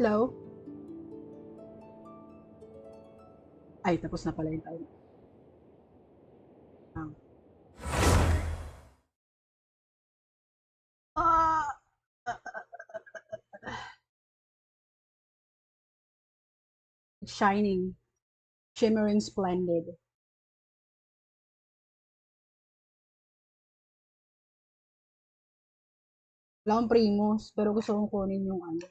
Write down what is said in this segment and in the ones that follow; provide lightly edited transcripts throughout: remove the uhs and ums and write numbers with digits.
Hello. Ay, tapos na pala yung time. Ah! Shining. Shimmering splendid. Wala akong primos, pero gusto kong kunin yung ano.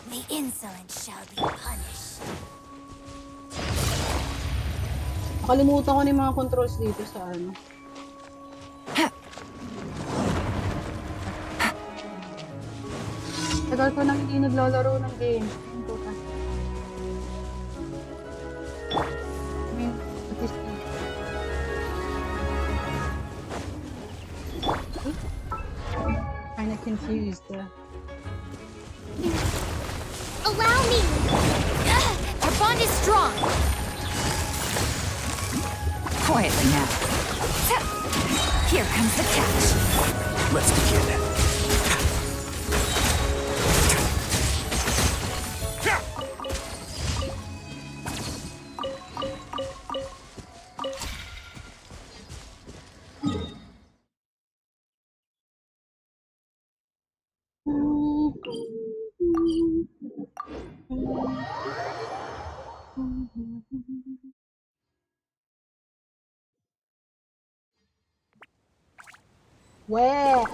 The insolent shall be punished. Nakalimutan ko na yung mga controls dito sa ano. Tagal ko nang hindi naglalaro ng game. Ang puta. I mean, at least kinda confused. Allow me! Our bond is strong! Quietly now. Here comes the catch. Let's begin. Well,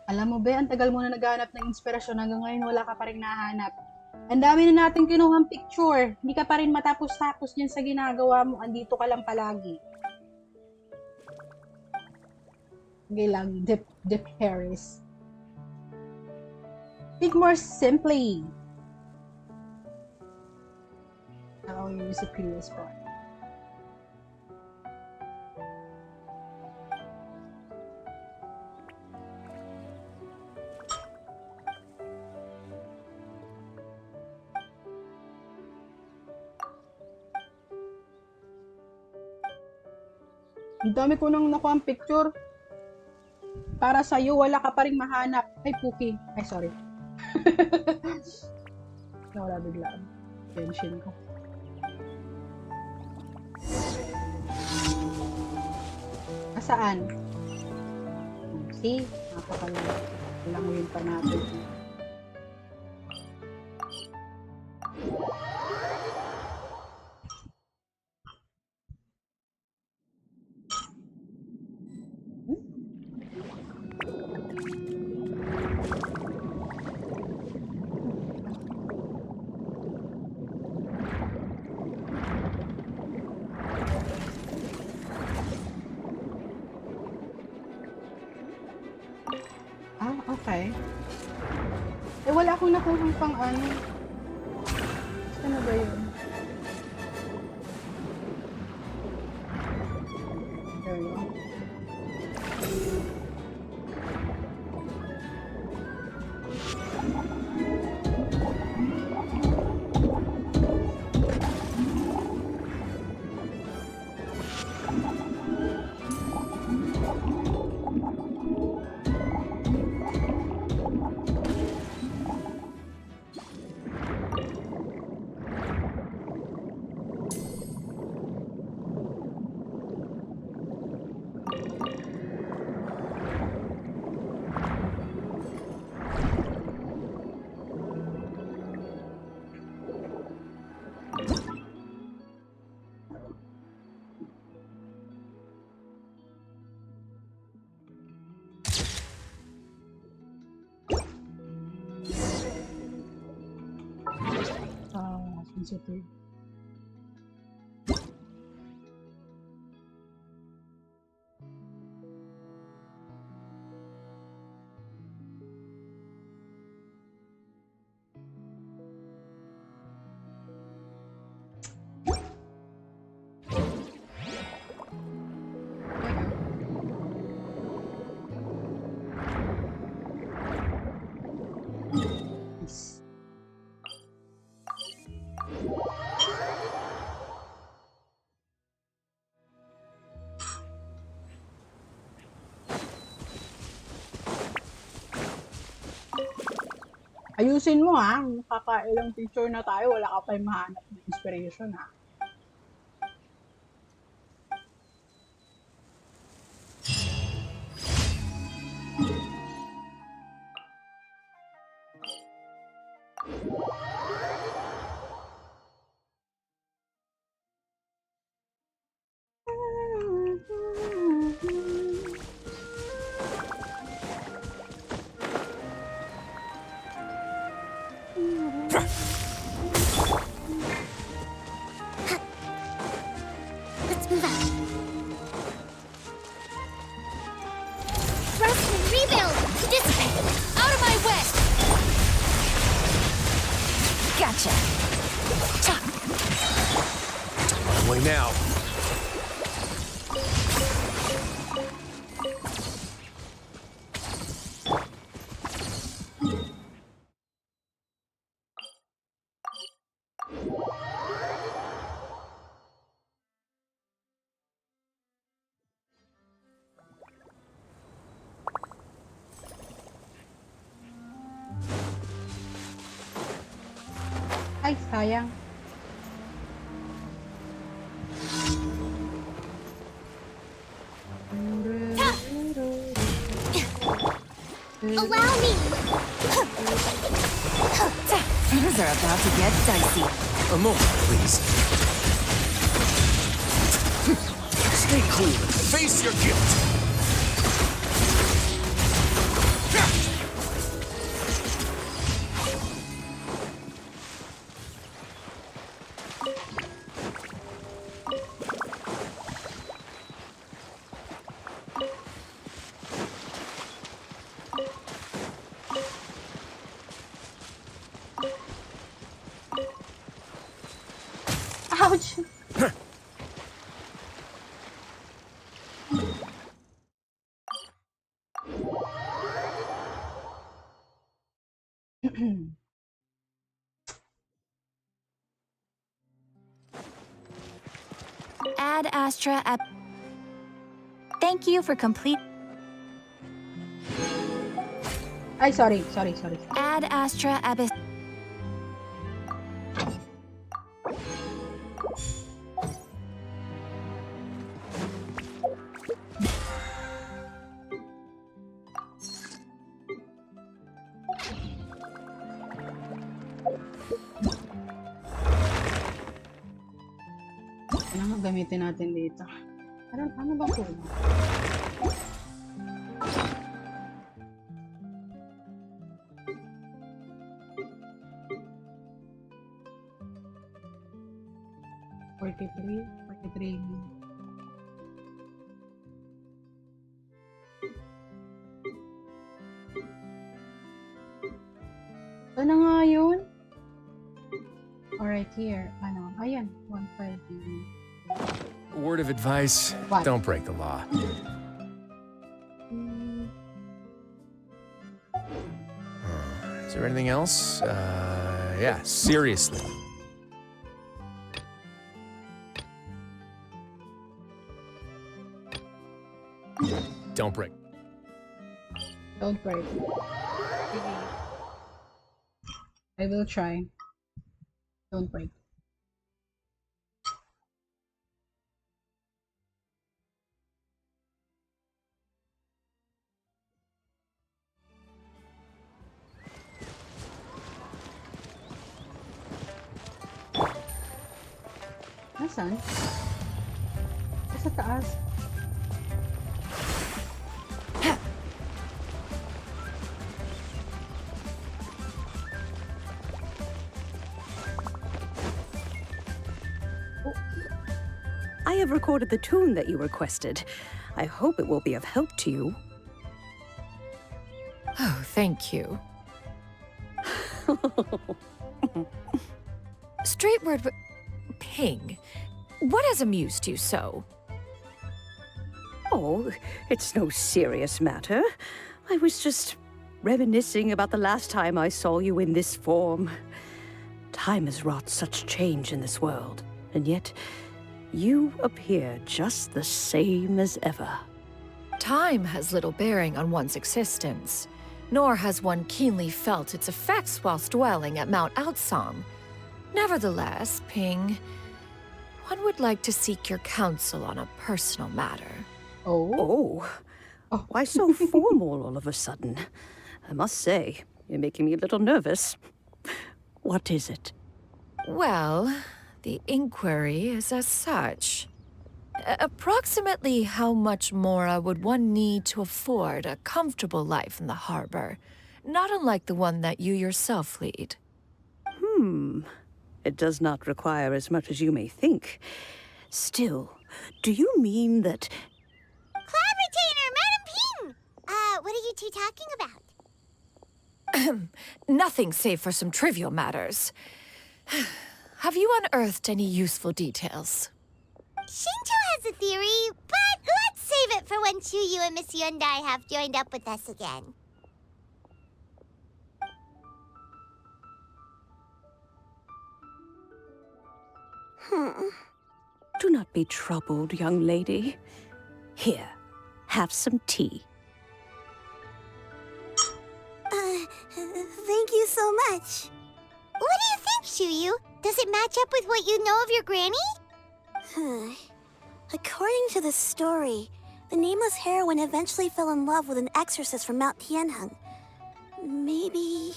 alam mo ba, ang tagal mo na naghanap ng inspirasyon hanggang ngayon wala ka pa rin nahanap. Ang dami na natin kinuhang picture. Hindi ka pa rin matapos-tapos niyan sa ginagawa mo. Andito ka lang palagi. Okay lang, Dip Harris. Think more simply. I'll use the previous part. Ang dami ko nang nakuha ang picture. Para sa'yo, wala ka pa rin mahanap. Ay, Puki. Ay, sorry. Nawala biglaan. Genshin ko. Saan? See? Napakalanguyin pa natin. Okay. Eh, wala akong nakuhang pang ano. Ano ba yun? There you go. Sensitive. Ayusin mo ha, makakailang picture na tayo, wala ka pa yung mahanap na inspiration ha. Let's move out. Thrust and rebuild! Dissipate! Out of my way! Gotcha. On my way now. Ay, sayang. Allow me! Things are about to get dicey. A moment, please. Stay cool and face your guilt. Ouch! Ad Astra app. Thank you for complete. Ay, sorry. Ad Astra Abyss. Ano nga gamitin natin dito? Ano ba po? $43. Ano nga yun? Alright, here. Ano? Ayan, 150. A word of advice, What? don't break the law. Is there anything else? Yeah, seriously. Don't break. Don't break. Sige. I will try. Don't break. Nasaan? Sa taas. I have recorded the tune that you requested. I hope it will be of help to you. Oh, thank you. Straight word, Ping. What has amused you so? Oh, it's no serious matter. I was just reminiscing about the last time I saw you in this form. Time has wrought such change in this world, and yet you appear just the same as ever. Time has little bearing on one's existence. nor has one keenly felt its effects whilst dwelling at Mount Outsong. Nevertheless, Ping, one would like to seek your counsel on a personal matter. Oh. Oh, why so formal all of a sudden? I must say, you're making me a little nervous. What is it? Well, the inquiry is as such. Approximately how much more would one need to afford a comfortable life in the harbor, not unlike the one that you yourself lead? It does not require as much as you may think. Still, do you mean that... Club retainer, Madam Ping! What are you two talking about? Nothing save for some trivial matters. Have you unearthed any useful details? Shinto has a theory, but let's save it for when Chuyu and Miss Yundai have joined up with us again. Do not be troubled, young lady. Here, have some tea. Thank you so much. What do you think, Chuyu? Does it match up with what you know of your granny? According to the story, the nameless heroine eventually fell in love with an exorcist from Mount Tianheng. Maybe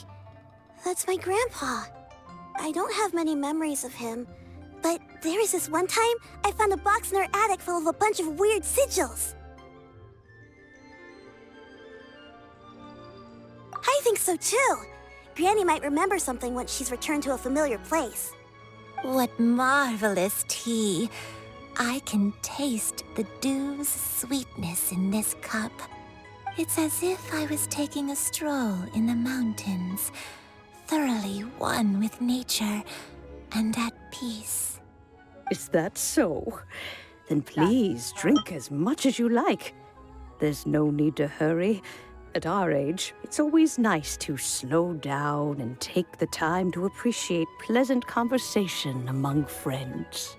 that's my grandpa. I don't have many memories of him, but there was this one time I found a box in her attic full of a bunch of weird sigils. I think so too. Granny might remember something once she's returned to a familiar place. What marvelous tea. I can taste the dew's sweetness in this cup. It's as if I was taking a stroll in the mountains, thoroughly one with nature and at peace. Is that so? Then please drink as much as you like. There's no need to hurry. At our age, it's always nice to slow down and take the time to appreciate pleasant conversation among friends.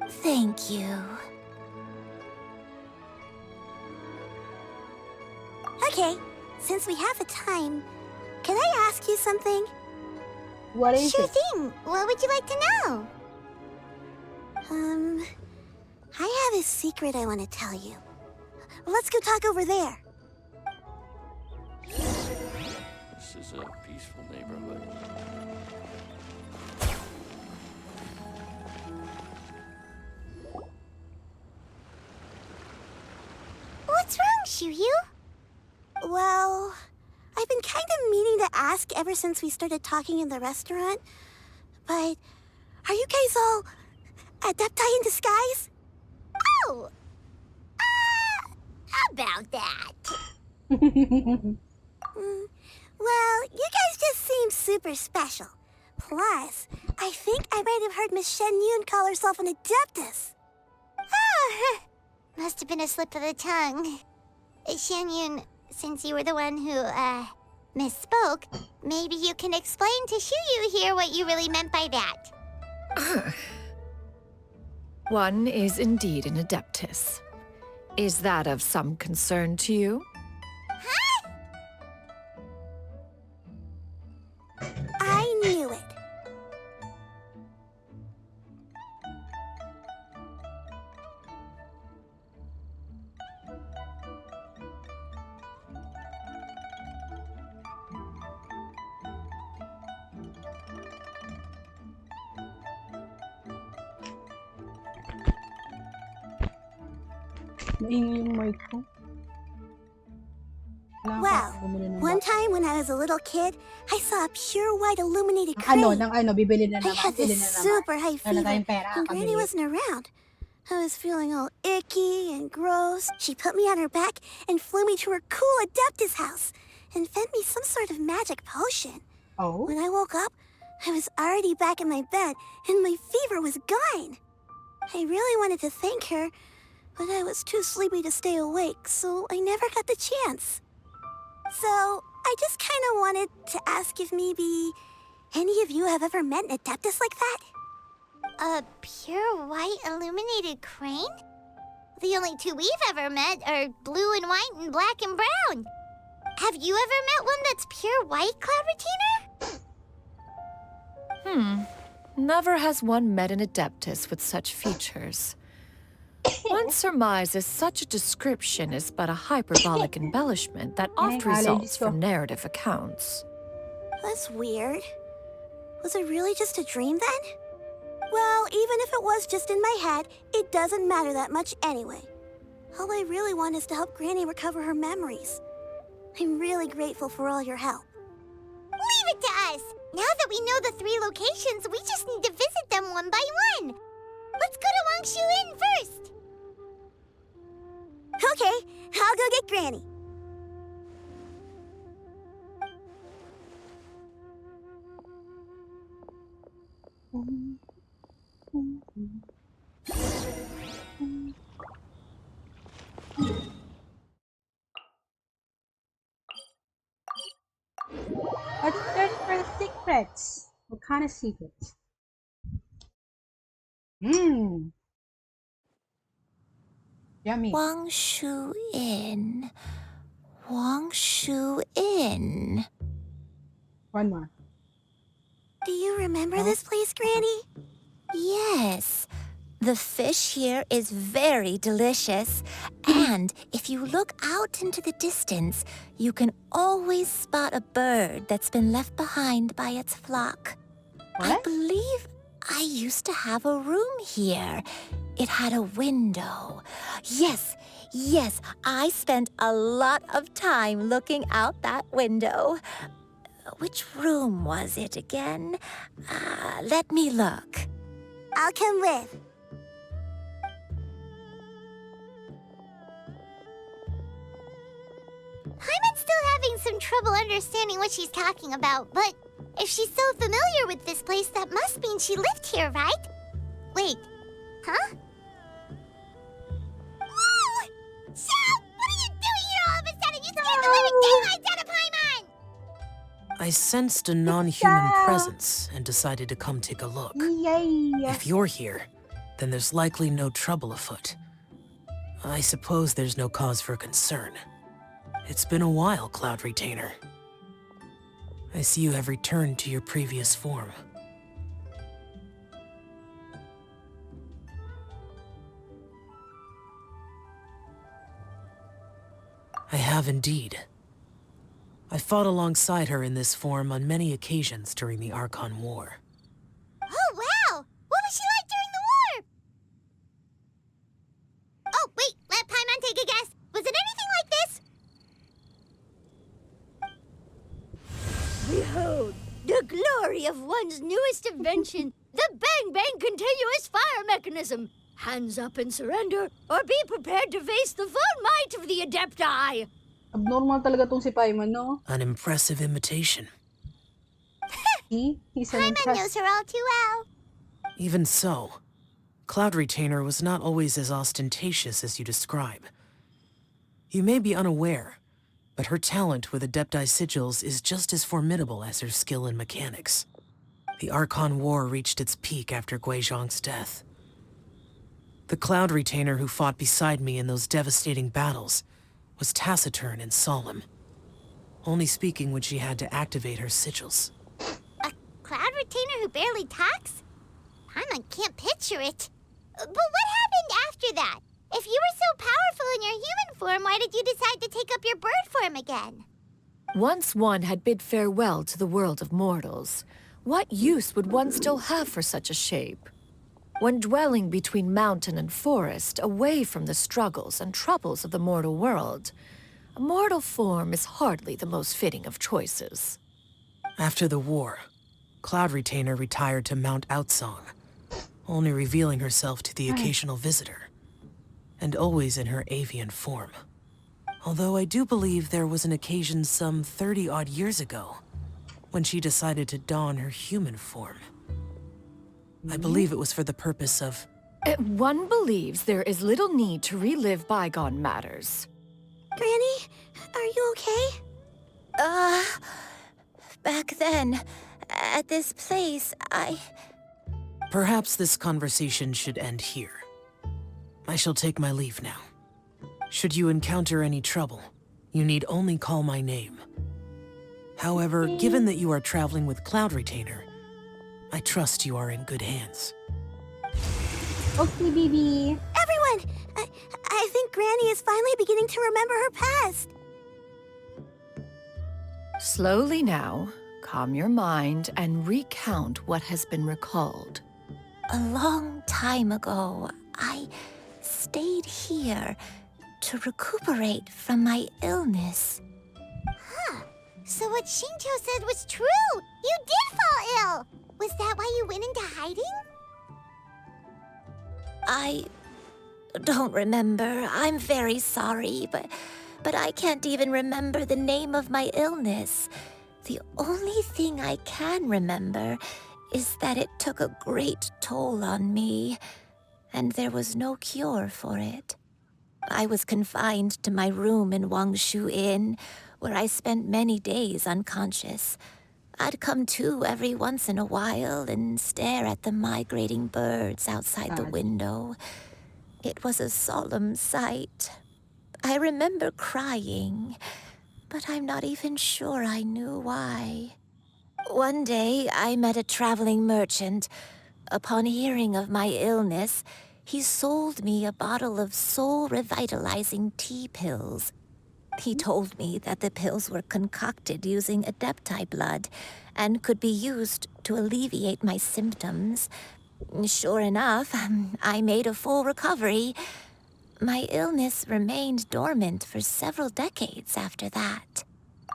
Thank you. Okay, since we have the time, can I ask you something? What is Sure it? thing. What would you like to know? I have a secret I want to tell you. Let's go talk over there. This is a peaceful neighborhood. What's wrong, Shiryu? Well, I've been kind of meaning to ask ever since we started talking in the restaurant. But are you guys all adepti in disguise? Oh! About that. Well, you guys just seem super special. Plus, I think I might have heard Miss Shen Yun call herself an adeptus. Oh, must have been a slip of the tongue. Shen Yun, since you were the one who, misspoke, maybe you can explain to Shuyu here what you really meant by that. One is indeed an adeptus. Is that of some concern to you? I knew it. Maingay yung mic ko. Kailangan Well, ko bumili ng one box. time when I was a little kid, I saw a pure white illuminated crane. Bibili na I naman. had Bibili this na naman. super high Wala fever, tayong pera, and Granny pabili. wasn't around. I was feeling all icky and gross. She put me on her back and flew me to her cool Adeptus house and fed me some sort of magic potion. Oh? When I woke up, I was already back in my bed and my fever was gone. I really wanted to thank her, but I was too sleepy to stay awake, so I never got the chance. So, I just kind of wanted to ask if maybe any of you have ever met an Adeptus like that? A pure white illuminated crane? The only two we've ever met are blue and white and black and brown. Have you ever met one that's pure white, Cloud Retainer? Never has one met an Adeptus with such features. One surmises such a description is but a hyperbolic embellishment that oft results from narrative accounts. That's weird. Was it really just a dream then? Well, even if it was just in my head, it doesn't matter that much anyway. All I really want is to help Granny recover her memories. I'm really grateful for all your help. Leave it to us! Now that we know the 3 locations, we just need to visit them one by one. Let's go to Wangshu Inn first. Okay, I'll go get Granny. Let's search for the secrets. What kind of secrets? Mmm. Yummy. Wangshu Inn. Wangshu Inn. One more. Do you remember this place, Granny? Yes. The fish here is very delicious. And if you look out into the distance, you can always spot a bird that's been left behind by its flock. I What? believe I used to have a room here. It had a window. Yes, I spent a lot of time looking out that window. Which room was it again? Let me look. I'll come with. Hyman's still having some trouble understanding what she's talking about, but if she's so familiar with this place, that must mean she lived here, right? Wait, huh? Whoa! Shell! What are you doing here all of a sudden? You scared the living daylights out of Hyman! I sensed a non-human presence and decided to come take a look. Yay! If you're here, then there's likely no trouble afoot. I suppose there's no cause for concern. It's been a while, Cloud Retainer. I see you have returned to your previous form. I have indeed. I fought alongside her in this form on many occasions during the Archon War. Oh, wow! What was she like during the war? Oh, wait, let Paimon take a guess. Was it anything like this? Behold, the glory of one's newest invention, the Bang Bang Continuous Fire Mechanism. Hands up and surrender, or be prepared to face the full might of the Adepti. Abnormal talaga tong si Paimon, no? An impressive imitation. He's an Paimon knows her all too well. Even so, Cloud Retainer was not always as ostentatious as you describe. You may be unaware, but her talent with Adepti sigils is just as formidable as her skill in mechanics. The Archon War reached its peak after Guizhong's death. The Cloud Retainer who fought beside me in those devastating battles was taciturn and solemn, only speaking when she had to activate her sigils. A Cloud Retainer who barely talks? Paimon can't picture it. But what happened after that? If you were so powerful in your human form, why did you decide to take up your bird form again? Once one had bid farewell to the world of mortals, what use would one still have for such a shape? When dwelling between mountain and forest, away from the struggles and troubles of the mortal world, a mortal form is hardly the most fitting of choices. After the war, Cloud Retainer retired to Mount Outsong, only revealing herself to the occasional visitor, and always in her avian form. Although I do believe there was an occasion some 30-odd years ago, when she decided to don her human form. I believe it was for the purpose of... One believes there is little need to relive bygone matters. Granny, are you okay? Back then, at this place, Perhaps this conversation should end here. I shall take my leave now. Should you encounter any trouble, You need only call my name. However, given that you are traveling with Cloud Retainer, I trust you are in good hands. Okay, baby. Everyone! I think Granny is finally beginning to remember her past. Slowly now, calm your mind and recount what has been recalled. A long time ago, I stayed here to recuperate from my illness. So what Shinto said was true! You did fall ill! Was that why you went into hiding? I don't remember. I'm very sorry, but I can't even remember the name of my illness. The only thing I can remember is that it took a great toll on me, and there was no cure for it. I was confined to my room in Wangshu Inn, where I spent many days unconscious. I'd come to every once in a while and stare at the migrating birds outside the window. It was a solemn sight. I remember crying, but I'm not even sure I knew why. One day, I met a traveling merchant. Upon hearing of my illness, he sold me a bottle of soul-revitalizing tea pills. He told me that the pills were concocted using Adepti blood and could be used to alleviate my symptoms. Sure enough, I made a full recovery. My illness remained dormant for several decades after that.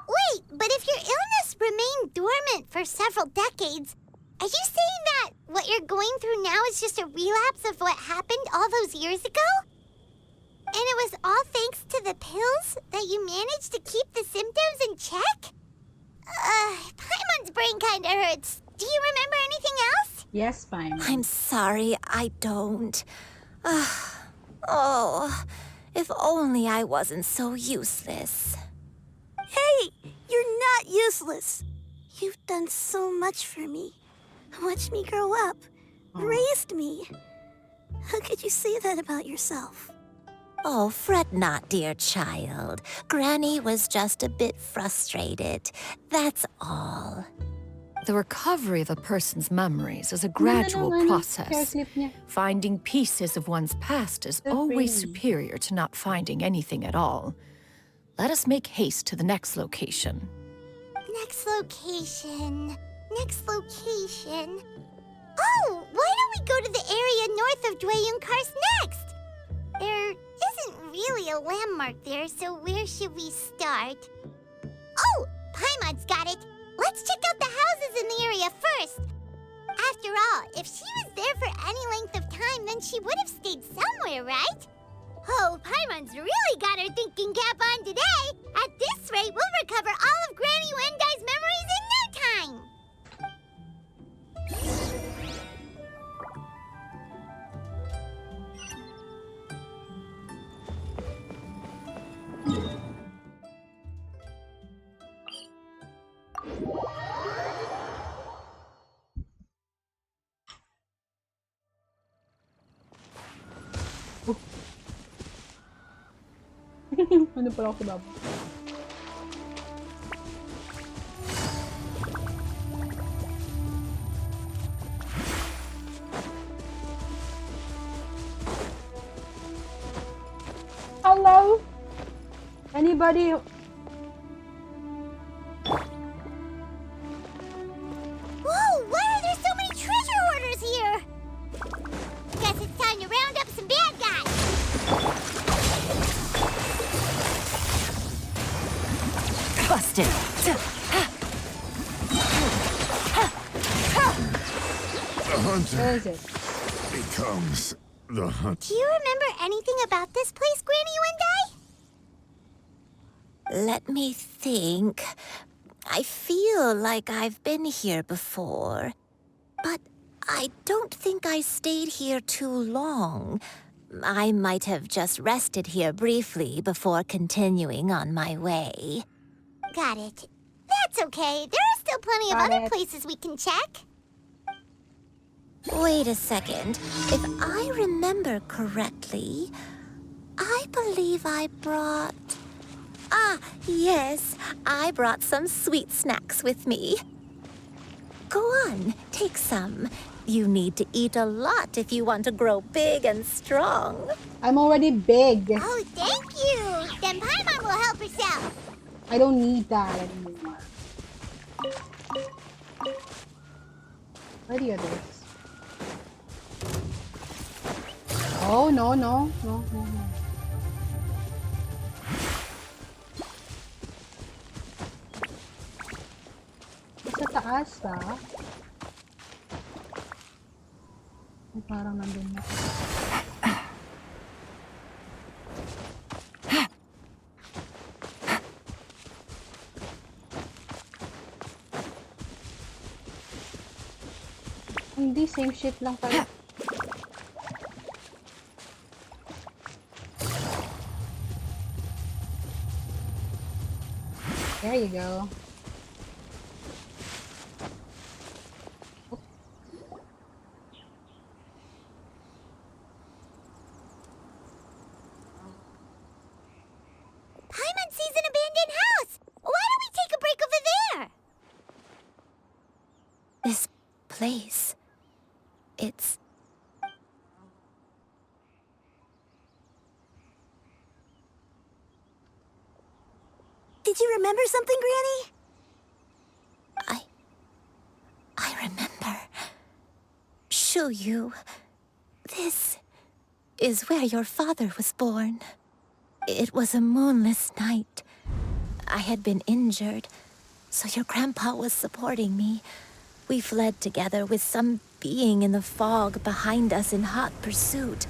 Wait, but if your illness remained dormant for several decades, are you saying that what you're going through now is just a relapse of what happened all those years ago? And it was all thanks to the pills that you managed to keep the symptoms in check? Paimon's brain kinda hurts. Do you remember anything else? Yes, fine. I'm sorry, I don't. Oh, if only I wasn't so useless. Hey, you're not useless. You've done so much for me. Watched me grow up. Raised me. How could you say that about yourself? Oh, fret not, dear child. Granny was just a bit frustrated. That's all. The recovery of a person's memories is a gradual process. Finding pieces of one's past is always superior to not finding anything at all. Let us make haste to the next location. Next location. Next location. Oh, why don't we go to the area north of Dwayun Karst next? There isn't really a landmark there, so where should we start? Oh, Paimon's got it. Let's check out the houses in the area first. After all, if she was there for any length of time, then she would have stayed somewhere, right? Oh, Paimon's really got her thinking cap on today. At this rate, we'll recover all of Granny Wendai's memories in no time. Ano pala ako babo? Hello? Anybody? Whoa, why are there so many treasure hoarders here? Guess it's time to round up some bad guys. Busted! The hunter Where is it? becomes the hunt. Do you remember anything about this place, Granny Wendai? Let me think. I feel like I've been here before, but I don't think I stayed here too long. I might have just rested here briefly before continuing on my way. Got it. That's okay. There are still plenty of other places we can check. Wait a second. If I remember correctly, I believe I brought Ah, yes. I brought some sweet snacks with me. Go on, take some. You need to eat a lot if you want to grow big and strong. I'm already big. Oh, thank you. Then Paimon will help herself. I don't need that anymore. Where do you do this? Oh, no, no, no, no, no. Sa taas, ha? Ay, parang nandun na. Hindi, same shit lang pala. There you go. Paimon sees an abandoned house. Why don't we take a break over there? This place. It's... Did you remember something, Granny? I remember. Shuyu. This is where your father was born. It was a moonless night. I had been injured, so your grandpa was supporting me. We fled together with some being in the fog behind us in hot pursuit.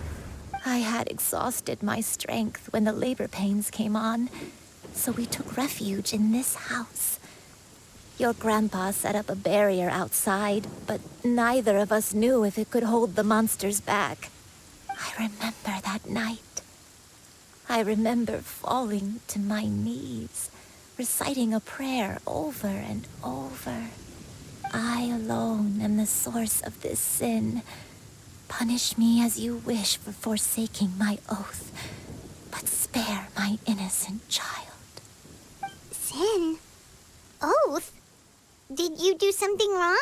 I had exhausted my strength when the labor pains came on, so we took refuge in this house. Your grandpa set up a barrier outside, but neither of us knew if it could hold the monsters back. I remember that night. I remember falling to my knees, reciting a prayer over and over. I alone am the source of this sin. Punish me as you wish for forsaking my oath, but spare my innocent child. Sin? Oath? Did you do something wrong?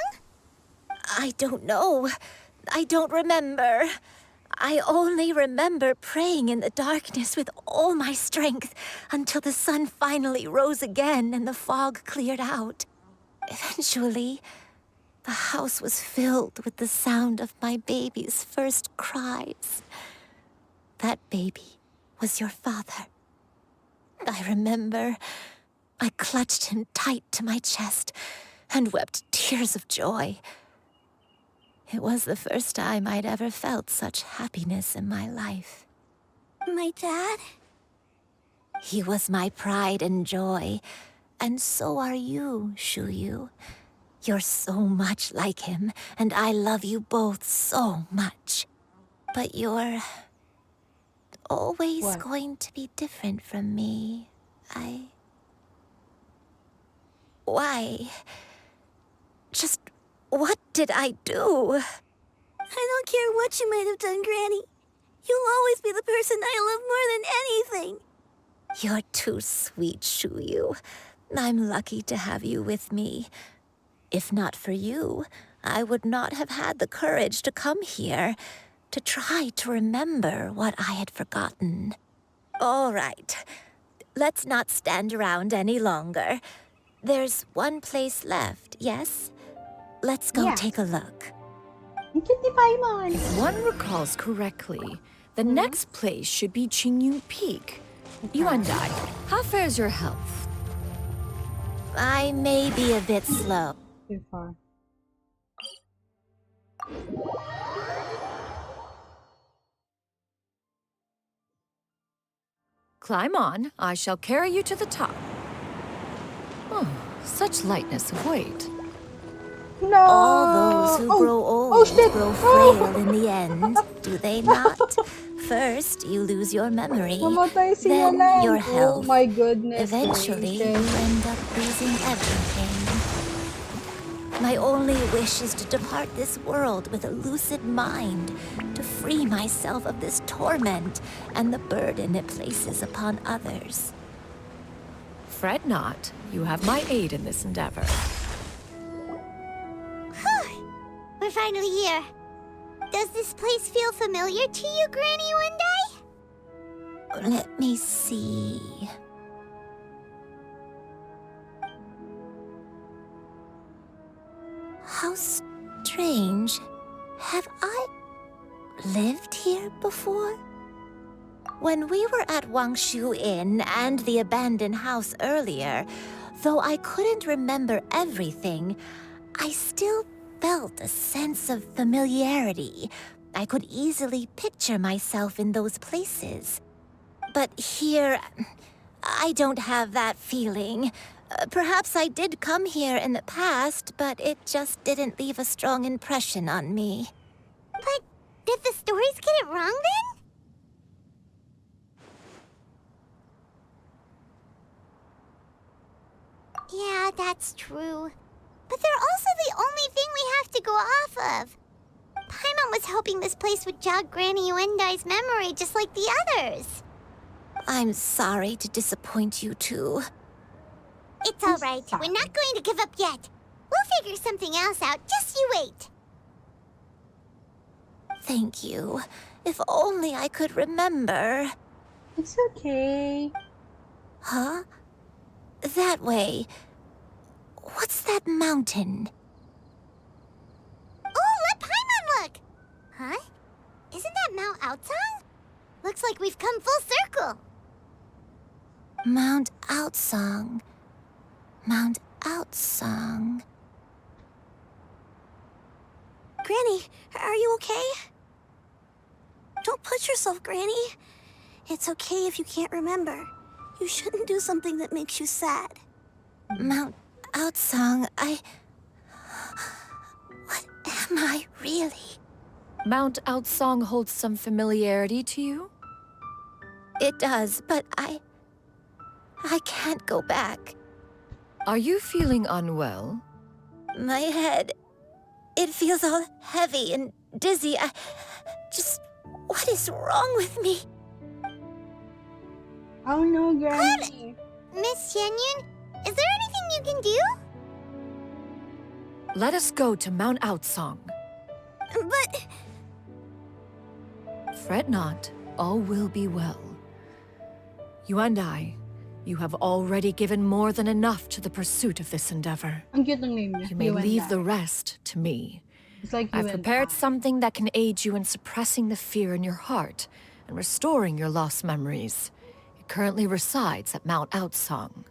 I don't know. I don't remember. I only remember praying in the darkness with all my strength until the sun finally rose again and the fog cleared out. Eventually, the house was filled with the sound of my baby's first cries. That baby was your father. I remember I clutched him tight to my chest and wept tears of joy. It was the first time I'd ever felt such happiness in my life. My dad? He was my pride and joy, and so are you, Shuyu. You're so much like him, and I love you both so much. But you're always What? going to be different from me. Why? Just what did I do? I don't care what you might have done, Granny. You'll always be the person I love more than anything. You're too sweet, Shuyu. I'm lucky to have you with me. If not for you, I would not have had the courage to come here, to try to remember what I had forgotten. All right, let's not stand around any longer. There's one place left, yes? Let's go Yeah. take a look. Ang cute ni Paimon. If one recalls correctly, the next place should be Qingyun Peak. You and I, how fares your health? I may be a bit slow. Too far. Climb on, I shall carry you to the top. Oh, such lightness of weight. No! All those who grow old shit. grow frail in the end, do they not? First, you lose your memory, Mamatay si then Yalan. your Oh health. my goodness. Eventually, you gracious. end up losing everything. My only wish is to depart this world with a lucid mind, to free myself of this torment and the burden it places upon others. Fret not. You have my aid in this endeavor. We're finally here. Does this place feel familiar to you, Granny One Day? Let me see. How strange. Have I lived here before? When we were at Wangshu Inn and the abandoned house earlier, though I couldn't remember everything, I still felt a sense of familiarity. I could easily picture myself in those places. But here, I don't have that feeling. Perhaps I did come here in the past, but it just didn't leave a strong impression on me. But did the stories get it wrong then? Yeah, that's true. But they're also the only thing we have to go off of. Paimon was hoping this place would jog Granny Uendai's memory just like the others. I'm sorry to disappoint you two. It's all right. We're not going to give up yet. We'll figure something else out. Just you wait. Thank you. If only I could remember. It's okay. Huh? That way. What's that mountain? Oh, let Paimon look! Huh? Isn't that Mount Outsong? Looks like we've come full circle. Mount Outsong. Mount Outsong. Granny, are you okay? Don't push yourself, Granny. It's okay if you can't remember. You shouldn't do something that makes you sad. Mount Outsong, What am I really? Mount Outsong holds some familiarity to you? It does, but I can't go back. Are you feeling unwell? My head, it feels all heavy and dizzy. What is wrong with me? Oh no, Granny. Miss Xianyun, is there anything you can do? Let us go to Mount Outsong. But... Fret not, all will be well. You and I, you have already given more than enough to the pursuit of this endeavor. Ang cute ng name niya. You may and leave I. the rest to me. It's like you I've and prepared I. something that can aid you in suppressing the fear in your heart and restoring your lost memories. It currently resides at Mount Outsong.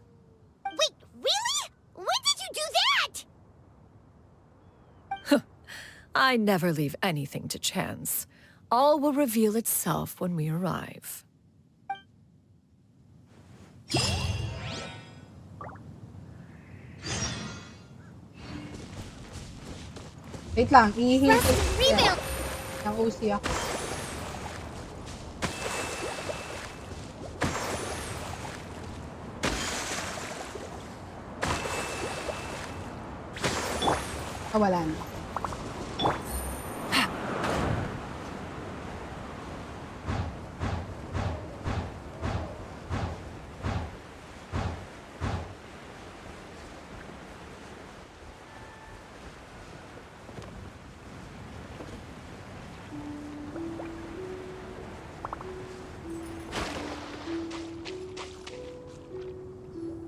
Wait, really? When did you do that? I never leave anything to chance. All will reveal itself when we arrive. Wait lang, i-heal ko Rebuild! ng OC ako. Wala na.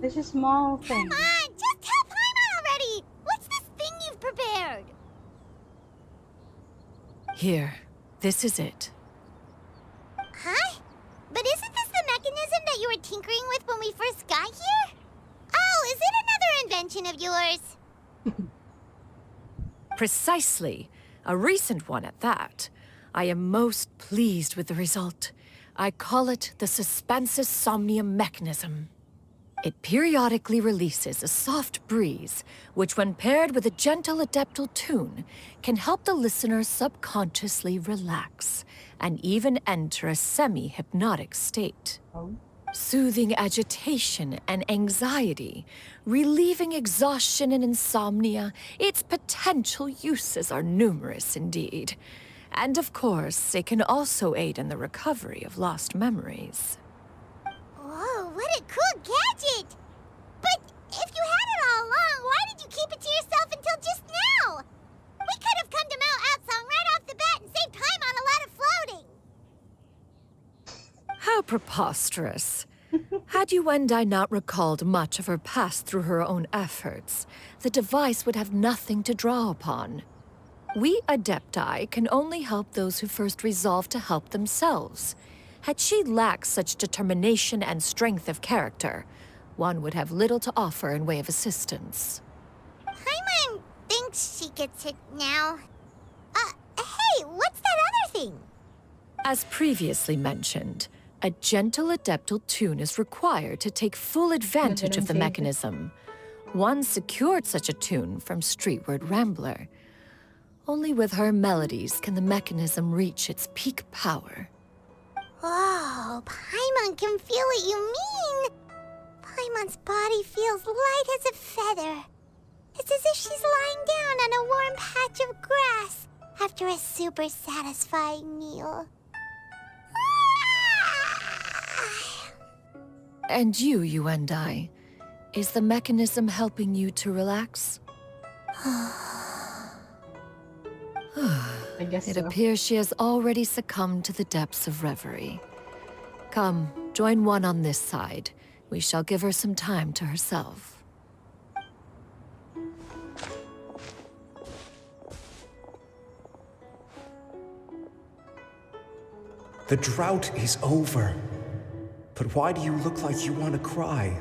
It's a small thing. Come on, just tell Paimon already! What's this thing you've prepared? Here, this is it. Huh? But isn't this the mechanism that you were tinkering with when we first got here? Oh, is it another invention of yours? Precisely. A recent one at that. I am most pleased with the result. I call it the Suspensus Somnium mechanism. It periodically releases a soft breeze, which when paired with a gentle adeptal tune, can help the listener subconsciously relax and even enter a semi-hypnotic state. Soothing agitation and anxiety, relieving exhaustion and insomnia, its potential uses are numerous indeed. And of course, it can also aid in the recovery of lost memories. Whoa, what a cool gadget! preposterous. Had Yuendai not recalled much of her past through her own efforts, the device would have nothing to draw upon. We Adepti can only help those who first resolve to help themselves. Had she lacked such determination and strength of character, one would have little to offer in way of assistance. Paimon thinks she gets it now. Hey, what's that other thing? As previously mentioned, a gentle adeptal tune is required to take full advantage of the mechanism. One secured such a tune from Streetward Rambler. Only with her melodies can the mechanism reach its peak power. Whoa, Paimon can feel what you mean. Paimon's body feels light as a feather. It's as if she's lying down on a warm patch of grass after a super satisfying meal. And you, Yuendai, is the mechanism helping you to relax? I guess It so. appears she has already succumbed to the depths of reverie. Come, join one on this side. We shall give her some time to herself. The drought is over. But why do you look like you want to cry?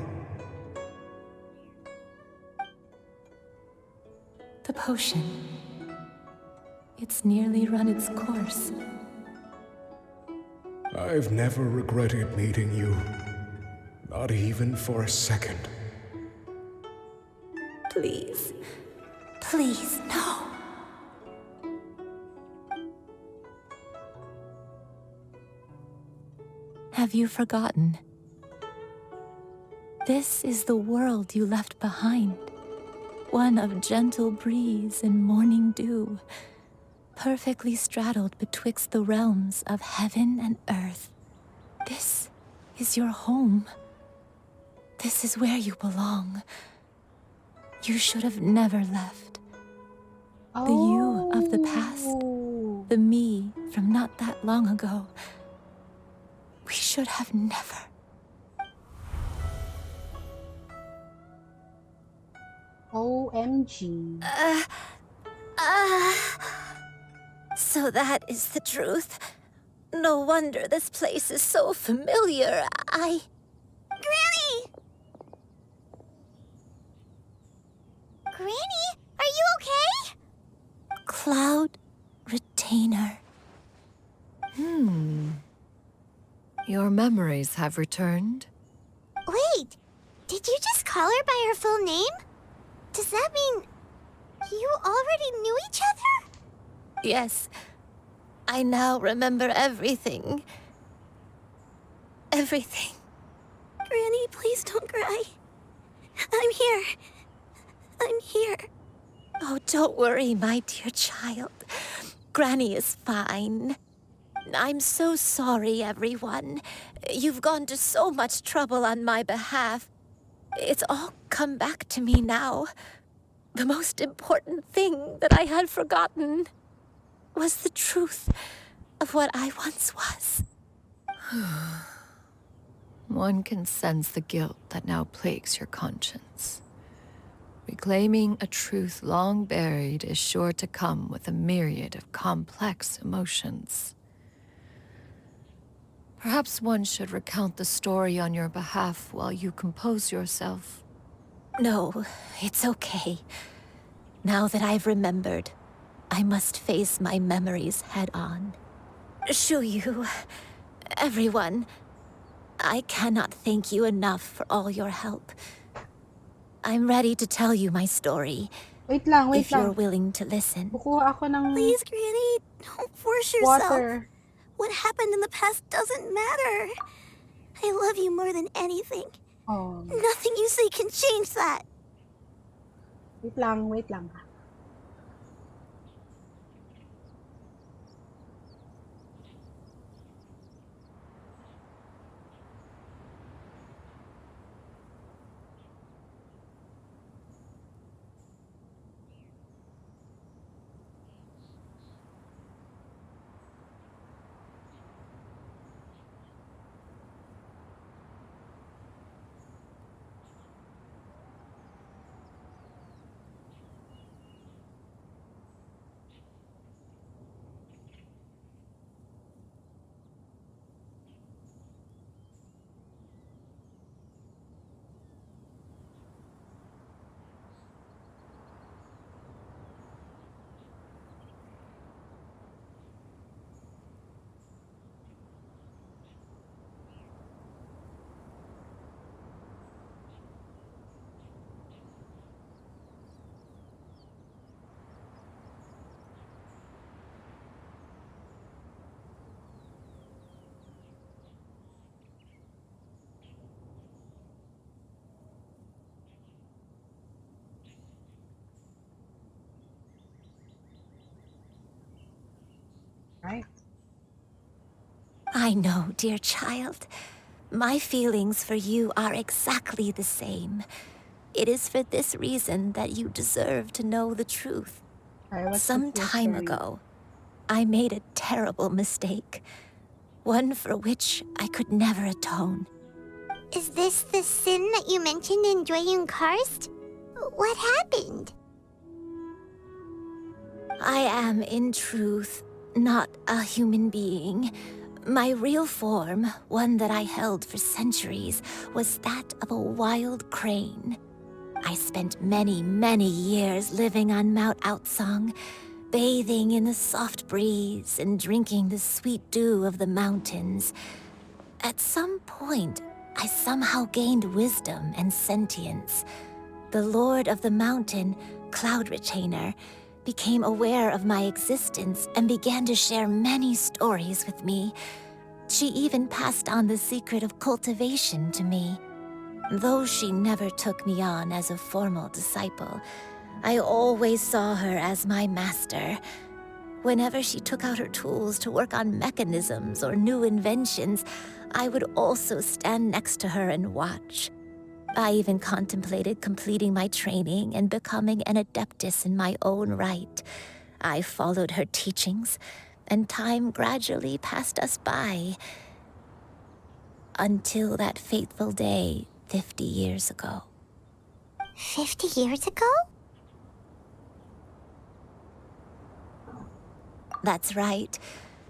The potion. It's nearly run its course. I've never regretted meeting you. Not even for a second. Please. Please, no. Have you forgotten? This is the world you left behind. One of gentle breeze and morning dew, perfectly straddled betwixt the realms of heaven and earth. This is your home. This is where you belong. You should have never left. The you of the past, the me from not that long ago. We should have never. OMG. So that is the truth. No wonder this place is so familiar. Granny! Granny, are you okay? Cloud Retainer. Your memories have returned? Wait, did you just call her by her full name? Does that mean you already knew each other? Yes, I now remember everything. Everything. Granny, please don't cry. I'm here. I'm here. Oh, don't worry, my dear child. Granny is fine. I'm so sorry, everyone. You've gone to so much trouble on my behalf. It's all come back to me now. The most important thing that I had forgotten was the truth of what I once was. One can sense the guilt that now plagues your conscience. Reclaiming a truth long buried is sure to come with a myriad of complex emotions. Perhaps one should recount the story on your behalf while you compose yourself. No, it's okay. Now that I've remembered, I must face my memories head on. Shuyu, everyone, I cannot thank you enough for all your help. I'm ready to tell you my story, Wait lang. if you're willing to listen. Kukuha ako ng Please, Granny, don't force yourself. water. What happened in the past doesn't matter. I love you more than anything. Oh, Nothing you say can change that. wait lang, wait lang. Right? I know, dear child. My feelings for you are exactly the same. It is for this reason that you deserve to know the truth. Alright, what's the Some full time story? ago, I made a terrible mistake. One for which I could never atone. Is this the sin that you mentioned in Dwayne Karst? What happened? I am, in truth, not a human being. My real form, one that I held for centuries, was that of a wild crane. I spent many, many years living on Mount Outsong, bathing in the soft breeze and drinking the sweet dew of the mountains. At some point, I somehow gained wisdom and sentience. The Lord of the Mountain, Cloud Retainer, became aware of my existence and began to share many stories with me. She even passed on the secret of cultivation to me. Though she never took me on as a formal disciple, I always saw her as my master. Whenever she took out her tools to work on mechanisms or new inventions, I would also stand next to her and watch. I even contemplated completing my training and becoming an adeptus in my own right. I followed her teachings, and time gradually passed us by. Until that fateful day 50 years ago. 50 years ago? That's right.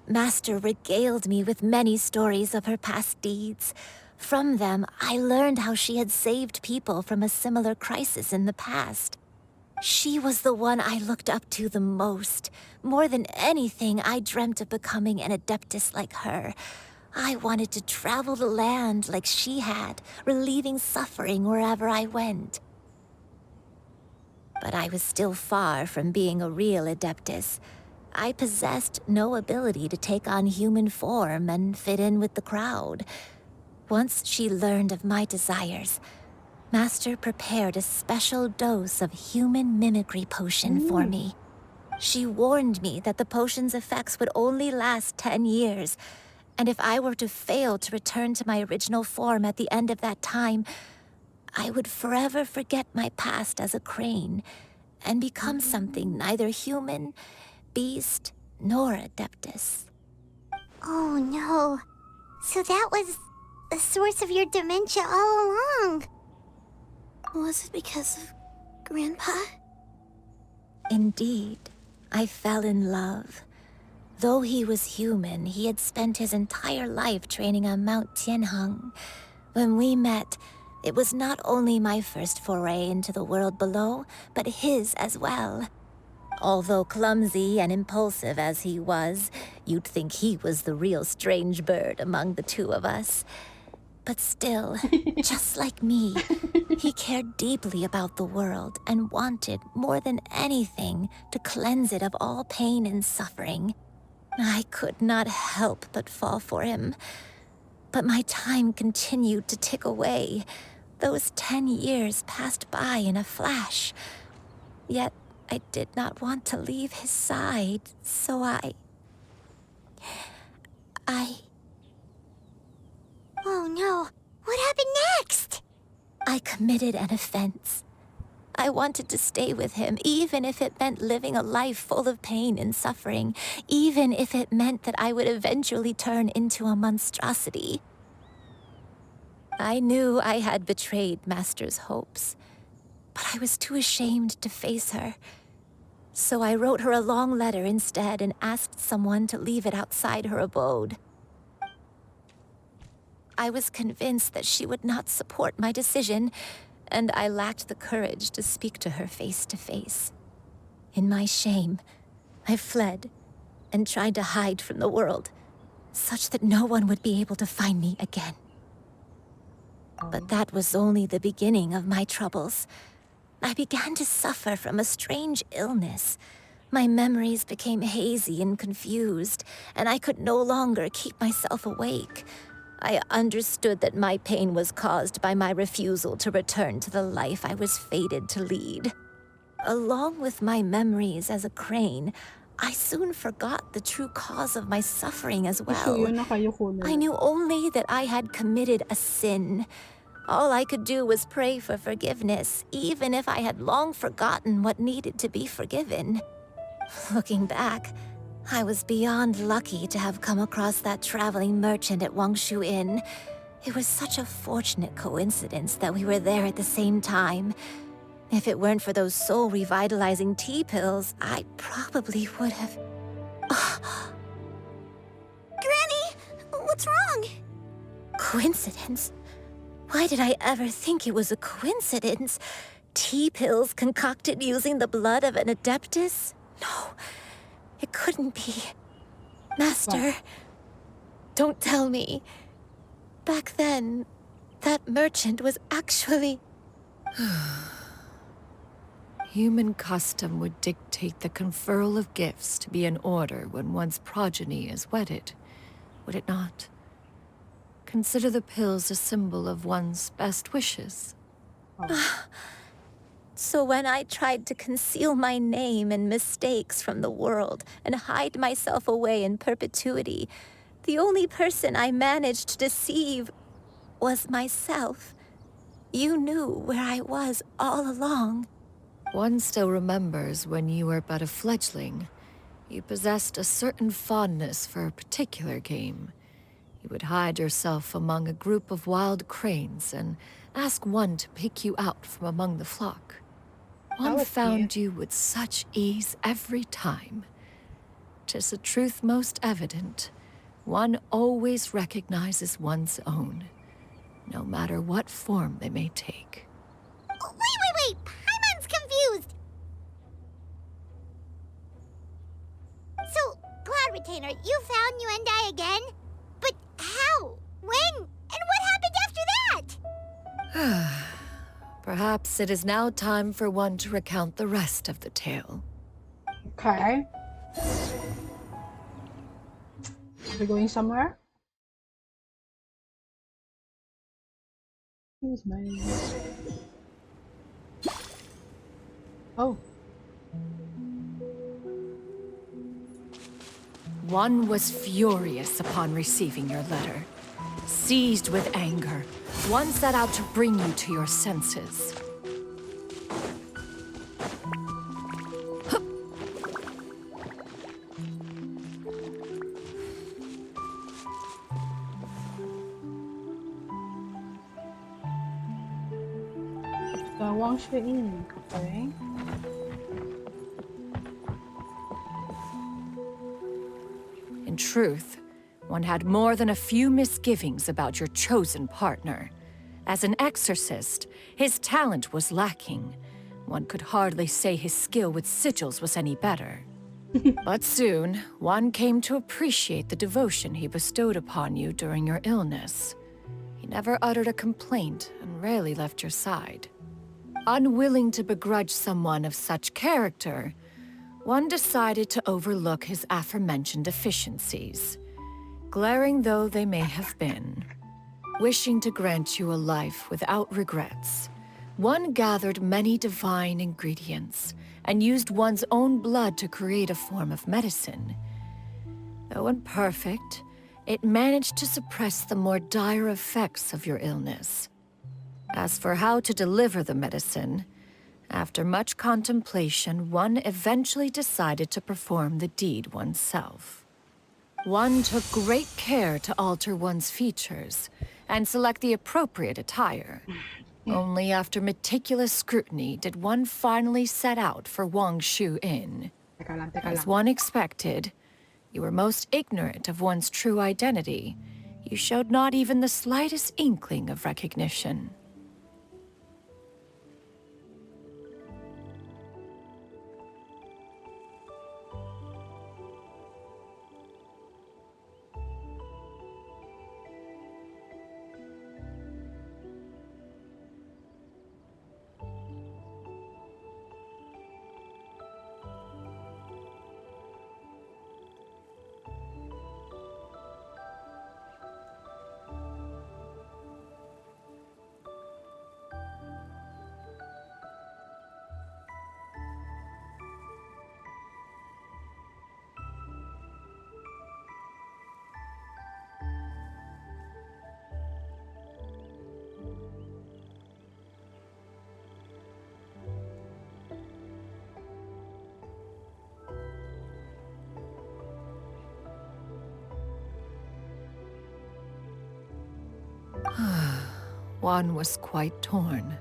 Master regaled me with many stories of her past deeds. From them, I learned how she had saved people from a similar crisis in the past. She was the one I looked up to the most. More than anything, I dreamt of becoming an adeptus like her. I wanted to travel the land like she had, relieving suffering wherever I went. But I was still far from being a real adeptus. I possessed no ability to take on human form and fit in with the crowd. Once she learned of my desires, Master prepared a special dose of human mimicry potion for me. She warned me that the potion's effects would only last 10 years, and if I were to fail to return to my original form at the end of that time, I would forever forget my past as a crane and become something neither human, beast, nor adeptus. Oh no. So that was the source of your dementia all along. Was it because of Grandpa? Indeed, I fell in love. Though he was human, he had spent his entire life training on Mount Tianheng. When we met, it was not only my first foray into the world below, but his as well. Although clumsy and impulsive as he was, you'd think he was the real strange bird among the two of us. But still, just like me, he cared deeply about the world and wanted, more than anything, to cleanse it of all pain and suffering. I could not help but fall for him. But my time continued to tick away. Those 10 years passed by in a flash. Yet I did not want to leave his side, so I... Oh no. What happened next? I committed an offense. I wanted to stay with him, even if it meant living a life full of pain and suffering, even if it meant that I would eventually turn into a monstrosity. I knew I had betrayed Master's hopes, but I was too ashamed to face her. So I wrote her a long letter instead and asked someone to leave it outside her abode. I was convinced that she would not support my decision, and I lacked the courage to speak to her face to face. In my shame, I fled and tried to hide from the world, such that no one would be able to find me again. But that was only the beginning of my troubles. I began to suffer from a strange illness. My memories became hazy and confused, and I could no longer keep myself awake. I understood that my pain was caused by my refusal to return to the life I was fated to lead. Along with my memories as a crane, I soon forgot the true cause of my suffering as Issue well. yun na kayo ko na. I knew only that I had committed a sin. All I could do was pray for forgiveness, even if I had long forgotten what needed to be forgiven. Looking back, I was beyond lucky to have come across that traveling merchant at Wangshu Inn. It was such a fortunate coincidence that we were there at the same time. If it weren't for those soul-revitalizing tea pills, I probably would have... Granny, what's wrong? Coincidence? Why did I ever think it was a coincidence? Tea pills concocted using the blood of an adeptus? No, it couldn't be. Master, don't tell me. Back then, that merchant was actually... Human custom would dictate the conferral of gifts to be in order when one's progeny is wedded, would it not? Consider the pills a symbol of one's best wishes. So when I tried to conceal my name and mistakes from the world and hide myself away in perpetuity, the only person I managed to deceive was myself. You knew where I was all along. One still remembers when you were but a fledgling. You possessed a certain fondness for a particular game. You would hide yourself among a group of wild cranes and ask one to pick you out from among the flock. One found you with such ease every time. 'Tis a truth most evident. One always recognizes one's own, no matter what form they may take. Wait! Paimon's confused! So, Cloud Retainer, you found Yuendai again? But how? When? And what happened after that? Perhaps it is now time for one to recount the rest of the tale. Okay. Are we going somewhere? Who's my... Oh. One was furious upon receiving your letter. Seized with anger, one set out to bring you to your senses. Wangshu Inn. Okay. In truth, one had more than a few misgivings about your chosen partner. As an exorcist, his talent was lacking. One could hardly say his skill with sigils was any better. But soon, one came to appreciate the devotion he bestowed upon you during your illness. He never uttered a complaint and rarely left your side. Unwilling to begrudge someone of such character, one decided to overlook his aforementioned deficiencies, glaring though they may have been. Wishing to grant you a life without regrets, one gathered many divine ingredients and used one's own blood to create a form of medicine. Though imperfect, it managed to suppress the more dire effects of your illness. As for how to deliver the medicine, after much contemplation, one eventually decided to perform the deed oneself. One took great care to alter one's features and select the appropriate attire. Only after meticulous scrutiny did one finally set out for Wangshu Inn. As one expected, you were most ignorant of one's true identity. You showed not even the slightest inkling of recognition. one was quite torn.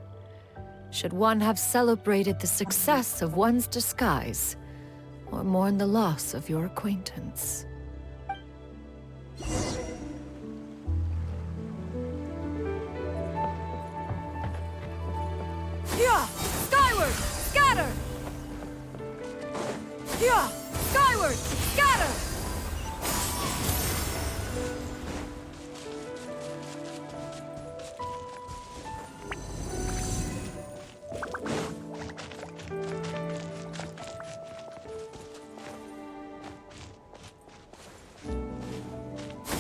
Should one have celebrated the success of one's disguise, or mourn the loss of your acquaintance? Yeah! Skyward! Scatter! Yeah! Skyward! Scatter!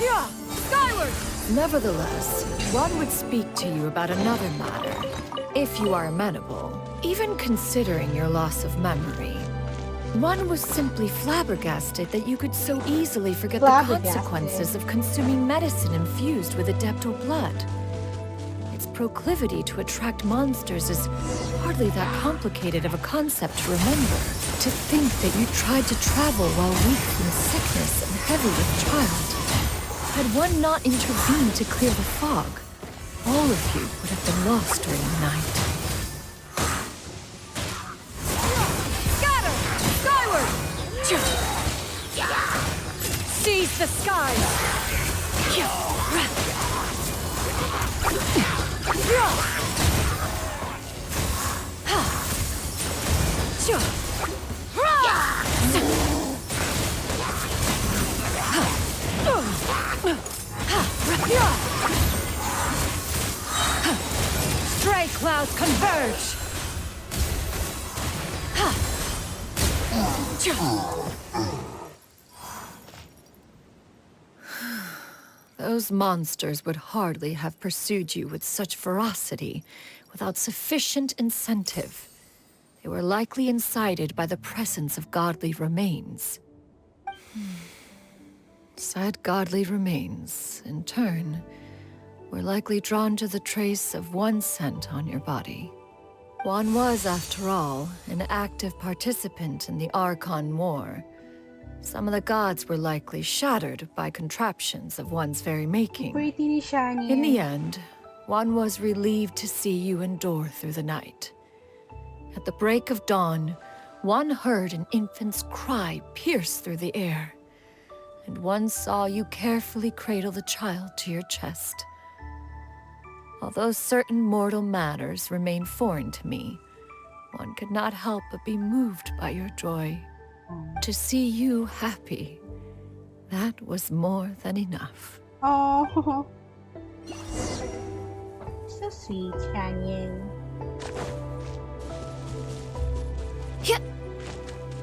Yeah! Skyward! Nevertheless, one would speak to you about another matter, if you are amenable. Even considering your loss of memory, one was simply flabbergasted that you could so easily forget the consequences of consuming medicine infused with Adepto blood. Its proclivity to attract monsters is hardly that complicated of a concept to remember. To think that you tried to travel while weak from sickness and heavy with child. Had one not intervened to clear the fog, all of you would have been lost during the night. Scatter! Skyward! Seize the skies! Stray clouds converge! Those monsters would hardly have pursued you with such ferocity without sufficient incentive. They were likely incited by the presence of godly remains. Said godly remains, in turn, were likely drawn to the trace of one scent on your body. One was, after all, an active participant in the Archon War. Some of the gods were likely shattered by contraptions of one's very making. Pretty ni Shani. In the end, one was relieved to see you endure through the night. At the break of dawn, one heard an infant's cry pierce through the air, and one saw you carefully cradle the child to your chest. Although certain mortal matters remain foreign to me, one could not help but be moved by your joy. To see you happy, that was more than enough. Oh, so sweet, Shanyan. Hit!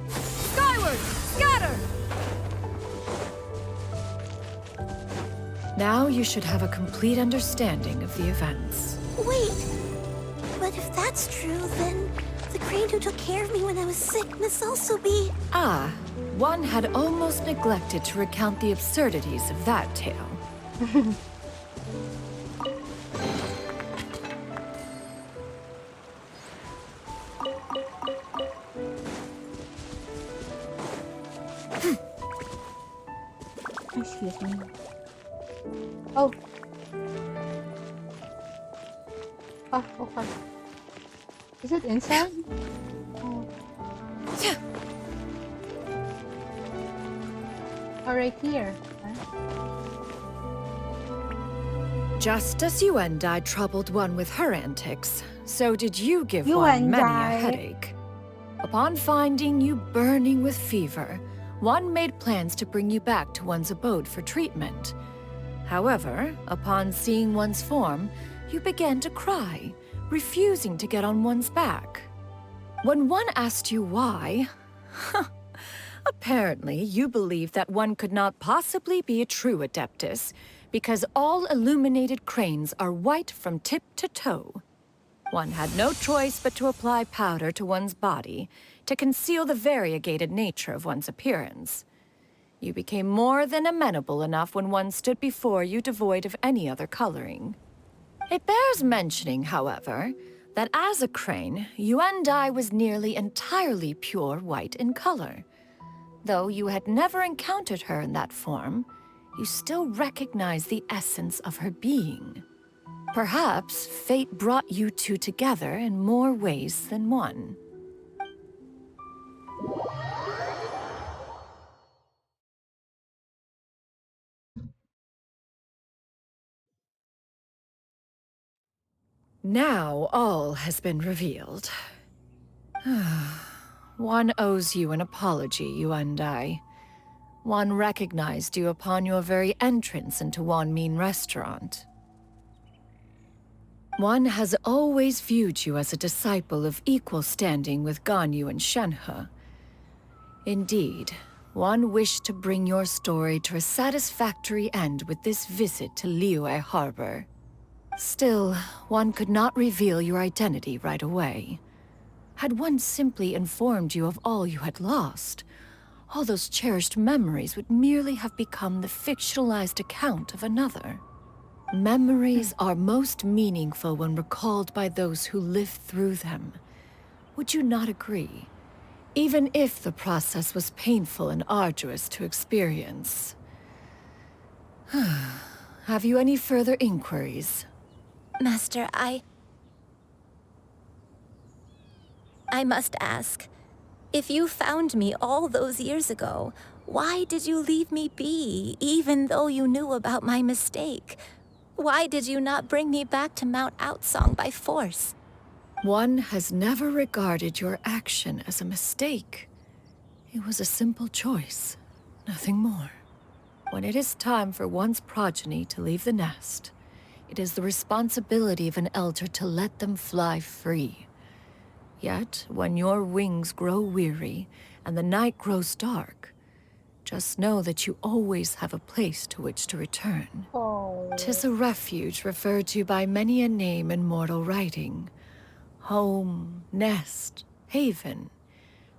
Skyward! Scatter! Now you should have a complete understanding of the events. Wait, but if that's true, then the crane who took care of me when I was sick must also be... Ah, one had almost neglected to recount the absurdities of that tale. Excuse me. Oh. Ah, okay. Is it inside? Oh. Oh, right here. Just as Yuendai troubled one with her antics, so did you give one many a headache. Upon finding you burning with fever, one made plans to bring you back to one's abode for treatment. However, upon seeing one's form, you began to cry, refusing to get on one's back. When one asked you why, apparently you believed that one could not possibly be a true Adeptus, because all illuminated cranes are white from tip to toe. One had no choice but to apply powder to one's body to conceal the variegated nature of one's appearance. You became more than amenable enough when one stood before you devoid of any other coloring. It bears mentioning, however, that as a crane, Yuendai was nearly entirely pure white in color. Though you had never encountered her in that form, you still recognized the essence of her being. Perhaps fate brought you two together in more ways than one. Now all has been revealed. One owes you an apology, Yuan Dai. One recognized you upon your very entrance into Wanmin restaurant. One has always viewed you as a disciple of equal standing with Ganyu and Shenhe. Indeed, one wished to bring your story to a satisfactory end with this visit to Liyue Harbor. Still, one could not reveal your identity right away. Had one simply informed you of all you had lost, all those cherished memories would merely have become the fictionalized account of another. Memories are most meaningful when recalled by those who lived through them. Would you not agree? Even if the process was painful and arduous to experience. Have you any further inquiries? Master, I must ask. If you found me all those years ago, why did you leave me be, even though you knew about my mistake? Why did you not bring me back to Mount Outsong by force? One has never regarded your action as a mistake. It was a simple choice, nothing more. When it is time for one's progeny to leave the nest, it is the responsibility of an elder to let them fly free. Yet, when your wings grow weary and the night grows dark, just know that you always have a place to which to return. Oh. 'Tis a refuge referred to by many a name in mortal writing. Home, nest, haven.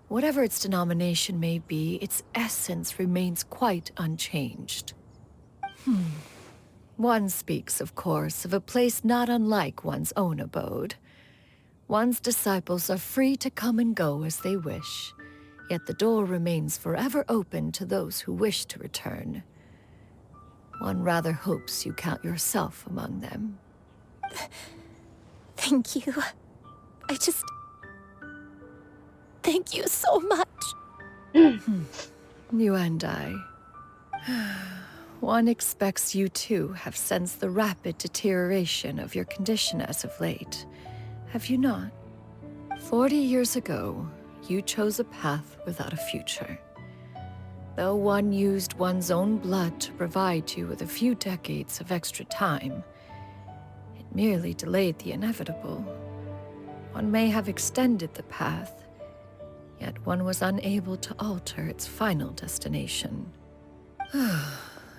Whatever its denomination may be, its essence remains quite unchanged. One speaks, of course, of a place not unlike one's own abode. One's disciples are free to come and go as they wish, yet the door remains forever open to those who wish to return. One rather hopes you count yourself among them. Thank you. Thank you so much. You and I. One expects you too have sensed the rapid deterioration of your condition as of late. Have you not? 40 years ago, you chose a path without a future. Though one used one's own blood to provide you with a few decades of extra time, it merely delayed the inevitable. One may have extended the path, yet one was unable to alter its final destination.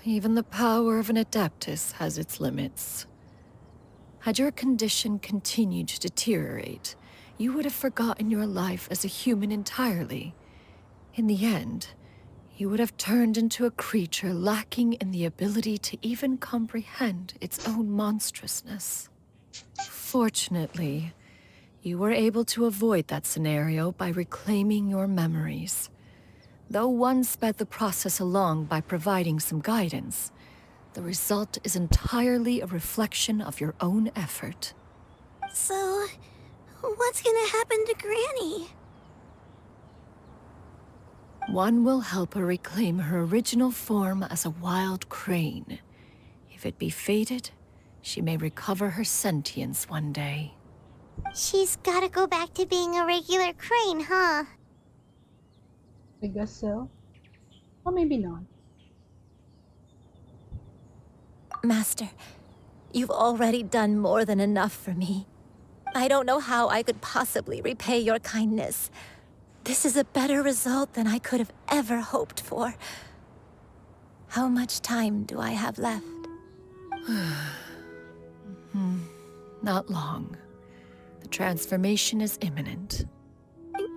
Even the power of an adeptus has its limits. Had your condition continued to deteriorate, you would have forgotten your life as a human entirely. In the end, you would have turned into a creature lacking in the ability to even comprehend its own monstrousness. Fortunately, you were able to avoid that scenario by reclaiming your memories. Though one sped the process along by providing some guidance, the result is entirely a reflection of your own effort. So, what's gonna happen to Granny? One will help her reclaim her original form as a wild crane. If it be fated, she may recover her sentience one day. She's gotta go back to being a regular crane, huh? I guess so. Or maybe not. Master, you've already done more than enough for me. I don't know how I could possibly repay your kindness. This is a better result than I could have ever hoped for. How much time do I have left? Not long. The transformation is imminent.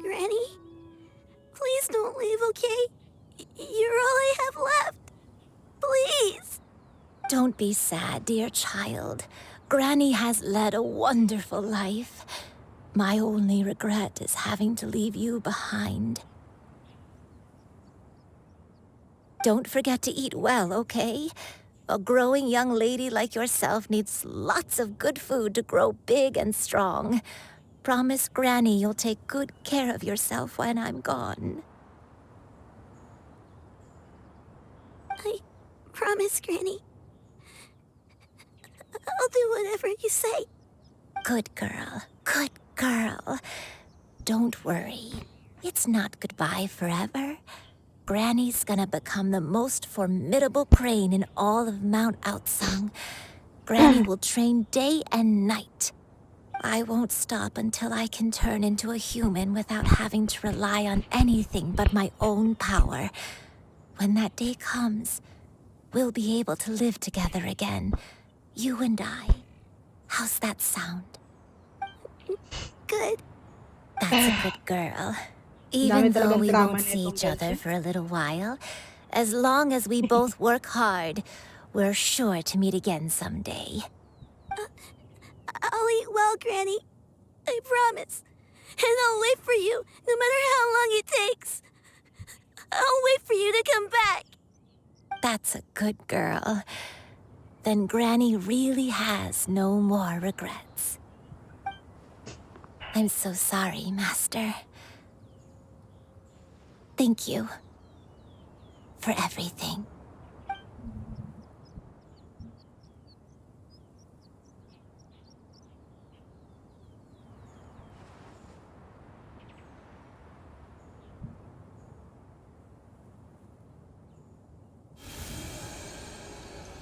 Granny? Please don't leave, okay? You're all I have left. Please. Don't be sad, dear child. Granny has led a wonderful life. My only regret is having to leave you behind. Don't forget to eat well, okay? A growing young lady like yourself needs lots of good food to grow big and strong. Promise Granny you'll take good care of yourself when I'm gone. I promise, Granny. I'll do whatever you say. Good girl. Good girl. Don't worry. It's not goodbye forever. Granny's gonna become the most formidable crane in all of Mount Outsung. Granny will train day and night. I won't stop until I can turn into a human without having to rely on anything but my own power. When that day comes, we'll be able to live together again. You and I. How's that sound? Good. That's a good girl. Even Dami though talagang we drama won't see nitong each other Genshin. for a little while, as long as we both work hard, we're sure to meet again someday. I'll eat well, Granny. I promise. And I'll wait for you, no matter how long it takes. I'll wait for you to come back. That's a good girl. Then Granny really has no more regrets. I'm so sorry, Master. Thank you for everything.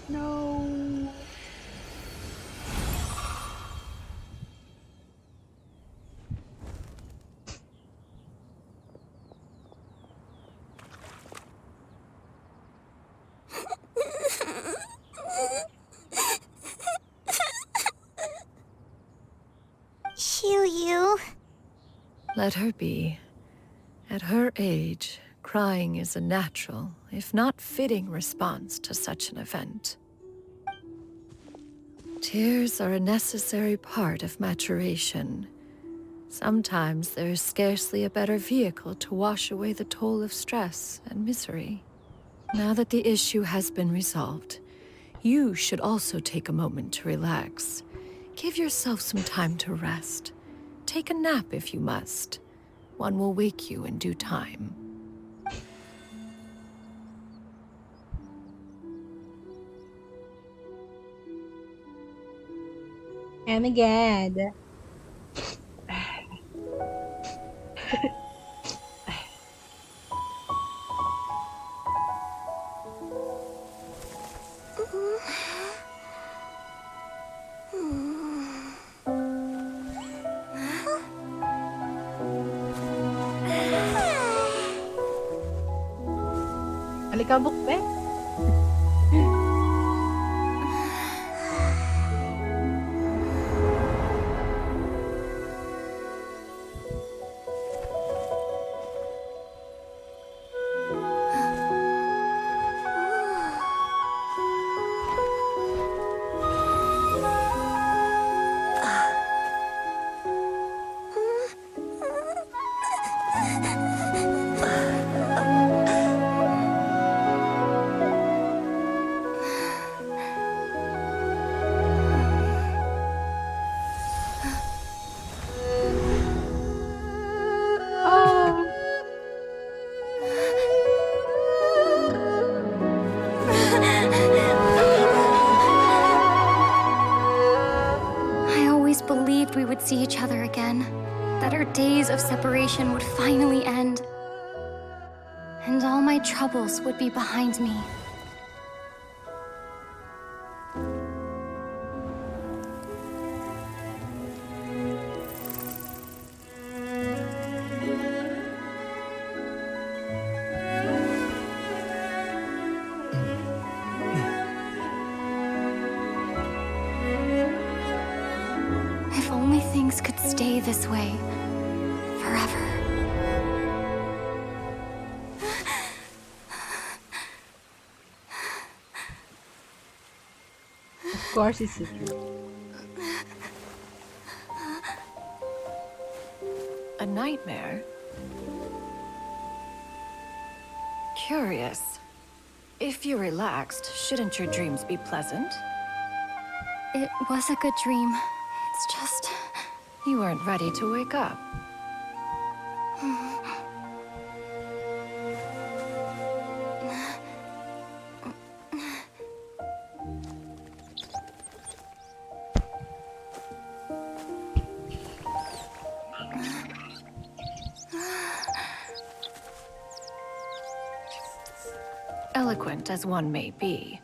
No. Yu. Let her be. At her age, crying is a natural, if not fitting, response to such an event. Tears are a necessary part of maturation. Sometimes there is scarcely a better vehicle to wash away the toll of stress and misery. Now that the issue has been resolved, you should also take a moment to relax. Give yourself some time to rest. Take a nap if you must. One will wake you in due time. Oh my god. Alikabok, be. Oh. I always believed we would see each other again, that our days of separation would finally end, and all my troubles would be behind me. If only things could stay this way forever. Of course it's secret. A nightmare? Curious. If you're relaxed, shouldn't your dreams be pleasant? It was a good dream. It's just... You weren't ready to wake up. Eloquent as one may be,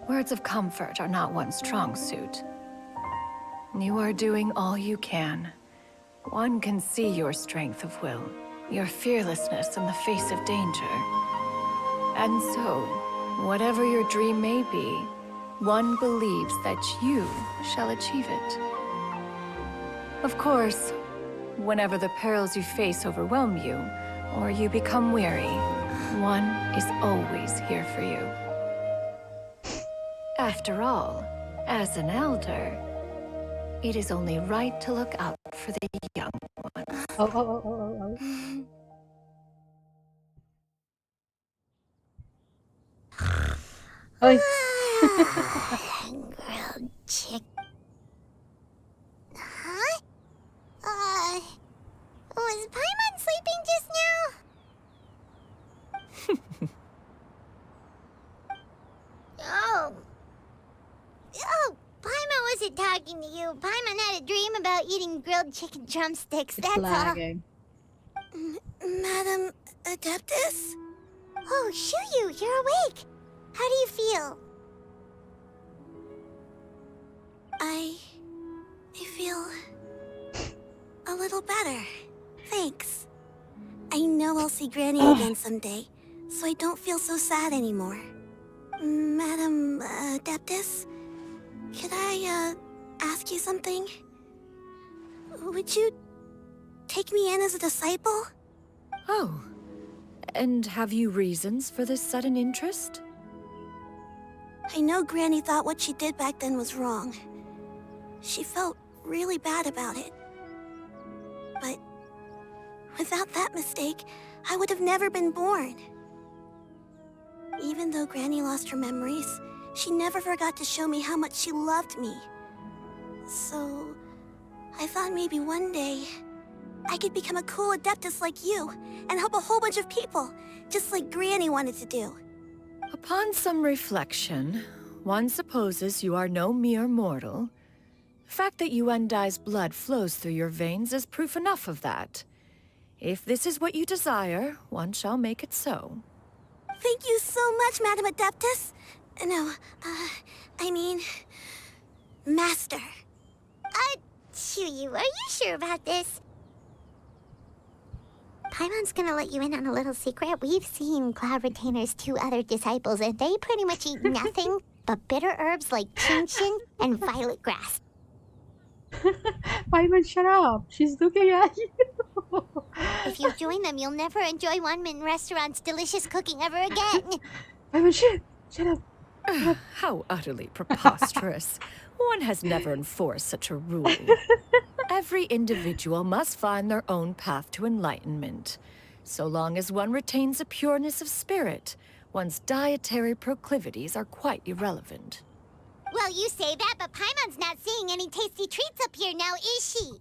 words of comfort are not one's strong suit. You are doing all you can. One can see your strength of will, your fearlessness in the face of danger. And so, whatever your dream may be, one believes that you shall achieve it. Of course, whenever the perils you face overwhelm you, or you become weary, one is always here for you. After all, as an elder, it is only right to look out for the young ones. Oh. Oy. Grilled chicken. Huh? Was Paimon sleeping just now? Oh, Paimon wasn't talking to you. Paimon had a dream about eating grilled chicken drumsticks, It's that's lagging. all. Madam Adeptus? Oh, Shuyu, you're awake. How do you feel? I feel a little better. Thanks. I know I'll see Granny again someday, so I don't feel so sad anymore. Madam Adeptus, could I ask you something? Would you take me in as a disciple? Oh, and have you reasons for this sudden interest? I know Granny thought what she did back then was wrong. She felt really bad about it. But without that mistake, I would have never been born. Even though Granny lost her memories, she never forgot to show me how much she loved me. So, I thought maybe one day, I could become a cool Adeptus like you, and help a whole bunch of people, just like Granny wanted to do. Upon some reflection, one supposes you are no mere mortal. The fact that Yuendai's blood flows through your veins is proof enough of that. If this is what you desire, one shall make it so. Thank you so much, Madam Adeptus. No, I mean... Master. Chuyu, are you sure about this? Paimon's gonna let you in on a little secret. We've seen Cloud Retainer's 2 other disciples, and they pretty much eat nothing but bitter herbs like GENSHIN and violet grass. Paimon, shut up. She's looking at you. If you join them, you'll never enjoy One-Man Restaurant's delicious cooking ever again. Paimon, shut up. How utterly preposterous. One has never enforced such a rule. Every individual must find their own path to enlightenment. So long as one retains a pureness of spirit, one's dietary proclivities are quite irrelevant. Well, you say that, but Paimon's not seeing any tasty treats up here now, is she?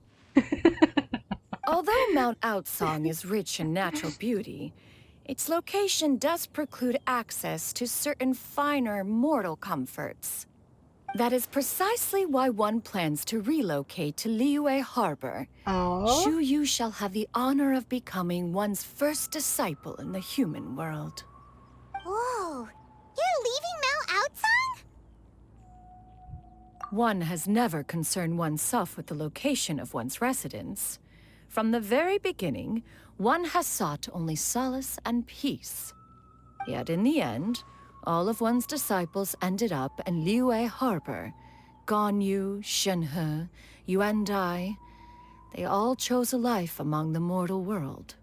Although Mount Outsong is rich in natural beauty, its location does preclude access to certain finer mortal comforts. That is precisely why one plans to relocate to Liyue Harbor. Oh. Shuyu shall have the honor of becoming one's first disciple in the human world. Whoa, you're leaving Mount Outsong? One has never concerned oneself with the location of one's residence. From the very beginning, one has sought only solace and peace. Yet in the end, all of one's disciples ended up in Liyue Harbor. Ganyu, Shenhe, Yuandai. They all chose a life among the mortal world.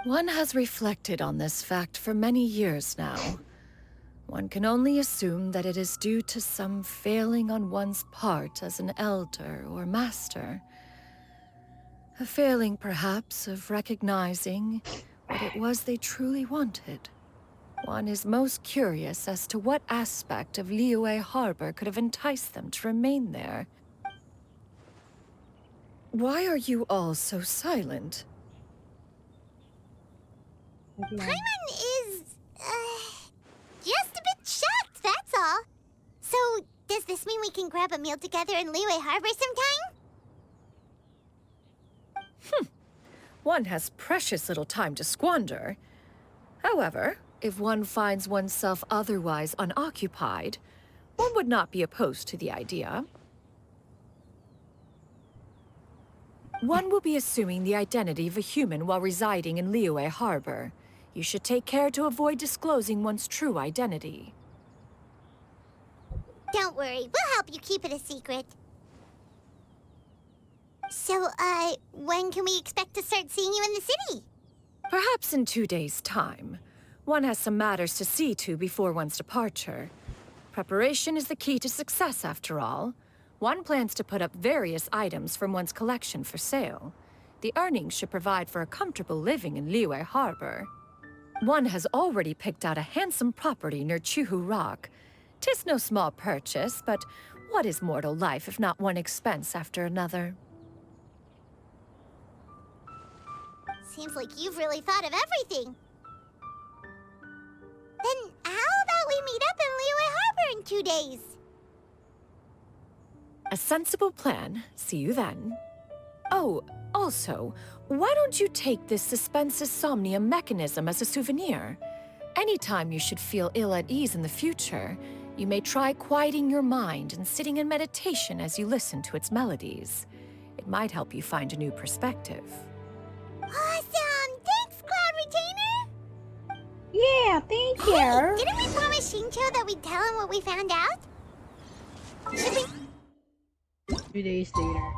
One has reflected on this fact for many years now. One can only assume that it is due to some failing on one's part as an elder or master. A failing, perhaps, of recognizing what it was they truly wanted. One is most curious as to what aspect of Liyue Harbor could have enticed them to remain there. Why are you all so silent? Paimon is, just a bit shocked, that's all. So, does this mean we can grab a meal together in Liyue Harbor sometime? One has precious little time to squander. However, if one finds oneself otherwise unoccupied, one would not be opposed to the idea. One will be assuming the identity of a human while residing in Liyue Harbor. You should take care to avoid disclosing one's true identity. Don't worry, we'll help you keep it a secret. So, when can we expect to start seeing you in the city? Perhaps in 2 days' time. One has some matters to see to before one's departure. Preparation is the key to success, after all. One plans to put up various items from one's collection for sale. The earnings should provide for a comfortable living in Liyue Harbor. One has already picked out a handsome property near Chuhu Rock. 'Tis no small purchase, but what is mortal life if not one expense after another? Seems like you've really thought of everything. Then how about we meet up in Liyue Harbor in 2 days? A sensible plan. See you then. Oh, also, why don't you take this suspense insomnia mechanism as a souvenir? Anytime you should feel ill at ease in the future, you may try quieting your mind and sitting in meditation as you listen to its melodies. It might help you find a new perspective. Awesome! Thanks, Cloud Retainer! Yeah, thank you. Hey, didn't we promise Shincho that we'd tell him what we found out? Should we... 2 days later.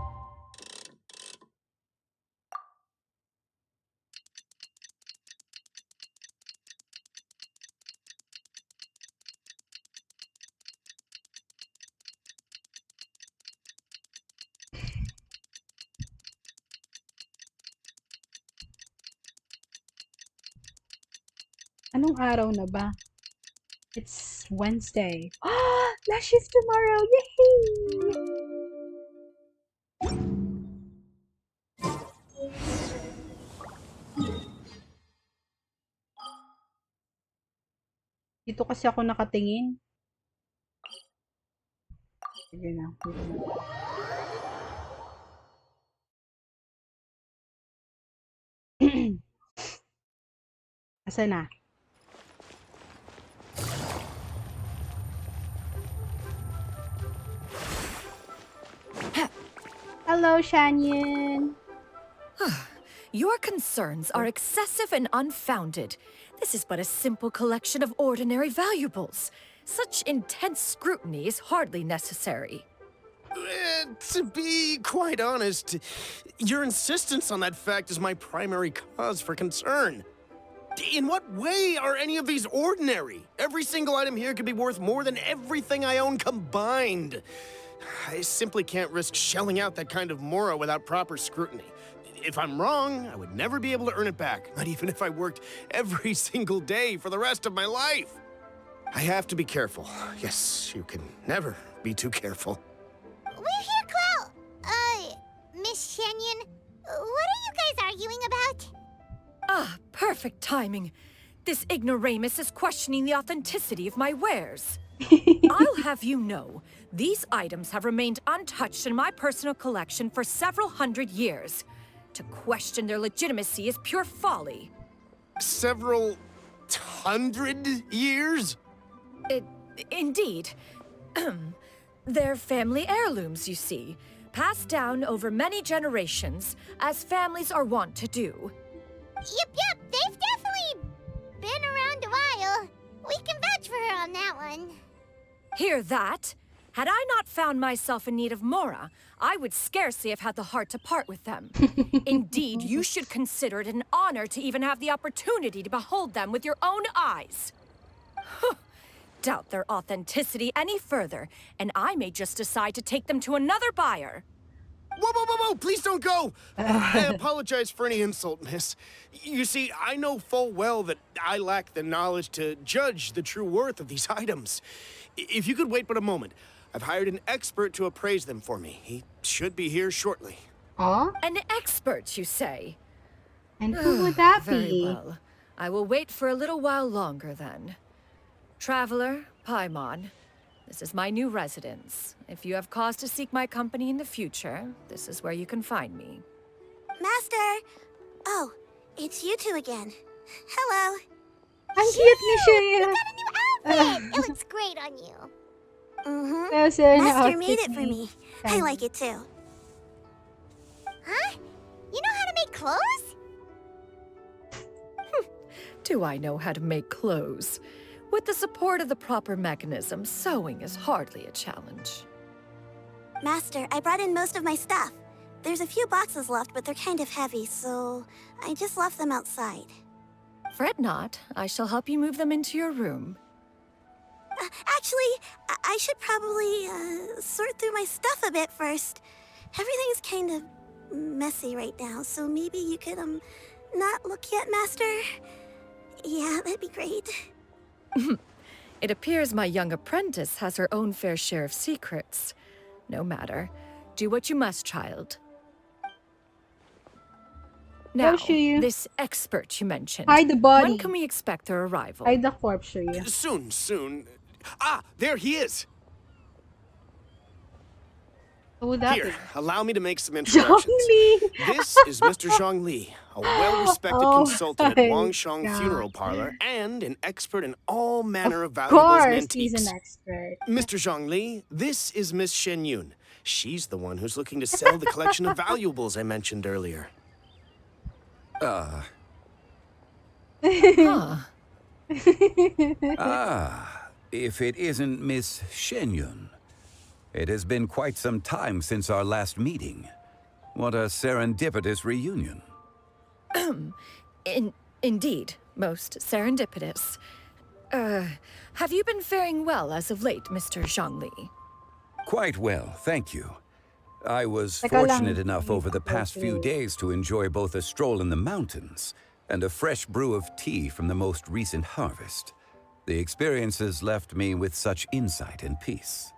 Anong araw na ba? It's Wednesday. Last shift tomorrow! Yay! Dito kasi ako nakatingin. Sige na. Asa na? Hello, Shanyan. Your concerns are excessive and unfounded. This is but a simple collection of ordinary valuables. Such intense scrutiny is hardly necessary. To be quite honest, your insistence on that fact is my primary cause for concern. In what way are any of these ordinary? Every single item here could be worth more than everything I own combined. I simply can't risk shelling out that kind of mora without proper scrutiny. If I'm wrong, I would never be able to earn it back, not even if I worked every single day for the rest of my life. I have to be careful. Yes, you can never be too careful. We're here, Cloud. Miss Shanyan, what are you guys arguing about? Ah, perfect timing. This ignoramus is questioning the authenticity of my wares. I'll have you know, these items have remained untouched in my personal collection for several hundred years. To question their legitimacy is pure folly. Several hundred years? Indeed. They're family heirlooms, you see, passed down over many generations, as families are wont to do. Yep, they've definitely been around a while. We can vouch for her on that one. Hear that? Had I not found myself in need of mora, I would scarcely have had the heart to part with them. Indeed, you should consider it an honor to even have the opportunity to behold them with your own eyes. Doubt their authenticity any further, and I may just decide to take them to another buyer. Whoa, whoa, whoa, whoa! Please don't go! I apologize for any insult, miss. You see, I know full well that I lack the knowledge to judge the true worth of these items. If you could wait but a moment, I've hired an expert to appraise them for me. He should be here shortly. Oh? An expert, you say? And who would that Very be? well. I will wait for a little while longer then. Traveler, Paimon, this is my new residence. If you have cause to seek my company in the future, this is where you can find me. Master! Oh, it's you two again. Hello. Ang cute ni siya. It looks great on you. Mm-hmm. Kasi Master made it for me. I like it too. Huh? You know how to make clothes? Do I know how to make clothes? With the support of the proper mechanism, sewing is hardly a challenge. Master, I brought in most of my stuff. There's a few boxes left, but they're kind of heavy, so I just left them outside. Fret not, I shall help you move them into your room. Actually, I should probably sort through my stuff a bit first. Everything's kind of messy right now, so maybe you could not look yet, Master? Yeah, that'd be great. It appears my young apprentice has her own fair share of secrets. No matter. Do what you must, child. Now, I'll show you. this expert you mentioned. Hide the body. When can we expect their arrival? Hide the corpse, show you. Soon, soon. Ah, there he is! Who would that Here, be? allow me to make some Zhongli! introductions. This is Mr. Zhongli, a well-respected Oh consultant at my Wangshang God. Funeral Parlor and an expert in all manner of valuables Of and course, antiques. he's an expert. Mr. Zhongli, this is Miss Shen Yun. She's the one who's looking to sell the collection of valuables I mentioned earlier. Huh. If it isn't Miss Shenyun. It has been quite some time since our last meeting. What a serendipitous reunion. Indeed, most serendipitous. Have you been faring well as of late, Mr. Zhongli? Quite well, thank you. I was Teka lang. fortunate enough over the past few days to enjoy both a stroll in the mountains and a fresh brew of tea from the most recent harvest. The experiences left me with such insight and peace.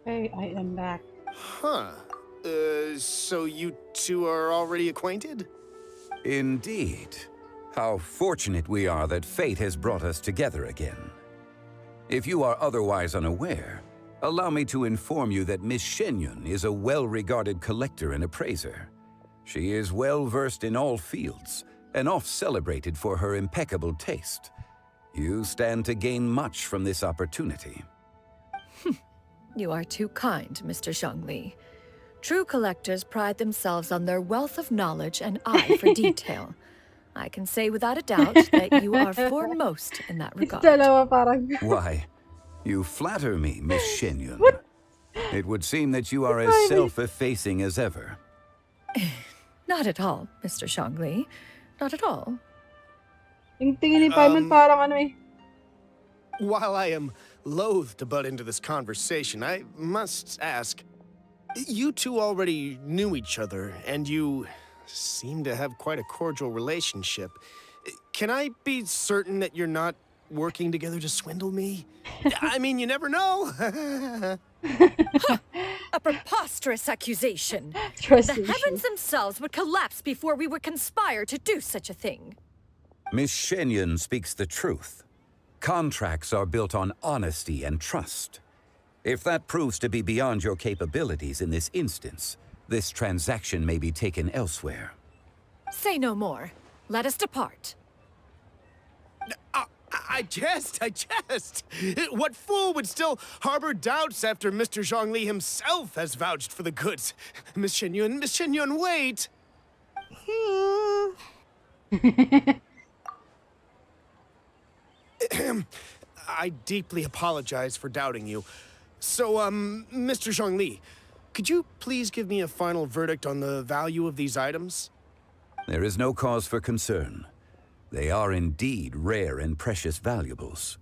Okay, I am back. Huh. So you two are already acquainted? Indeed. How fortunate we are that fate has brought us together again. If you are otherwise unaware, allow me to inform you that Miss Shenyun is a well-regarded collector and appraiser. She is well-versed in all fields, and oft-celebrated for her impeccable taste. You stand to gain much from this opportunity. You are too kind, Mr. Zhongli. True collectors pride themselves on their wealth of knowledge and eye for detail. I can say without a doubt that you are foremost in that regard. Dalawa parang... Why, you flatter me, Miss Shenyun. What? It would seem that you are as self-effacing as ever. Not at all, Mr. Zhongli. Not at all. Yung tingin ni Paimon parang ano eh. While I am loath to butt into this conversation, I must ask, you two already knew each other, and you seem to have quite a cordial relationship. Can I be certain that you're not working together to swindle me? I mean, you never know. A preposterous accusation. Trust The issue. heavens themselves would collapse before we would conspire to do such a thing. Miss Shenyun speaks the truth. Contracts are built on honesty and trust. If that proves to be beyond your capabilities in this instance, this transaction may be taken elsewhere. Say no more. Let us depart. I jest. What fool would still harbor doubts after Mr. Zhongli himself has vouched for the goods? Miss Shenyun, wait! I deeply apologize for doubting you. So, Mr. Zhongli, could you please give me a final verdict on the value of these items? There is no cause for concern. They are indeed rare and precious valuables.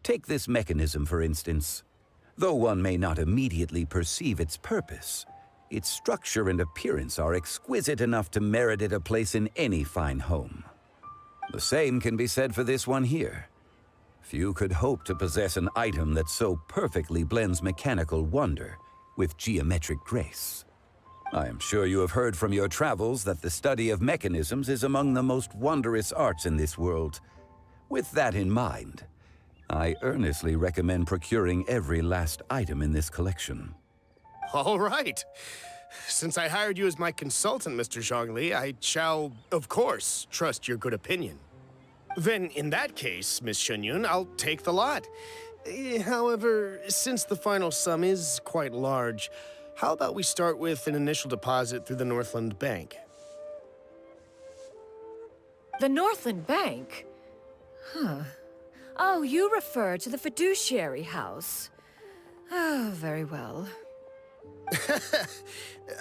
Take this mechanism, for instance. Though one may not immediately perceive its purpose, its structure and appearance are exquisite enough to merit it a place in any fine home. The same can be said for this one here. Few could hope to possess an item that so perfectly blends mechanical wonder with geometric grace. I am sure you have heard from your travels that the study of mechanisms is among the most wondrous arts in this world. With that in mind, I earnestly recommend procuring every last item in this collection. All right. Since I hired you as my consultant, Mr. Zhongli, I shall, of course, trust your good opinion. Then, in that case, Miss Shenyun, I'll take the lot. However, since the final sum is quite large, how about we start with an initial deposit through the Northland Bank? The Northland Bank? Huh. Oh, you refer to the fiduciary house. Oh, very well.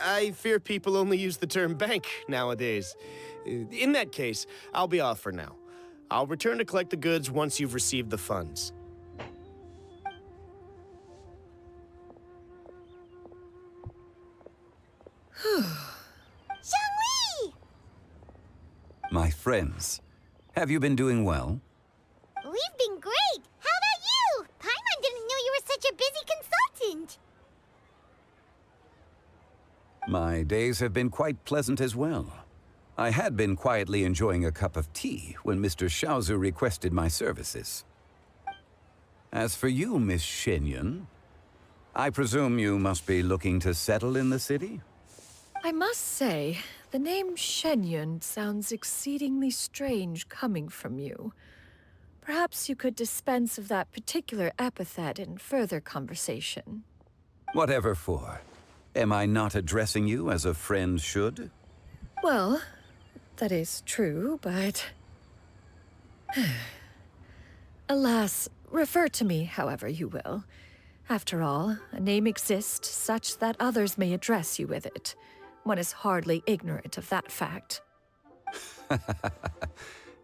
I fear people only use the term bank nowadays. In that case, I'll be off for now. I'll return to collect the goods once you've received the funds. Zhongli! My friends, have you been doing well? We've been great! How about you? Paimon didn't know you were such a busy consultant! My days have been quite pleasant as well. I had been quietly enjoying a cup of tea when Mr. Xiaozu requested my services. As for you, Miss Shenyun, I presume you must be looking to settle in the city? I must say, the name Shenyun sounds exceedingly strange coming from you. Perhaps you could dispense of that particular epithet in further conversation. Whatever for. Am I not addressing you as a friend should? Well, that is true, but... Alas, refer to me however you will. After all, a name exists such that others may address you with it. One is hardly ignorant of that fact.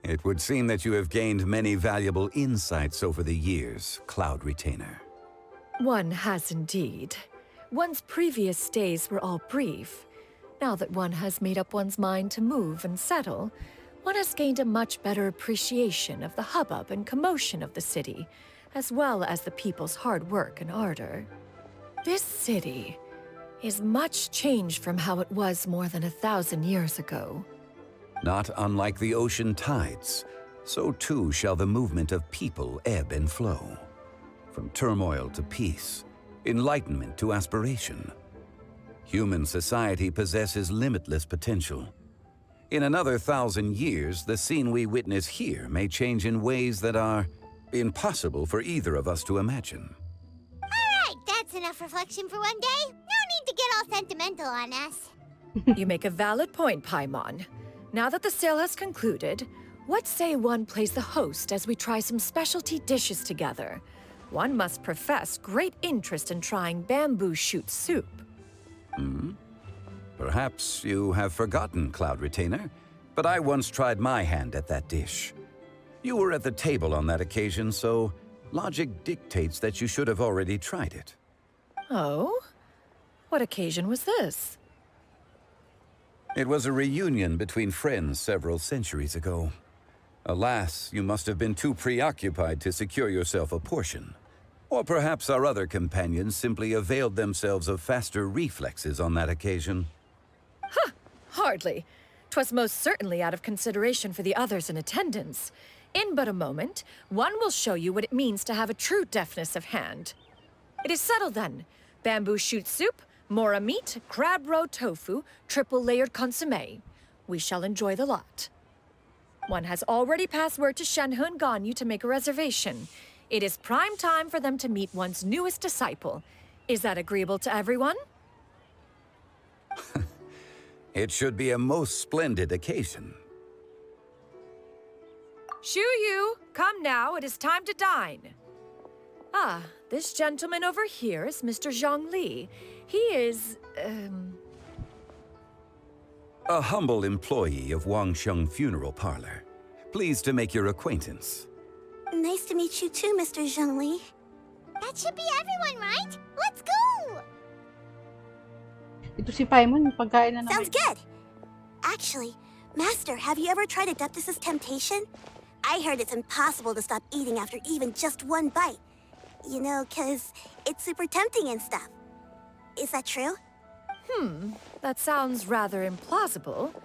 It would seem that you have gained many valuable insights over the years, Cloud Retainer. One has indeed. One's previous stays were all brief. Now that one has made up one's mind to move and settle, one has gained a much better appreciation of the hubbub and commotion of the city, as well as the people's hard work and ardor. This city is much changed from how it was more than 1,000 years ago. Not unlike the ocean tides, so too shall the movement of people ebb and flow. From turmoil to peace, enlightenment to aspiration. Human society possesses limitless potential. In another 1,000 years, the scene we witness here may change in ways that are impossible for either of us to imagine. Alright, that's enough reflection for one day. No need to get all sentimental on us. You make a valid point, Paimon. Now that the sale has concluded, what say one plays the host as we try some specialty dishes together? One must profess great interest in trying bamboo shoot soup. Perhaps you have forgotten, Cloud Retainer, but I once tried my hand at that dish. You were at the table on that occasion, so logic dictates that you should have already tried it. Oh? What occasion was this? It was a reunion between friends several centuries ago. Alas, you must have been too preoccupied to secure yourself a portion. Or perhaps our other companions simply availed themselves of faster reflexes on that occasion. Hardly. 'Twas most certainly out of consideration for the others in attendance. In but a moment, one will show you what it means to have a true deftness of hand. It is settled then. Bamboo shoot soup, mora meat, crab roe tofu, triple-layered consommé. We shall enjoy the lot. One has already passed word to Shenhe and Ganyu to make a reservation. It is prime time for them to meet one's newest disciple. Is that agreeable to everyone? It should be a most splendid occasion. Shu Yu, come now, it is time to dine. Ah, this gentleman over here is Mr. Zhang Li. He is, A humble employee of Wangsheng Funeral Parlor. Pleased to make your acquaintance. Nice to meet you too, Mr. Zhongli. That should be everyone, right? Let's go! Ito si Paimon, yung pagkain na naman. Sounds good! Actually, Master, have you ever tried Adeptus' temptation? I heard it's impossible to stop eating after even just one bite. You know, 'cause it's super tempting and stuff. Is that true? That sounds rather implausible.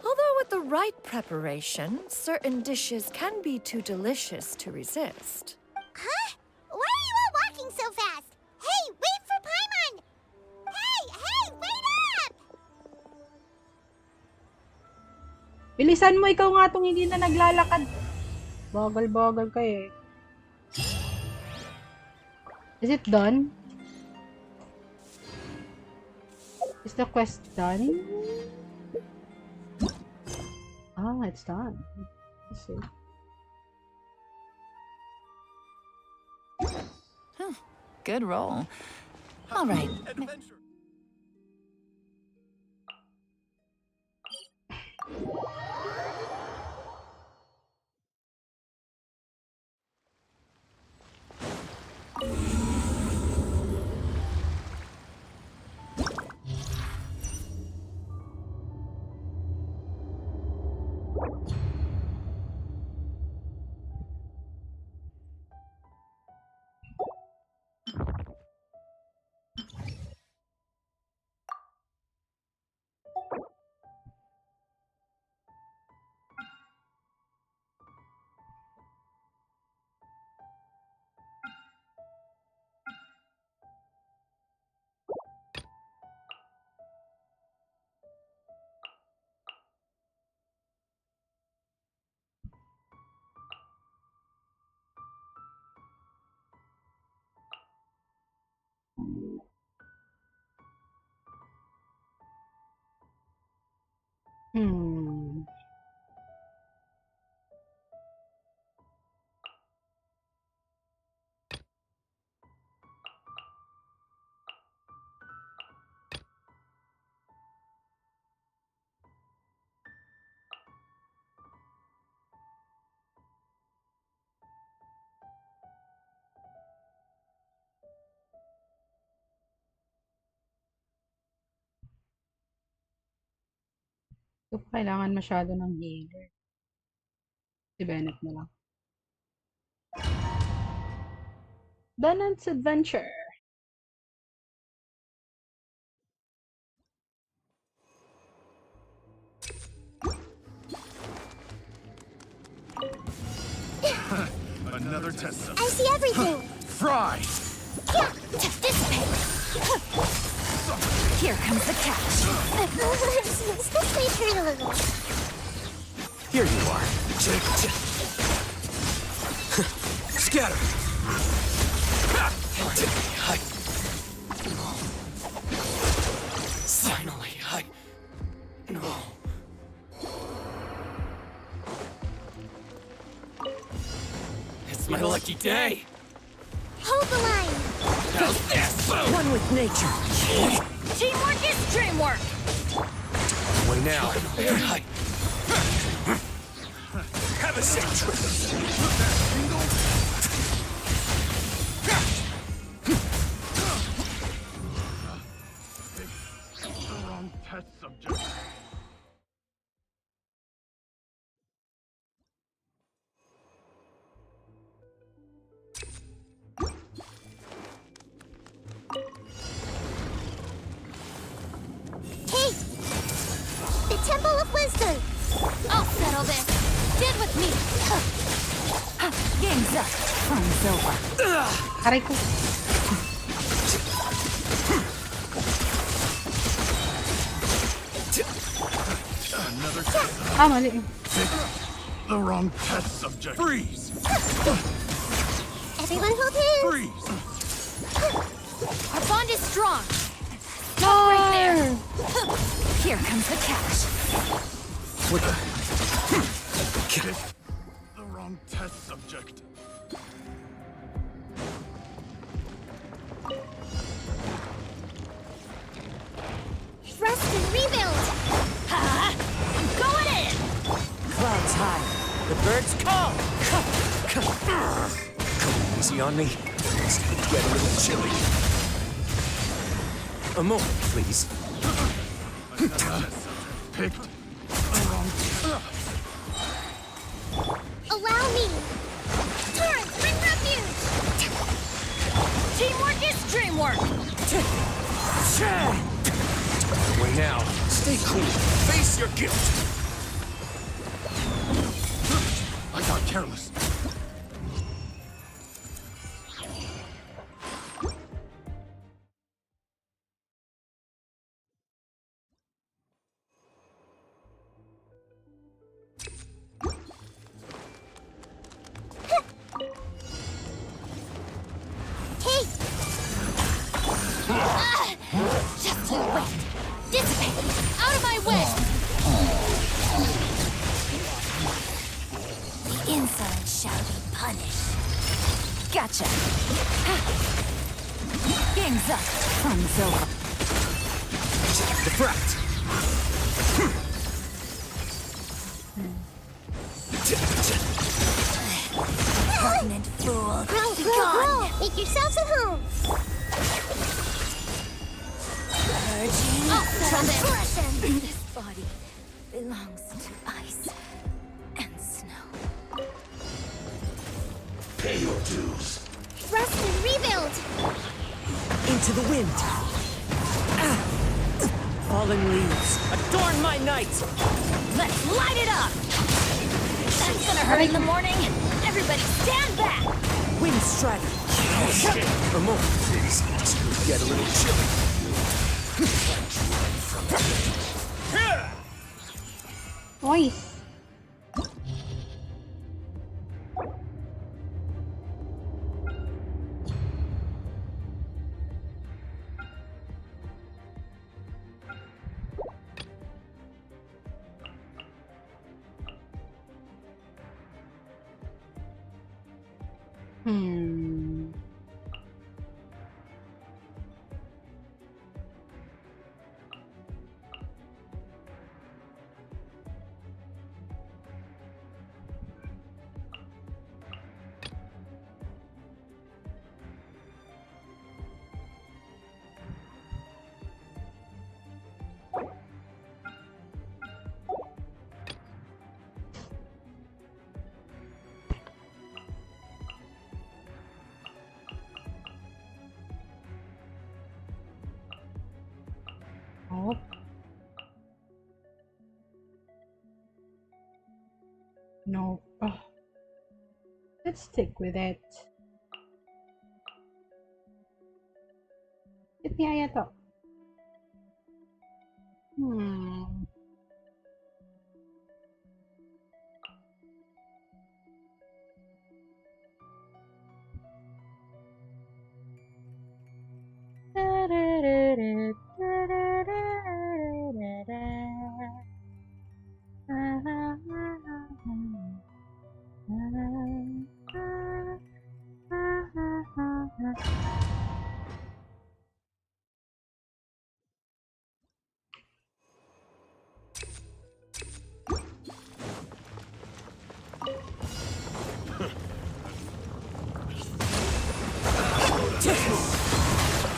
Although with the right preparation, certain dishes can be too delicious to resist. Huh? Why are you all walking so fast? Hey, wait for Paimon! Hey, wait up! Bilisan mo, ikaw nga tong hindi na naglalakad. Bagal-bagal ka eh. Is it done? Is the quest done? Ah, it's done. Let's see. Good roll. All right. Adventure. Hmm. Ito pa, kailangan masyado ng healer. Si Bennett na lang. Bennett's Adventure. Another test subject. I see everything. Fry! Yeah, dissipate. Here comes the catch. This may hurt a little. Here you are. Scatter! Finally, No. It's my lucky day. Hold the line. How's this? One with nature. Teamwork is dreamwork. Way now. Have a safe trip. Wrong test subject. Hey! The Temple of Wisdom. I'll settle this. Stand with me. Game's up. Fun's over. Aray ko. Another test. Ah, mali. The wrong test subject. Freeze! Everyone hold hands. Freeze! Our bond is strong. No! Right there. Here comes the catch. The wrong test subject. Rest and rebuild. Ha! I'm going in. Clouds high. The birds call. Easy on me. It's gonna get a little chilly. A moment, please. Picked. Allow me. Torrent, bring refuge. Teamwork is dreamwork. Way now. Stay cool. Face your guilt. I got careless. Hey! Just you wait. Dissipate. Out of my way. The insolent shall be punished. Gotcha. Game's up. Fun's over. Defract. Repugnant fool. Grow, Be grow, gone. grow. Make yourselves at home. Purging. Transgression. This body belongs to ice and snow. Pay your dues. Rest and rebuild. Into the wind. Fallen leaves. Adorn my night. Let's light it up. That's gonna hurt in the morning. Everybody stand back. Wind strider. A moment, please. It's gonna get a little chilly. Nice. Oh. No. Oh. Let's stick with it. Bakit niyaya to?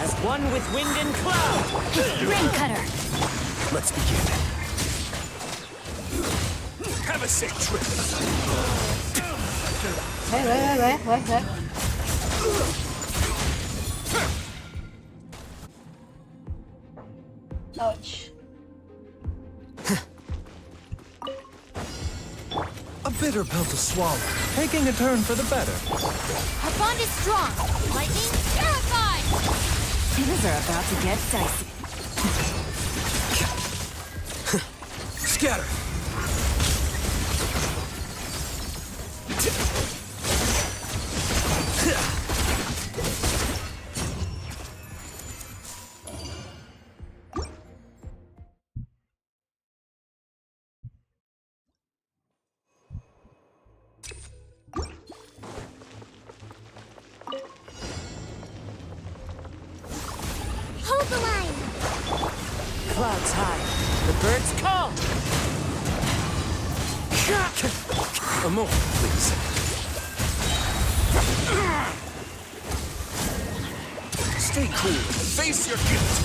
As one with wind and cloud! Rain cutter! Let's begin. Have a safe trip! Wait. Ouch. A bitter pill to swallow. Taking a turn for the better. Our bond is strong. Lightning terrified. Things are about to get dicey. Scatter! Hold the line! Clouds high. The birds call. A moment, please. Stay cool. Face your guilt.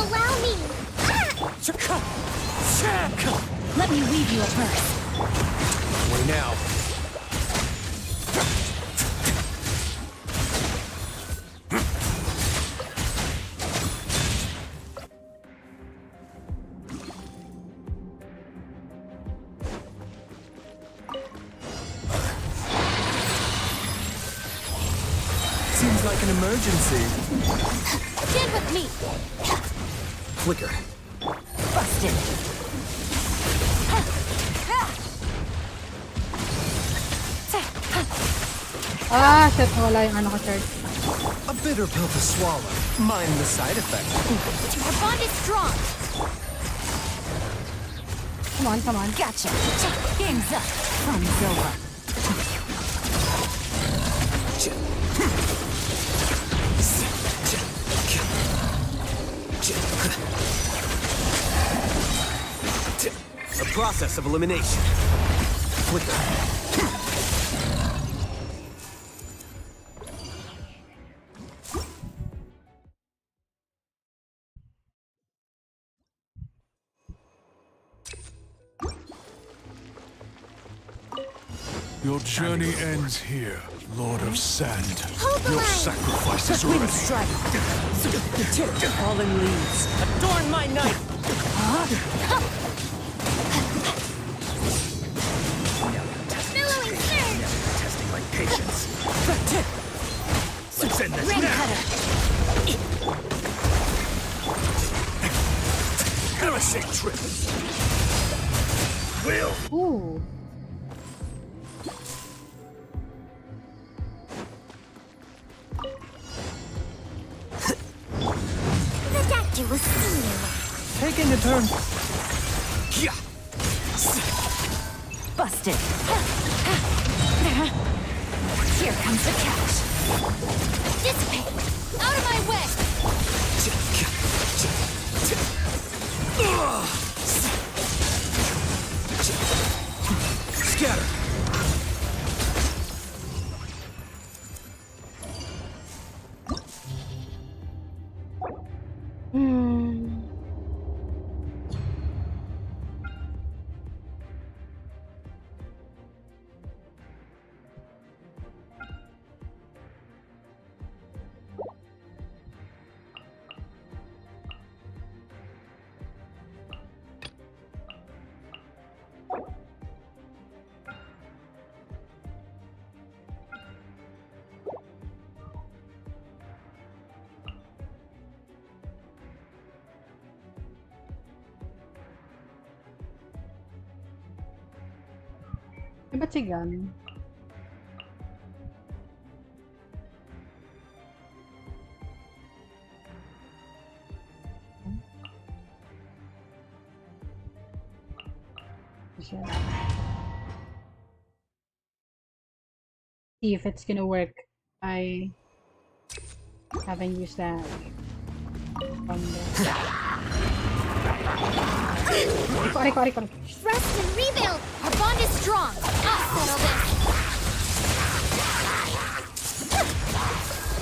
Allow me! Let me weave you a verse. Way now. Seems like an emergency. Stand with me. Flicker. Busted. Ah, shit. Wala yung ano ko, Church. A bitter pill to swallow. Mind the side effect. Our bond is strong. Come on. Gotcha. Game's up. Fun's over. A process of elimination. Flicker. Your journey ends here, Lord of Sand. Hold the Your line! sacrifice is Wind ready. strike. Fallen leaves. Adorn my night. Billowing surge! Testing my patience. Let's end this Rain now. cutter! Have a safe trip. Will. Ooh. The doctor will see you. Taking a turn. Yeah. Busted. Here comes the catch. Dissipate. Out of my way. Scatter. Ba't si Gan? See if it's gonna work. I haven't used that. Iko. Rest and rebuild! Our bond is strong! I'll settle this!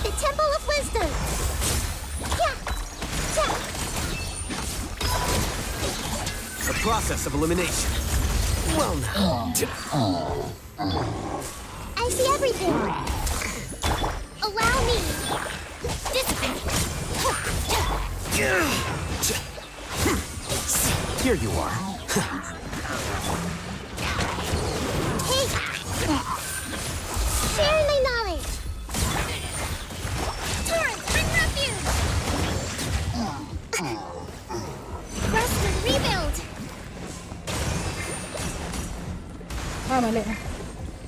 The Temple of Wisdom! The process of elimination. Well now. I see everything! Allow me! Dissipate! Here you are. Hey! Share my knowledge! Torrent, bring refuge! Rest and rebuild! Ah, mali.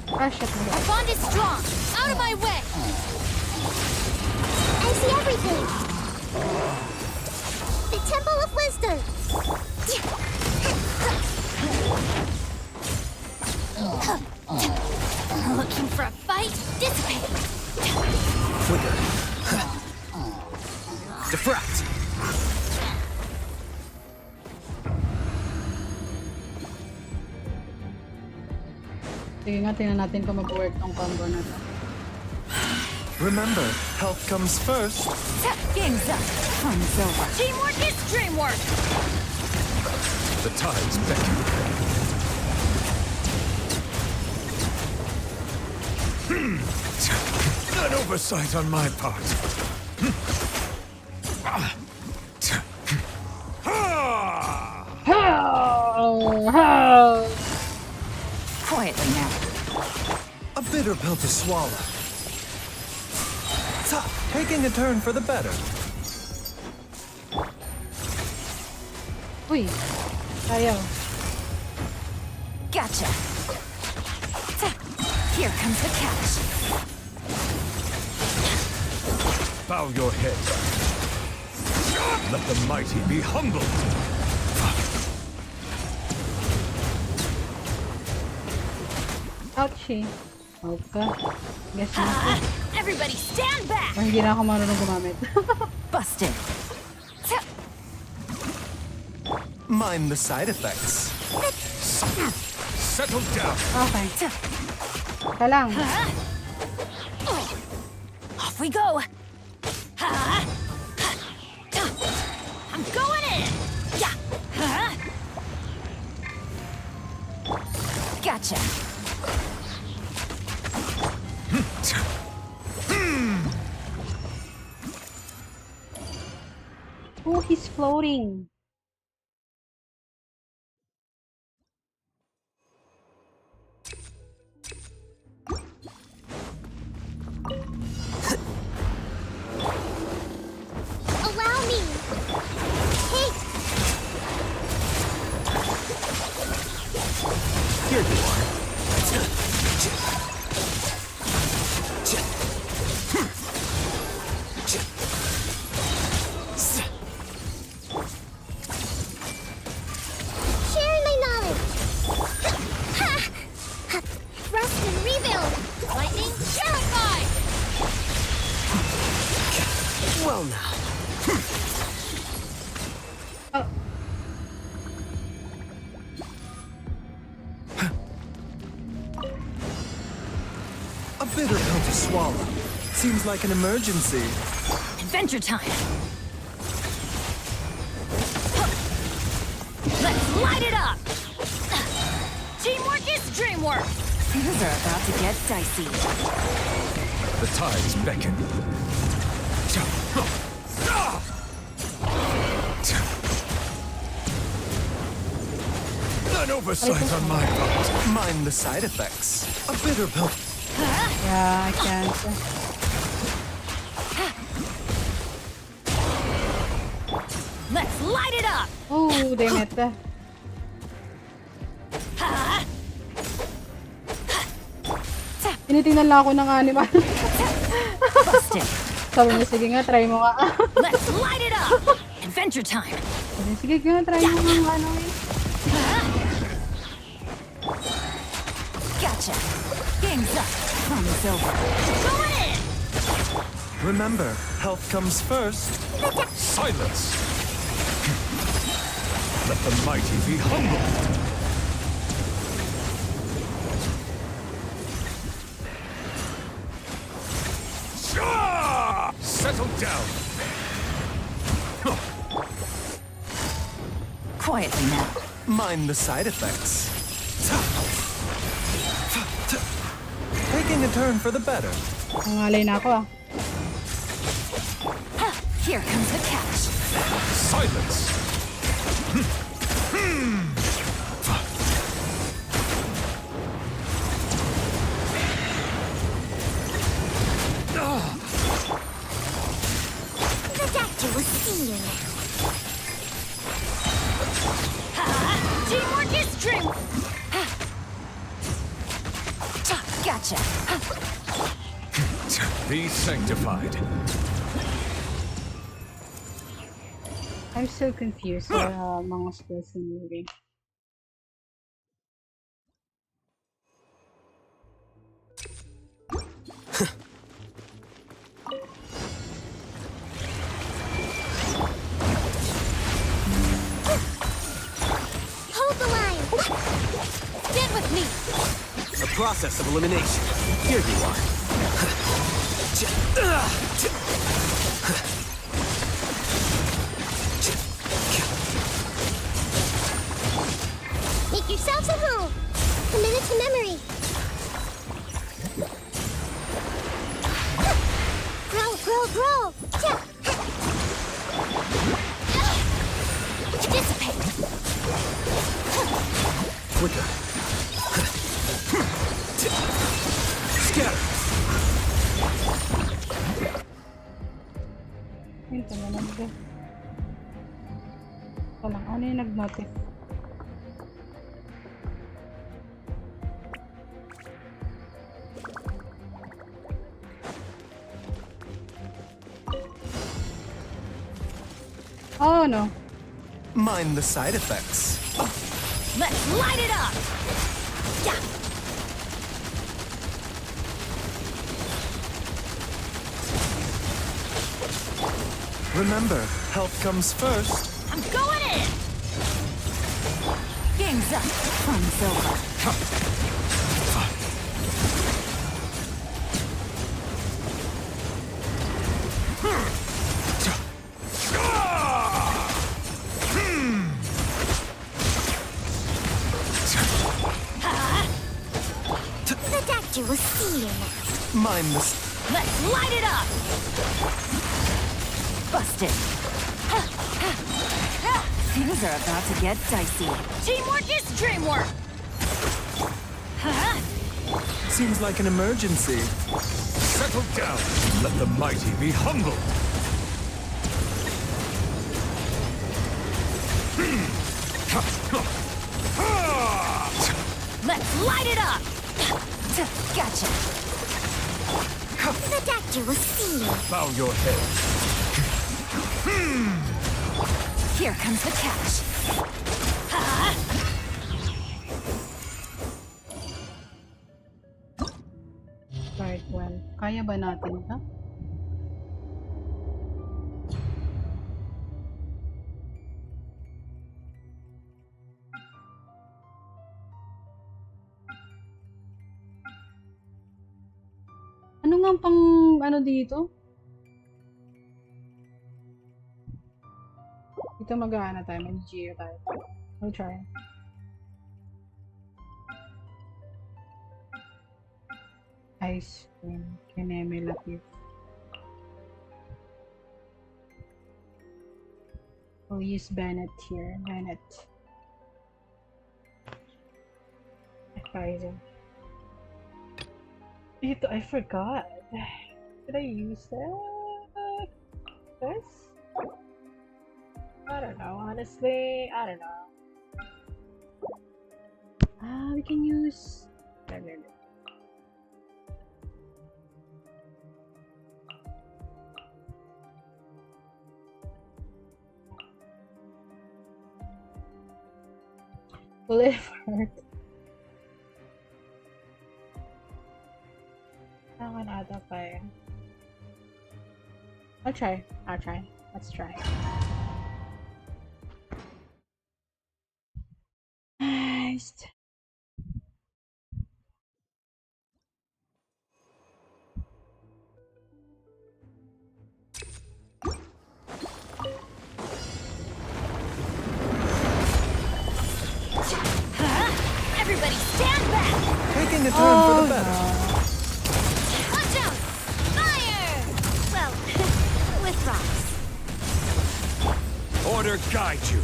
Ah, shit. Mali. Our bond is strong! Out of my way! I see everything! The Temple of Wisdom! Looking for a fight? Dissipate! Flicker. Diffract. Sige nga, tingnan natin kung mag-work tong combo na to. Remember, health comes first. Game's up. Fun's over. Teamwork is dreamwork! The tides beckon. An oversight on my part. Quietly now. A bitter pill to swallow. Taking a turn for the better. Uy! Ayaw. Gotcha. Here comes the catch. Bow your head. Let the mighty be humbled. Ouchie. Okay. Guess not. Everybody stand back! Or hindi na ako marunong gumamit. Busted. Mind the side effects. Settle down. Okay. Ka lang. Off we go. I'm going in! Yeah. Gotcha. Oh, he's floating. Allow me! Hey! Here you are. Share my knowledge! Rest and rebuild! Lightning terrified! Well now. A bitter pill to swallow. Seems like an emergency. Adventure time. Let's light it up. Teamwork is dreamwork! Things are about to get dicey. The tides beckon. An oversight on my part. Mind the side effects. A bitter pill. Yeah, I can't. Let's light it up. Oh, damn it. Tinitingnan lang ako ng animal. Busted. Sabi niya, sige nga, try mo nga. Let's light it up. Adventure time. Sige nga, try mo nga ano eh. Gotcha. Game's up. Fun is over. Going in. Remember, health comes first. Silence! Let the mighty be humbled! Settle down! Quietly now. Mind the side effects. Taking a turn for the better. Nangalay na ako ah. Here comes the catch. Silence! The doctor will see you now. Teamwork is dream. Gotcha. Be sanctified. I'm so confused sa mga skills ng movie. Hold the line. Stand with me. A process of elimination. Here you are. Make yourselves at home. Commit it to memory. Grow, grow, grow. Dissipate. Quicker. Scatter. Ito na lang ba? Ito lang, ano yung nag-notif? Oh no. Mind the side effects. Let's light it up. Yeah. Remember, health comes first. I'm going in. Game's up. Fun's over. The doctor will see you now. Mind the... Let's light it up. Busted. Things are about to get dicey. Teamwork is dreamwork. Seems like an emergency. Settle down! Let the mighty be humbled! Let's light it up. Gotcha. The doctor will see you. Bow your head. Here comes the catch. Part 12. Kaya ba natin ito? Ano nga pang ano dito? Ito mag-aana tayo, mag-geo tayo. I'll try. Ice cream, kineme lapis. We'll use Bennett here. Bennett. Advisor. Ito, I forgot. Did I use that? This? I don't know, honestly. I don't know. We can use... Full effort. Ako na ata pa eh. I'll try. Let's try. Nice. Everybody stand back! Taking a turn for the better. Watch out! Fire! Well, with rocks. Order guide you.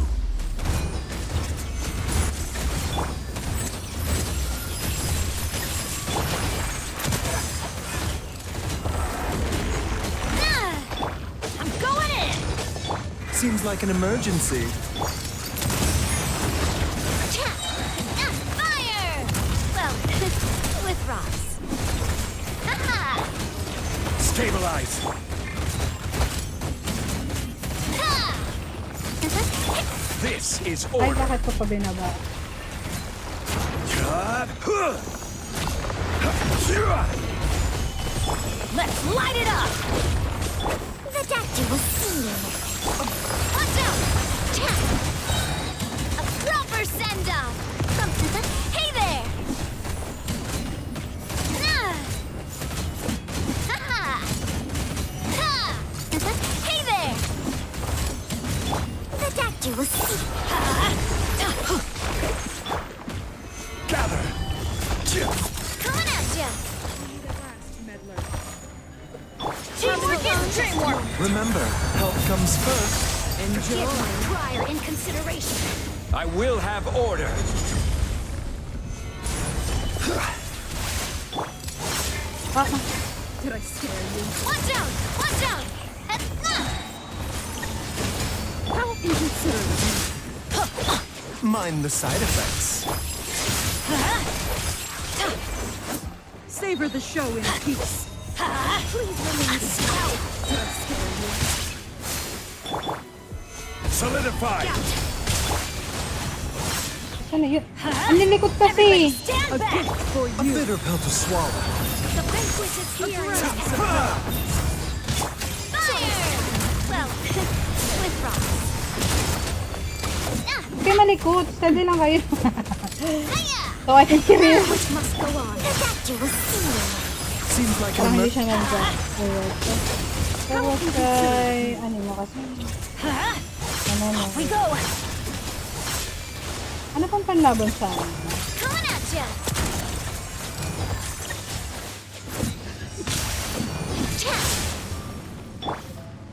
I'm going in! Seems like an emergency. Fire! Well, with rocks. Stabilize. This is Ay, order. bakit ko pa binaba? Let's light it up! The doctor will see you. Watch out! A proper send-off! Hey there! Hey there! The doctor will see. Gather. Coming at ya! Teamwork is dreamwork! Remember, health comes first. Give my prior in consideration. I will have order. Did I scare you? Watch out! Watch out! How inconsiderate of you. Mind the side effects. Savor the show in peace. Please remain still. Did I scare you? Solidify. Ano yun? Ang lilikot kasi! Stand back! For A you. bitter pill to swallow. The banquet is here! Fire! Well, with rocks. Huwag kayo malikot. Steady lang kayo. Hiya! So, I can hear you. Which must go on. The doctor will see you. Seems like Parang an hindi siya nandyan. Tapos kay... Ano mo kasi? Ano mo? We go! Ano pang panlaban sa amin? Coming at ya!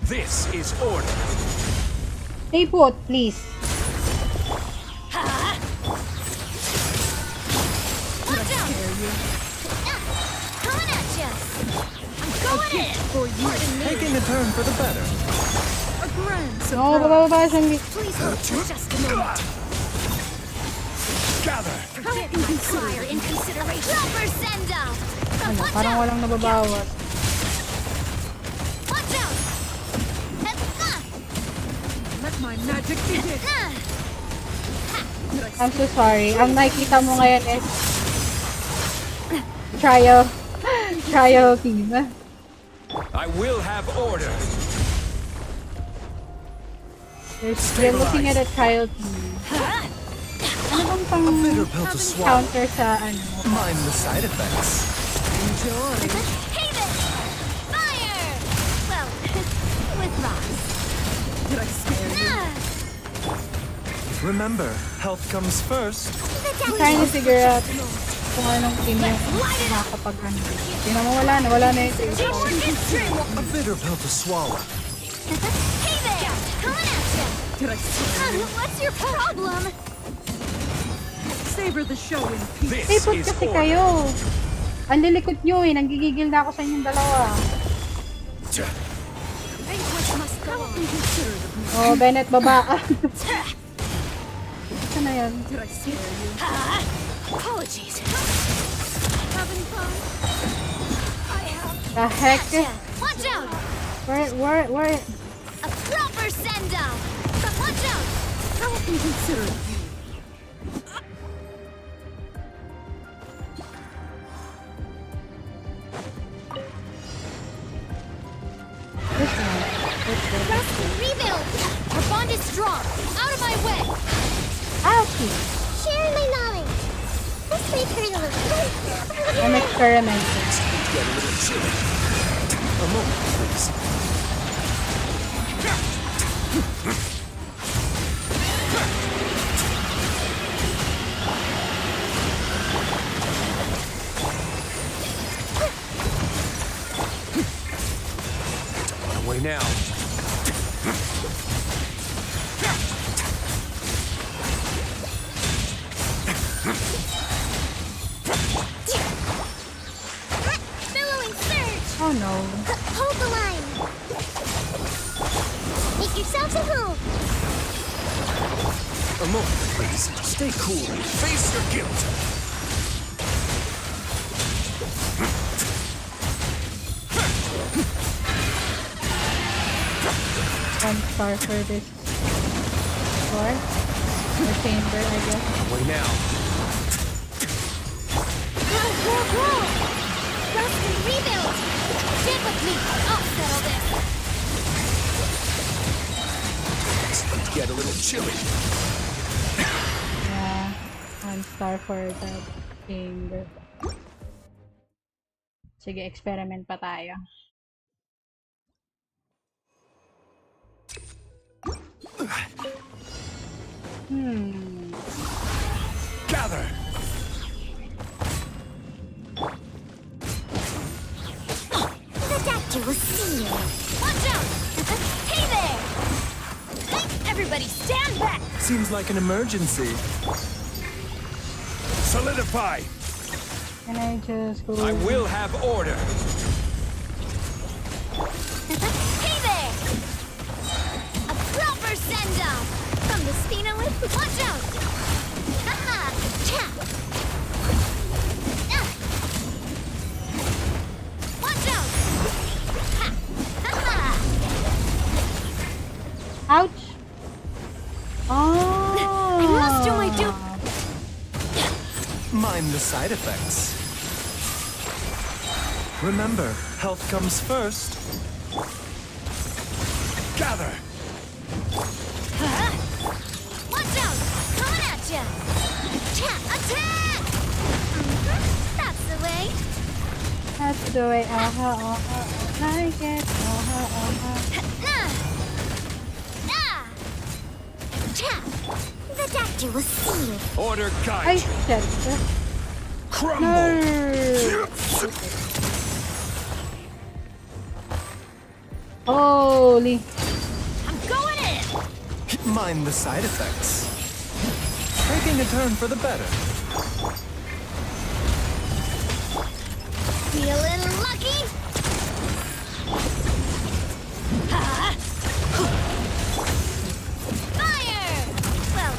This is order. Stay put, please. Watch out! Coming at ya! I'm going in! For you. taking a turn for the better. A grand No, surprise. bababa siyang... Please hold for just a moment. Gather. Forget my prior in consideration. Proper send-off! Ano, Watch parang out! walang nababawas. Watch out! Let my magic begin. Did I I'm so sorry. Ang nakikita mo ngayon is... Trial team. I will have order. We're looking at a trial team. Ano bang pang A bitter pill to swallow. counter sa ano? Mind the side effects. enjoy? Hey there! Fire! Well, with rocks. Did I scare you? Remember, health comes first. I'm trying to figure out kung anong team yung makakapag ano. Tingnan mo, wala na yung team. Teamwork is dreamwork! A bitter pill to swallow. Hey there! Coming at ya! Did I scare you? What's your problem? Savor the show in peace. Stay This put is kasi order. kayo. Ang lilikot nyo eh. Nanggigigil na ako sa inyong dalawa. Banquet must go on. Inconsiderate of you. Oh, Bennett, baba. Saan na yan? Did I scare you? Apologies. Having fun? I have. The heck? Watch out! Where? A proper send-off! Watch out! How inconsiderate of you. cooking. Share my knowledge. This may hurt a little. I'm experimenting. Get a little chilly. A moment, please. Don't run away now. Billowing surge. Oh no. Hold the line. Make yourselves at home. A moment, please. Stay cool and face your guilt. One star for this floor. The chamber, I guess. Away now. Grow. Rest and rebuild. Get with me. I'll settle this. It's get a little chilly. Yeah. One star for the chamber. Sige, experiment pa tayo. Gather. The doctor will see you. Watch out! Hey there! Everybody stand back! Seems like an emergency. Solidify. Can I just go? I will have order. Hey there! A proper send-off! From the Spina with watch out! Haha! Cha! Watch out! Ha! Haha! Ouch! Oh! I must do my due. Mind the side effects. Remember, health comes first. Gather. Watch out! Coming at ya! Cha! Attack! That's the way. That's the way. Like it. Nah! Cha! The doctor will see you. Order Ay, guide. shit. Crumble. No. Holy. I'm going in! Mind the side effects. Taking a turn for the better. Feeling lucky? Ha! Fire! Well,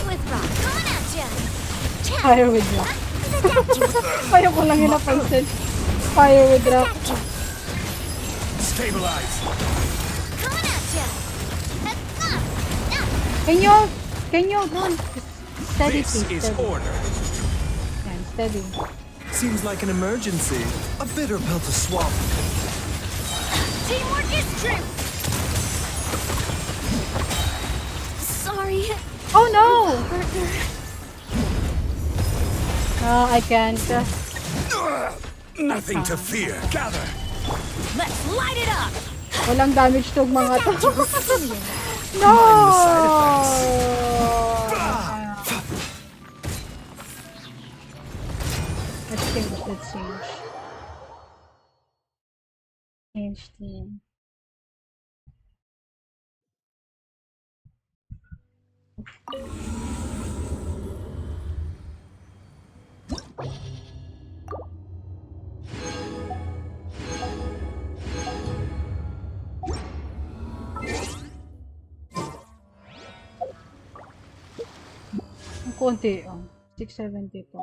with rock coming at ya! Cha! Fire with rock. The doctor Fire ko lang yun napansin. Fire with rock. Stabilize. Coming at ya! Can you, steady This please, is steady. order. Yan, steady. Seems like an emergency. A bitter pill to swallow. Teamwork is strength! Sorry. Oh no! No, I can't. Nothing to fear. Gather. Let's light it up! Walang damage tong mga to. No! Mind the side effects. Let's change. Change team. Ang konti, 670 to.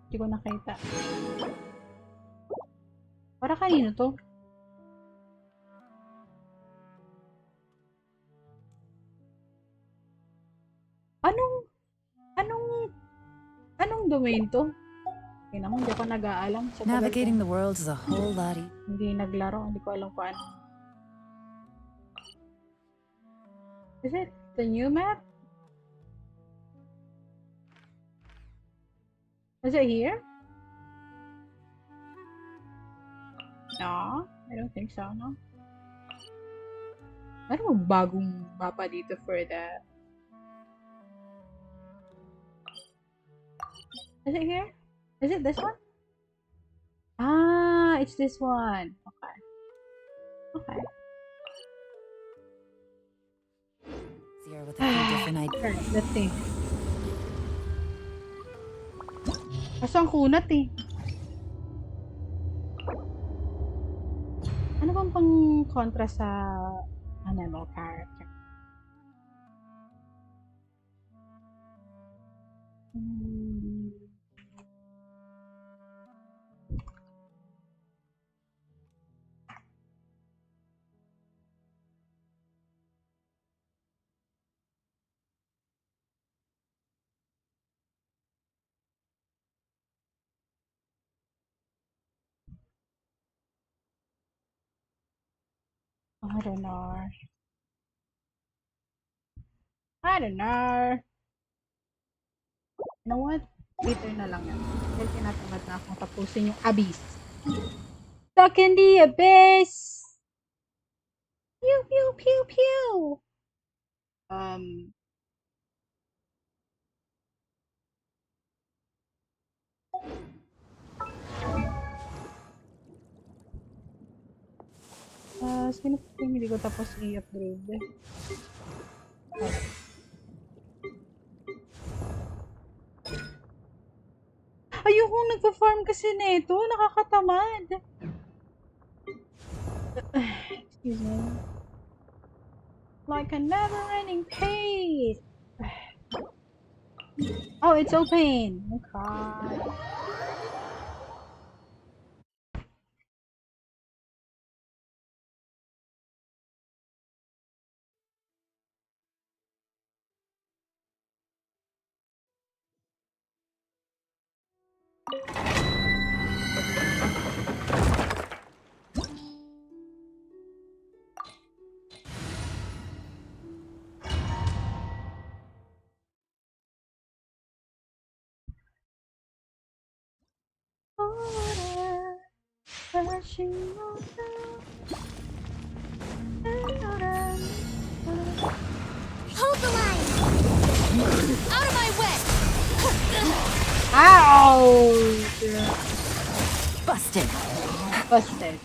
Hindi ko nakita. Para kanino to? Anong domain to? Tingnan mo, hindi ako nag-aalam. Sa tagal Navigating ko, the world is a whole lot hindi naglaro. Hindi ko alam kung ano. Is it the new map? Is it here? No, I don't think so, no? Meron bang bagong mapa dito for the... Is it here? Is it this one? Ah, it's this one. Okay. Okay. easier with a few different ideas. Alright, let's see. Kaso ang kunat eh. Ano bang pang kontra sa animal character? I don't know. I don't know. You know what? Later na lang yan. Dahil tinatamad na akong tapusin yung abyss. Stuck in the abyss! Pew pew pew pew! Sino po yung hindi ko tapos i-upgrade? Ayokong nagpa-farm kasi nito. Nakakatamad. Excuse me. Like a never-ending pace. Oh, it's open. Okay. Hold the line! Out of my way! Ow! Busted. Busted.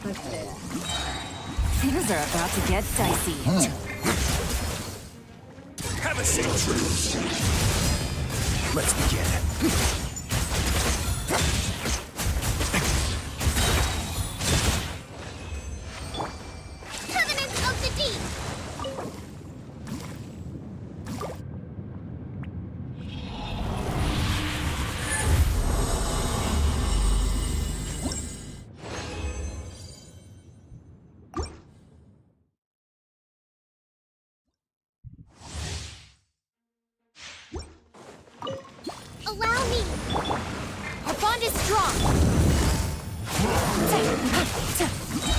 Things are about to get dicey. Have a seat, troops. Let's begin. Covenant of the Deep! Allow me! Our bond is strong!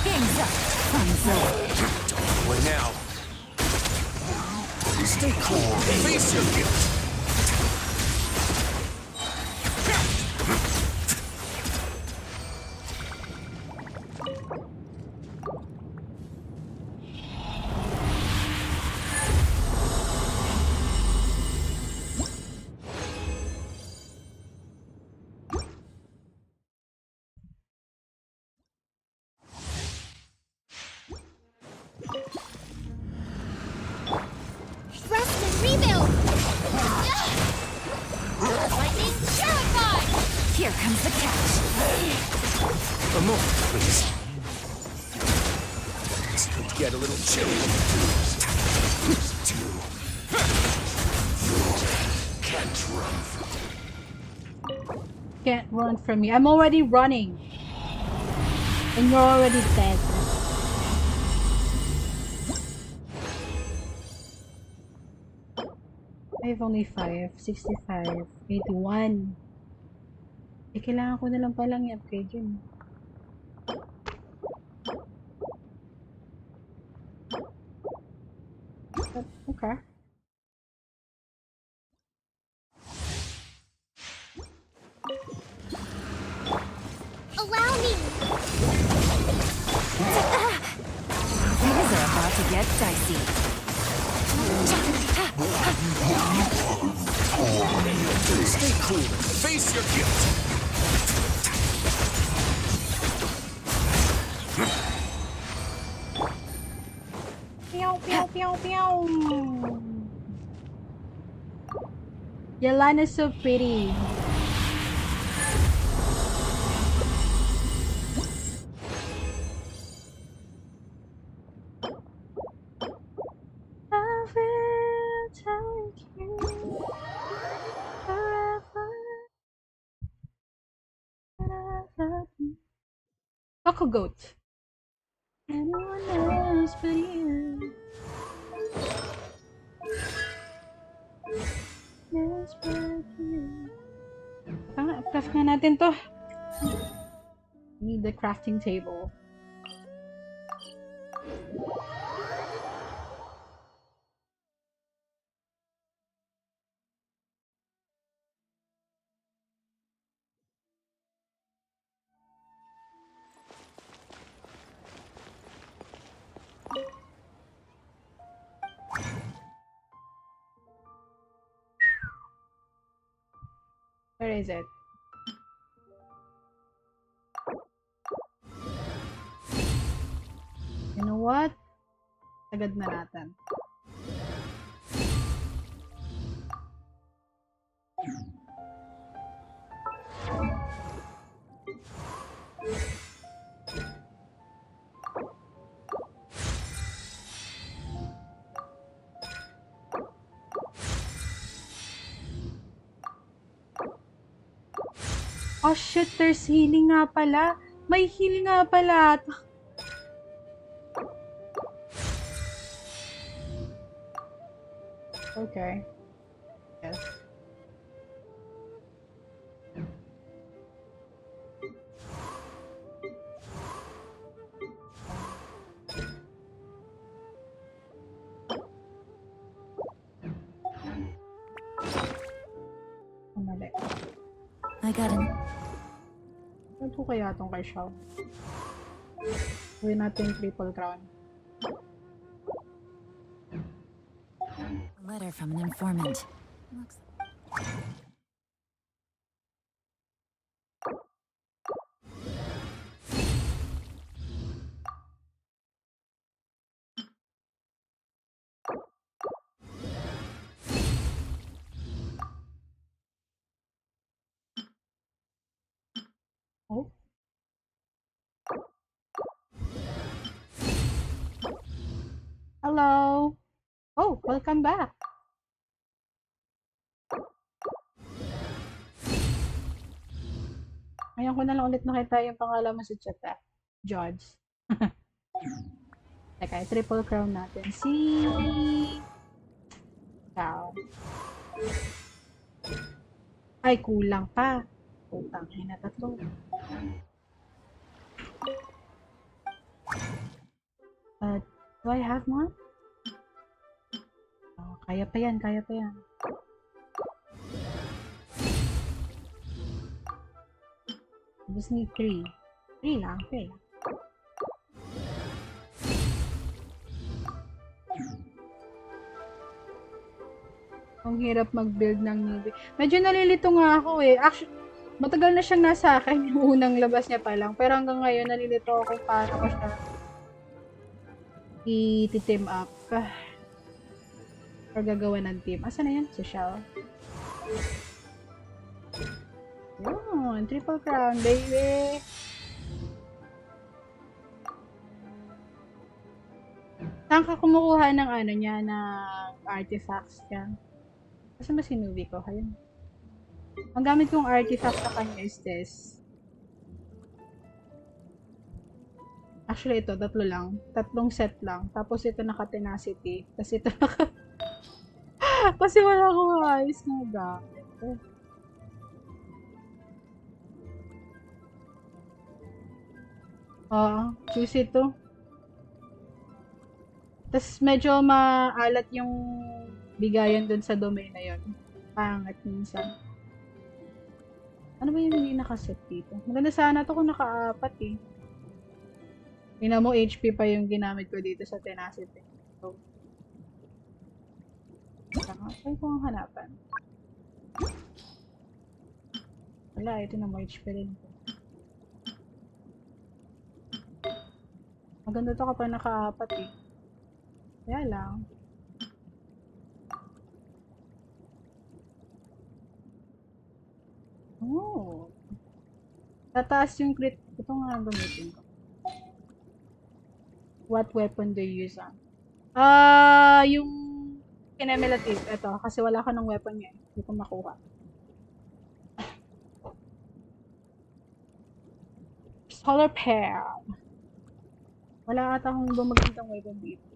Game's up. Fun's over. Don't play now. Stay cool. Face your guilt. Rest and rebuild! Lightning terrified! Here comes the catch. A moment, please. This could get a little chilly. Can't run from me. I'm already running. And you're already dead. I have only 5, 65, 81. Eh, kailangan ko na lang palang i-upgrade yun. Okay. Allow me! Things are about to get dicey. Stay cool. Face your guilt. Pew, pew, pew, pew. Yelana's so pretty. I will take you forever. Coco goat. Anyone else but you. Else but you. Craft nga natin to. Need the crafting table. Where is it? You know what? Agad na natin. Oh shit, there's healing nga pala. May healing nga pala. Okay. Yes. I got him. Ano po kaya itong kay Shao? Gawin natin triple crown. A letter from an informant. Looks... Oh. Hello. Oh, welcome back. Ngayon ko na lang ulit nakita yung pangalan mo sa chat, ah. George. Teka, triple crown natin. Si... Cow. Ay, kulang pa. Utang na tatlo. Do I have more? Oh, kaya pa yan, kaya pa yan. I just need 3. 3 lang, okay. Ang hirap mag-build ng newbie. Medyo nalilito nga ako eh. Actually, matagal na siyang nasa akin yung unang labas niya pa lang. Pero hanggang ngayon, nalilito ako kung paano ko siya i-team up. Or gagawa ng team. Asa na yan? Social. Yun, triple crown, baby! Saan ka kumukuha ng ano niya, ng artifacts niya? Kasi ba sinubi ko? Ayun. Ang gamit kong artifact sa kanya is this. Actually, ito, 3 lang. 3 set lang. Tapos ito naka-tenacity. Tapos ito naka... Kasi wala akong ayos na gamit. Oo, juicy to. Tapos medyo maalat yung bigayan dun sa domain na yun. Pangat minsan. Ano ba yung hindi nakaset dito? Maganda sana to kung naka-apat eh. Tingnan mo, HP pa yung ginamit ko dito sa tenacity. So, try ko ang hanapan. Wala, ito na mo HP rin. Maganda to kapag naka-apat eh. Kaya lang. Oh. Tataas yung crit. Ito nga ang gamitin ko. What weapon do you use on? Yung kinemelative. Ito, kasi wala ka ng weapon yun. Hindi ko makuha. Solar pair. Wala ata akong bumagandang weapon dito.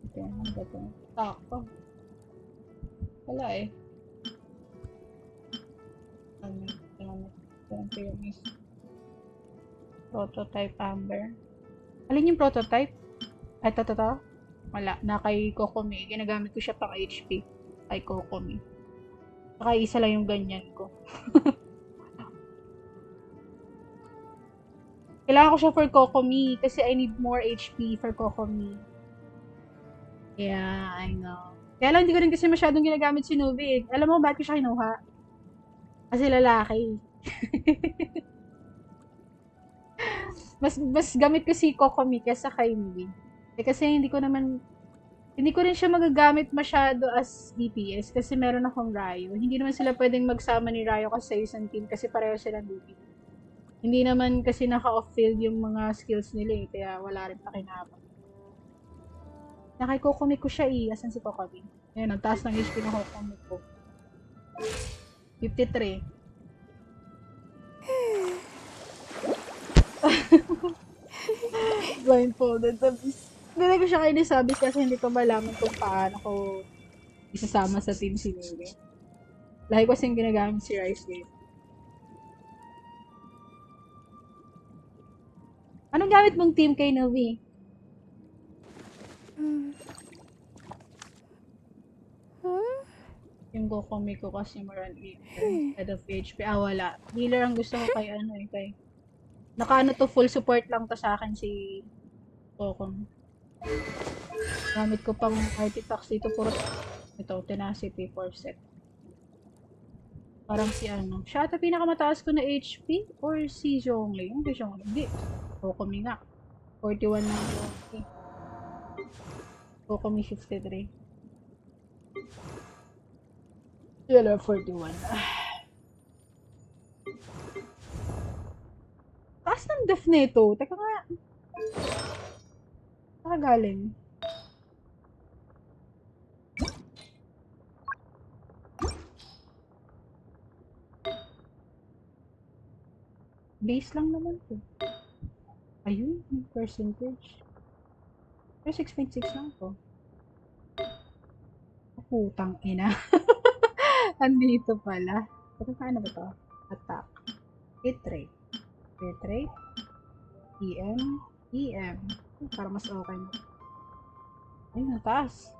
Okay, ano ba ito? Tako. Wala eh. Prototype Amber. Alin yung prototype? Ay, ito. Wala. Na kay Kokomi. Ginagamit ko siya pang HP. Kay Kokomi. Saka isa lang yung ganyan ko. Kailangan ko siya for Kokomi. Kasi I need more HP for Kokomi. Yeah, I know. Kaya lang, hindi ko rin kasi masyadong ginagamit si Nubi. Alam mo, bakit ko siya kinuha? Kasi lalaki. mas gamit ko si Kokomi kaysa kay Nubi. Kasi hindi ko rin siya magagamit masyado as DPS kasi meron akong Ryo. Hindi naman sila pwedeng magsama ni Ryo kasi sa isang team kasi pareho sila Nubi. Hindi naman kasi naka-off-field yung mga skills nila eh, kaya wala rin pakinabang. Nakay Kokomi ko siya eh. Asan si Kokomi? Ayan, ang taas ng HP ng Kokomi ko. 53. Blindfolded. Tapos, hindi ko siya kayo nisabis kasi hindi ko malaman kung paano ko isasama sa team si Nubi. Lahi ko kasing ginagamit si Rice game. Anong gamit mong team kay Nubi? Yung Kokomi ko kasi more on instead of HP. Wala. Healer ang gusto ko kay kay naka to full support lang to sa akin si Kokomi. Gamit ko pang artifacts dito puro ito, tenacity for set. Parang si siya ata pinakamataas ko na HP or si Zhongli? Yung si Zhongli. Hindi. Kokomi nga. 41 na Zhongli. Kokomi 53. Yellow 41. Taas ng def nito. Teka nga. Nakagaling. Base lang naman to. Ayun, yung percentage. Pero 6.6 lang to. Putang ina. Andito pala. Ano ba to? Attack. Hit rate. Hit rate. EM. Para mas okay mo. Ayun, nataas.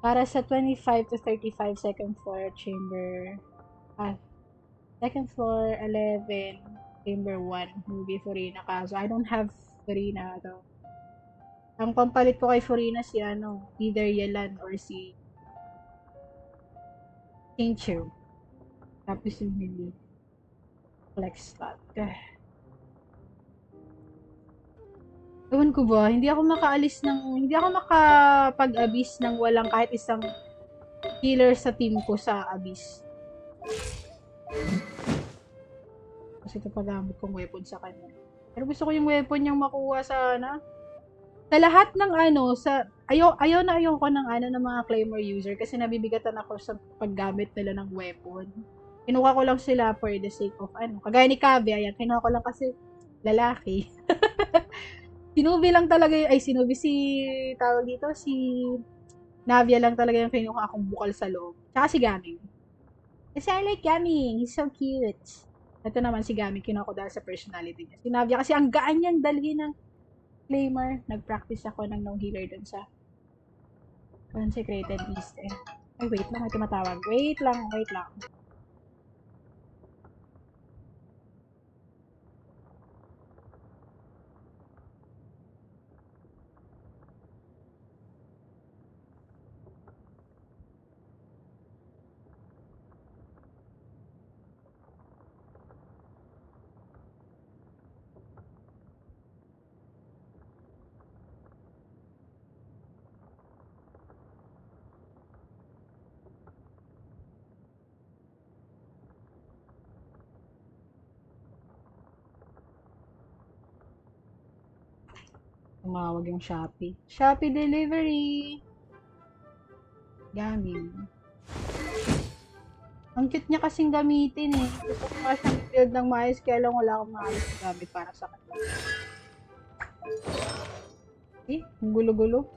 Para sa 25 to 35 second floor chamber. Second floor 11 chamber 1 movie Furina kaso I don't have Furina though. Ang pampalit ko kay Furina si either Yelan or si Kinchu. Tapos yung hindi flex stat. Ewan ko ba, hindi ako makapag-abyss ng walang kahit isang healer sa team ko sa abyss. Kasi ito pagamit kong weapon sa kanya. Pero gusto ko yung weapon niyang makuha sa sa lahat ng ayaw ko ng ng mga claimer user kasi nabibigatan ako sa paggamit nila ng weapon. Kinuha ko lang sila for the sake of kagaya ni Kabe, ayan, kinuha ko lang kasi lalaki. Sinubi lang talaga si tawag dito, si Navia lang talaga yung kinuha akong bukal sa loob. Tsaka si Gaming. Kasi I like Gaming, he's so cute. Ito naman si Gami, kinuha ko dahil sa personality niya. Sinabi niya, kasi ang gaan niyang dalhin ng claimer. Nag-practice ako ng no-healer dun sa Consecrated East. Ay, wait lang, may tumatawag. Wait lang. Tumawag yung Shopee. Shopee delivery! Gami. Ang cute niya kasing gamitin eh. Gusto ko nga siyang build ng maayos, kaya lang wala akong maayos na gamit para sa kanya. Ang gulo-gulo.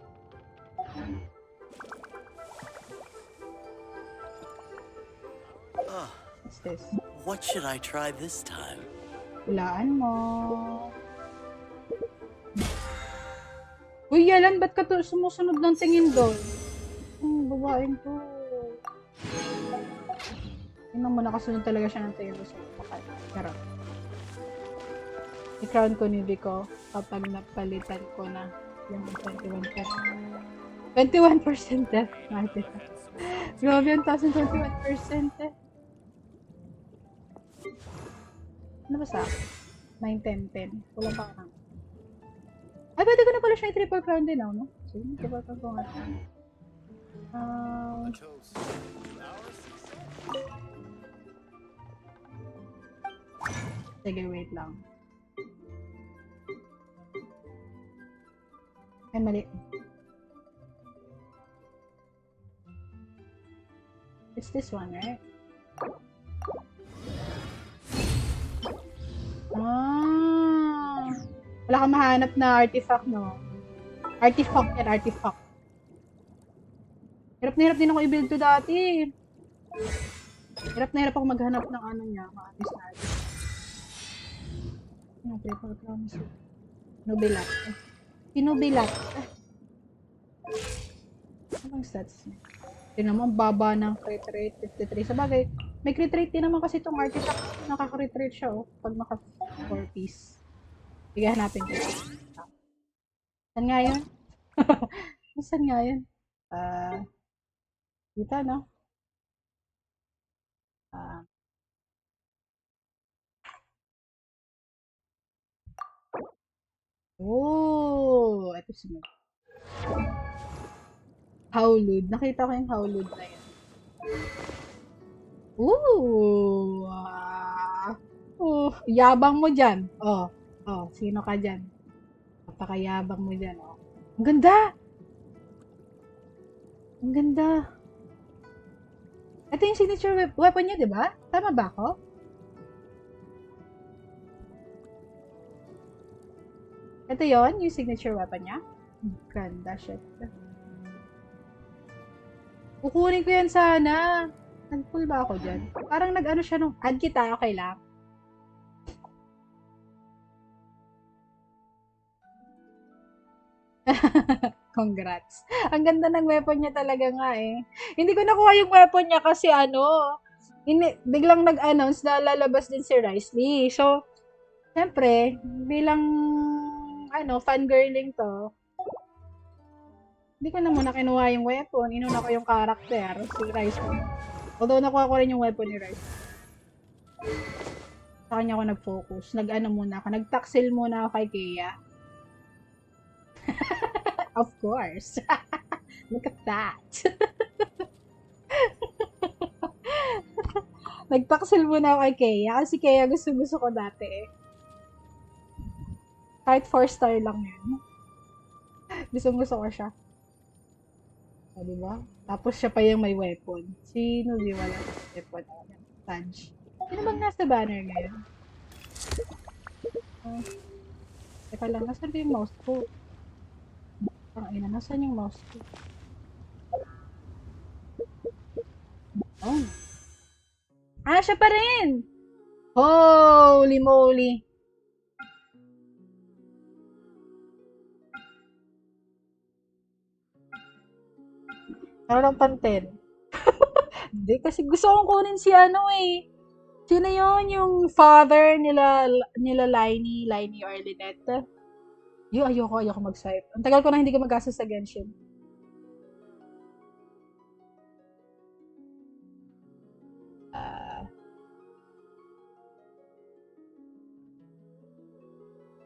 What's this? What should I try this time? Hulaan mo. Uy, Yalan, ba't ka sumusunod ng tingin doon? Babaeng to. Tingnan mo, nakasunod talaga siya ng tingin doon sa kapal. Charot. I-crown ko ni Vico kapag napalitan ko na yung 21%. 21% death. Grabe yung 21% eh. Ano ba sa akin? 9, 10, 10. Wala pa ka. Ay, pwede ko na pala siya i-triple crown din, no? So, triple crown ko nga. Sige, wait lang. Ay, mali. It's this one, right? Wala kang mahanap na artifact, no? Artifact yan, artifact. Hirap na hirap din ako i-build to dati. Hirap na hirap ako maghanap ng ano niya, maalis na artifact. Triple promise. Nubilat. Pinubilat. Anong stats niya? Tingnan mo, ang baba ng crit rate, 53. Sa bagay, may crit rate din naman kasi itong artifact. Nakaka-crit rate siya, oh, pag naka 4 piece. Sige, hanapin ko. Saan nga yun? Saan nga yun? Dito, no? Ito sunod. Howlud. Nakita ko yung Howlud na yun. Yabang mo dyan. Sino ka dyan? Napakayabang mo dyan, oh. Ang ganda! Ang ganda! Ito yung signature weapon niya, di ba? Tama ba ako? Ito yon yung signature weapon niya? Ganda, shit. Kukunin ko yan sana. Nag-pull ba ako dyan? Parang nag-ano siya nung add kita, okay lang. Congrats. Ang ganda ng weapon niya talaga nga eh. Hindi ko nakuha yung weapon niya kasi biglang nag-announce na lalabas din si Risley. So, siyempre, bilang fangirling to, hindi ko na muna kinuha yung weapon. Inuna ko yung character, si Risley. Although nakuha ko rin yung weapon ni Risley. Sa kanya ako nag-focus. Muna ako. Nag-taxil muna ako kay Kea. Of course. Look at that. Nagtaksil muna ako kay Kea. Kasi Kea gusto ko dati eh. Kahit 4-star lang yun. Gusto ko siya. O, diba? Tapos siya pa yung may weapon. Sino di wala weapon? Taj. Sino bang nasa banner ngayon? Teka lang, nasan yung mouse ko? Nasaan yung mouse ko? Siya pa rin! Holy moly! Ano lang panten? Hindi, kasi gusto kong kunin si ano eh. Sino yun? Yung father nila Liney or Lynette. Ayoko mag-swipe. Ang tagal ko na hindi ko mag-gastos sa Genshin. Ah,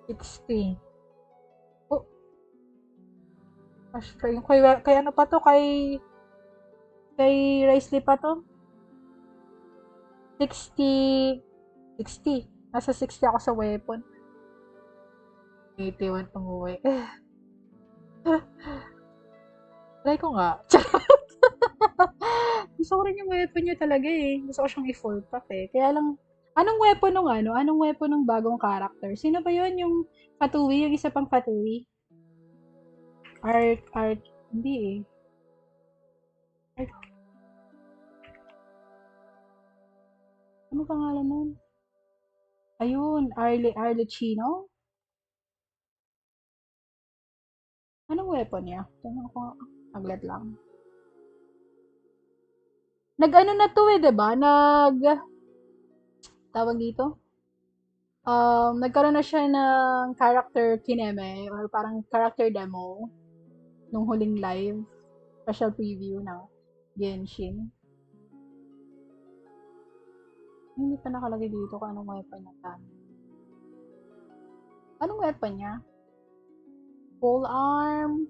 60. Oh, gosh, kay ano pa to? Kay Risley pa to? 60. 60. Nasa 60 ako sa weapon. 81 pang uwi. Try ko nga. Gusto ko rin yung weapon niya talaga eh. Gusto ko siyang i-full pack eh. Kaya lang, anong weapon nung ano? Anong weapon ng bagong character? Sino ba yun? Yung Fatui? Yung isa pang Fatui? Hindi eh. Ano pangalan nun? Ayun, Arlecchino? Anong weapon niya? Tanong ko, agad lang. Nag-ano na to eh, diba? Tawag dito? Nagkaroon na siya ng character kineme or parang character demo nung huling live special preview ng Genshin. Hindi pa nakalagay dito kung anong weapon niya. Anong weapon niya? Pole arm,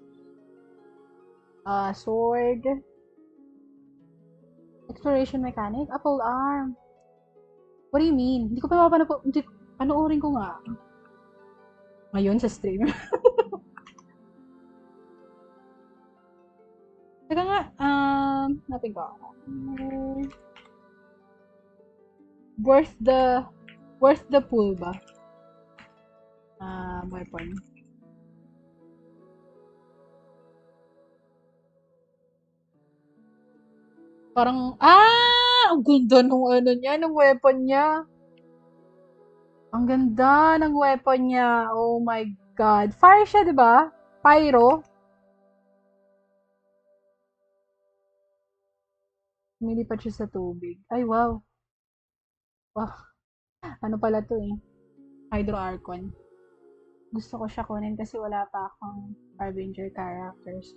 sword, exploration mechanic, pole arm. What do you mean? Hindi ko pa panoorin ko nga. Ngayon sa stream. Teka nga, napin ko. Worth the pool ba? Weapon. Parang, ang ganda nung ano niya, nung weapon niya. Ang ganda ng weapon niya. Oh my God. Fire siya, di ba? Pyro. Lumilipad siya sa tubig. Ay, wow. Wow. Ano pala to eh? Hydro Archon. Gusto ko siya kunin kasi wala pa akong Harbinger characters.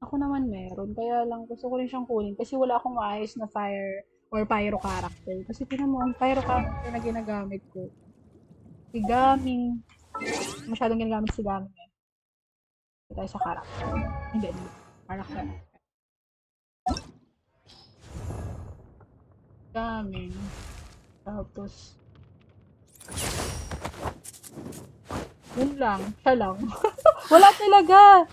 Ako naman meron. Kaya lang gusto ko rin siyang kunin kasi wala akong maayos na fire or pyro character. Kasi tinan mo, ang pyro character na ginagamit ko. Si Gaming. Masyadong ginagamit si Gaming eh. Ito tayo sa character. Hindi. Character. Gaming. Tapos, yun lang. Siya lang. Wala talaga.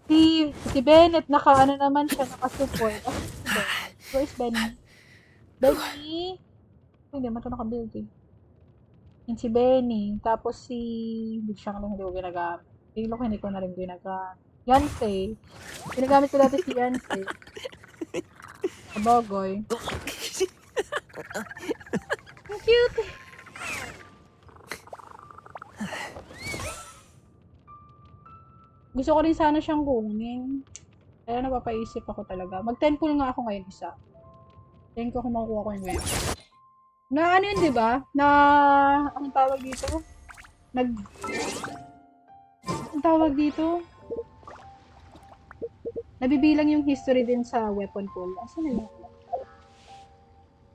Si Bennett, ano naman siya, naka-support. Where's Benny? Benny? Hindi, mato naka-build eh. Yun si Benny. Tapos hindi siya lang hindi ko ginagamit. Hilo ko hindi ko na rin ginagamit. Yansei. Ginagamit ko dati si Yansei. Kabogoy. Ang cute. Gusto ko rin sana siyang kunin. Kaya napapaisip ako talaga. Mag-10 pull nga ako ngayon isa. Tingin ko kung makukuha ko yung web. Na ano yun, diba? Na, anong tawag dito? Anong tawag dito? Nabibilang yung history din sa weapon pool. Asan na yun?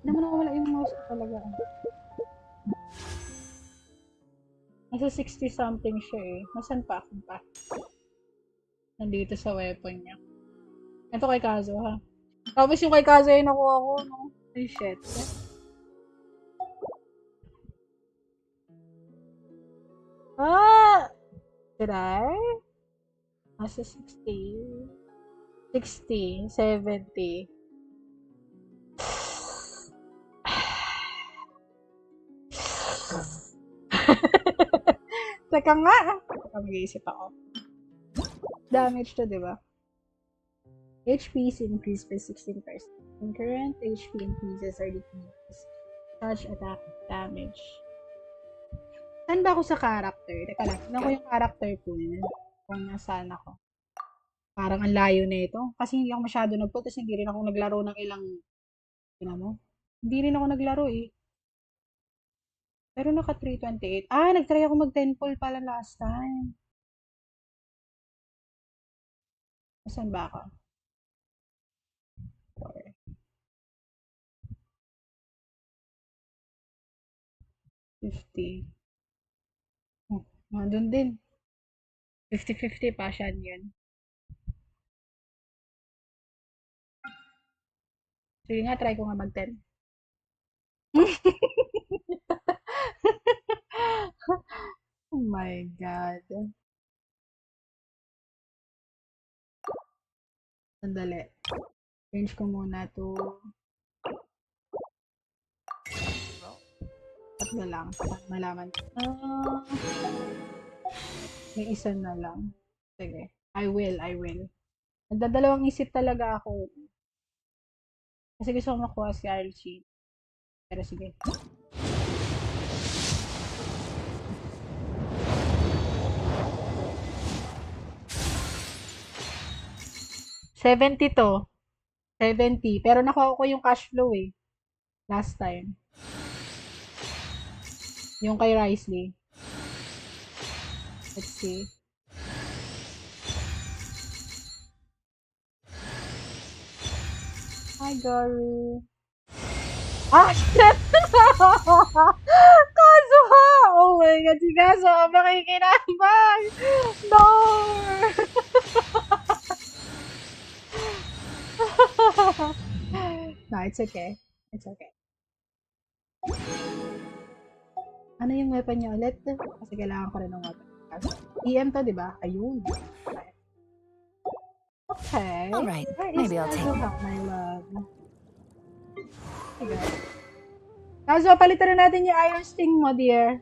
Hindi naman ako wala yung mouse ko talaga. Nasa 60 something siya eh. Nasaan pa ako pa? Nandito sa weapon niya. Ito kay Kazo ha. Tapos yung kay Kazo ay nakuha ko, no? Ay shit. Did I? Nasa 60. 60. 70. Teka nga. Mag-iisip ako. Damage to, diba? HP is increased by 16%. Concurrent HP increases or decreases. Charge attack damage. Saan ba ako sa character? Teka lang, tignan ko yung character pool. Kung nasaan ako. Parang ang layo na ito. Kasi hindi ako masyado nagpo, tapos hindi rin ako naglaro ng ilang, mo? Hindi rin ako naglaro eh. Pero naka 328. Ah, nagtry ako mag 10 pull pala last time. Saan ba ako? 4. 50. Oh, nandun din. 50-50 pa siya yun. Sige nga, try ko nga mag 10. Oh my God. Sandali. Change ko muna to. Tatlo lang. Malaman. May isa na lang. Sige. I will. Nagdadalawang isip talaga ako. Kasi gusto ko makuha si Archie. Pero sige. $70 to. 70. Pero nakuha ko yung cash flow eh. Last time. Yung kay Risley. Let's see. Hi, Garu. Ah, shit! Kazuha! Oh my God, si Kazuha makikinabang! No! No, it's okay. It's okay. Ano yung weapon niya ulit? Kasi kailangan ko rin ng weapon. EM to, di ba? Ayun. Okay. Alright, maybe I'll take it. My love. Okay. Kaso, palitan na natin yung Iron Sting mo, dear.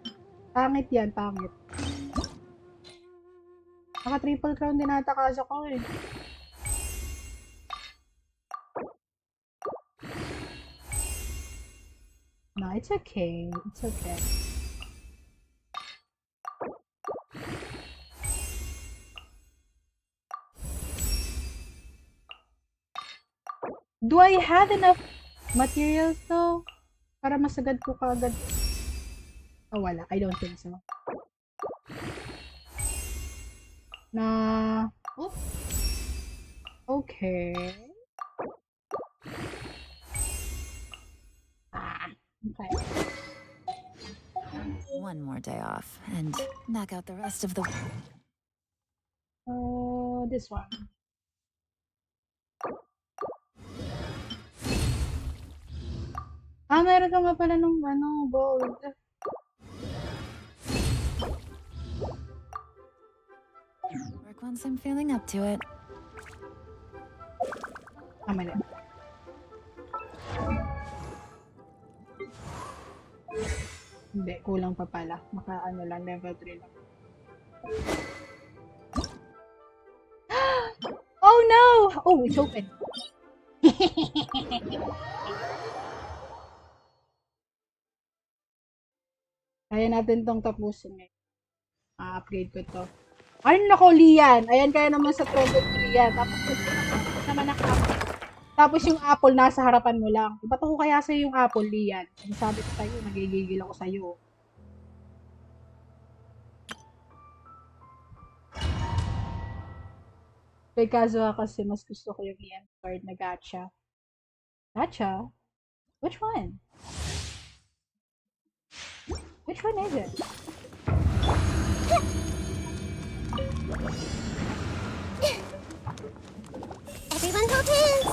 Pangit yan, pangit. Naka triple crown din ata kaso ko eh. No, it's okay. It's okay. Do I have enough materials though? Para masagad ko kagad. Oh, wala. I don't think so. Na... Oh. Okay. Okay. One more day off and knock out the rest of the... This one. Ah, meron ka nga pala nung gold. Work once I'm feeling up to it. Mali. Hindi, kulang pa pala. Lang, level 3 lang. Oh no! Oh, it's open. Kaya natin tong tapusin eh. Upgrade ko to. Ay, nako, Lian. Ayan, kaya naman sa 12 Lian. Tapos naman naka-apple. Tapos yung apple nasa harapan mo lang. Iba to ko kaya sa'yo yung apple, Lian. Sabi ko sa'yo, nagigigil ako sa'yo. Kay Kazuha kasi mas gusto ko yung EM card na gacha. Gacha? Which one? Which one is it? Everyone hold hands!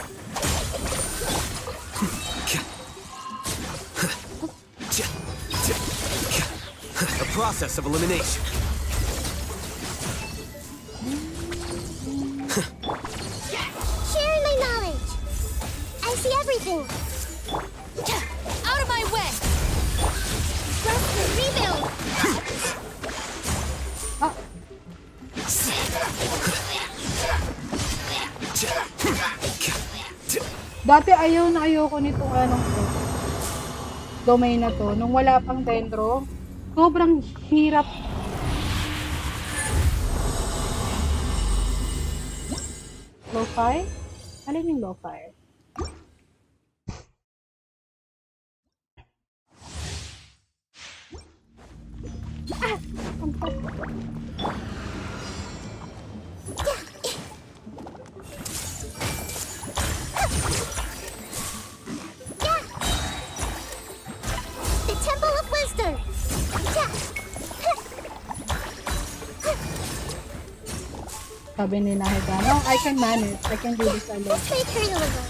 A process of elimination. Sharing my knowledge. I see everything. Out of my way! Let's rebuild. Dati ayaw na ayoko nitong anong to, domain na to. Nung wala pang dendro, sobrang hirap. Lo-fi? Alin yung lo-fi? The Temple of Wisdom. Sabi ni Nahida, no, I can manage. I can do this alone. Let's make her a little.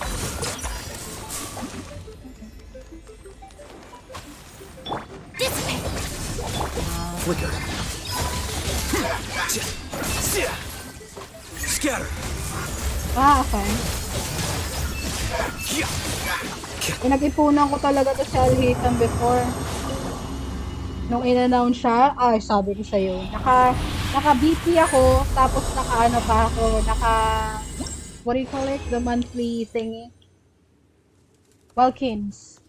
Flicker. Scatter. Ah, okay. Pinag-ipunan ko talaga to si Alhitan before. Nung in-announce siya, ay, sabi ko sa'yo, naka-BP ako, tapos naka-ano pa ako, what do you call it? The monthly thingy? Welkins.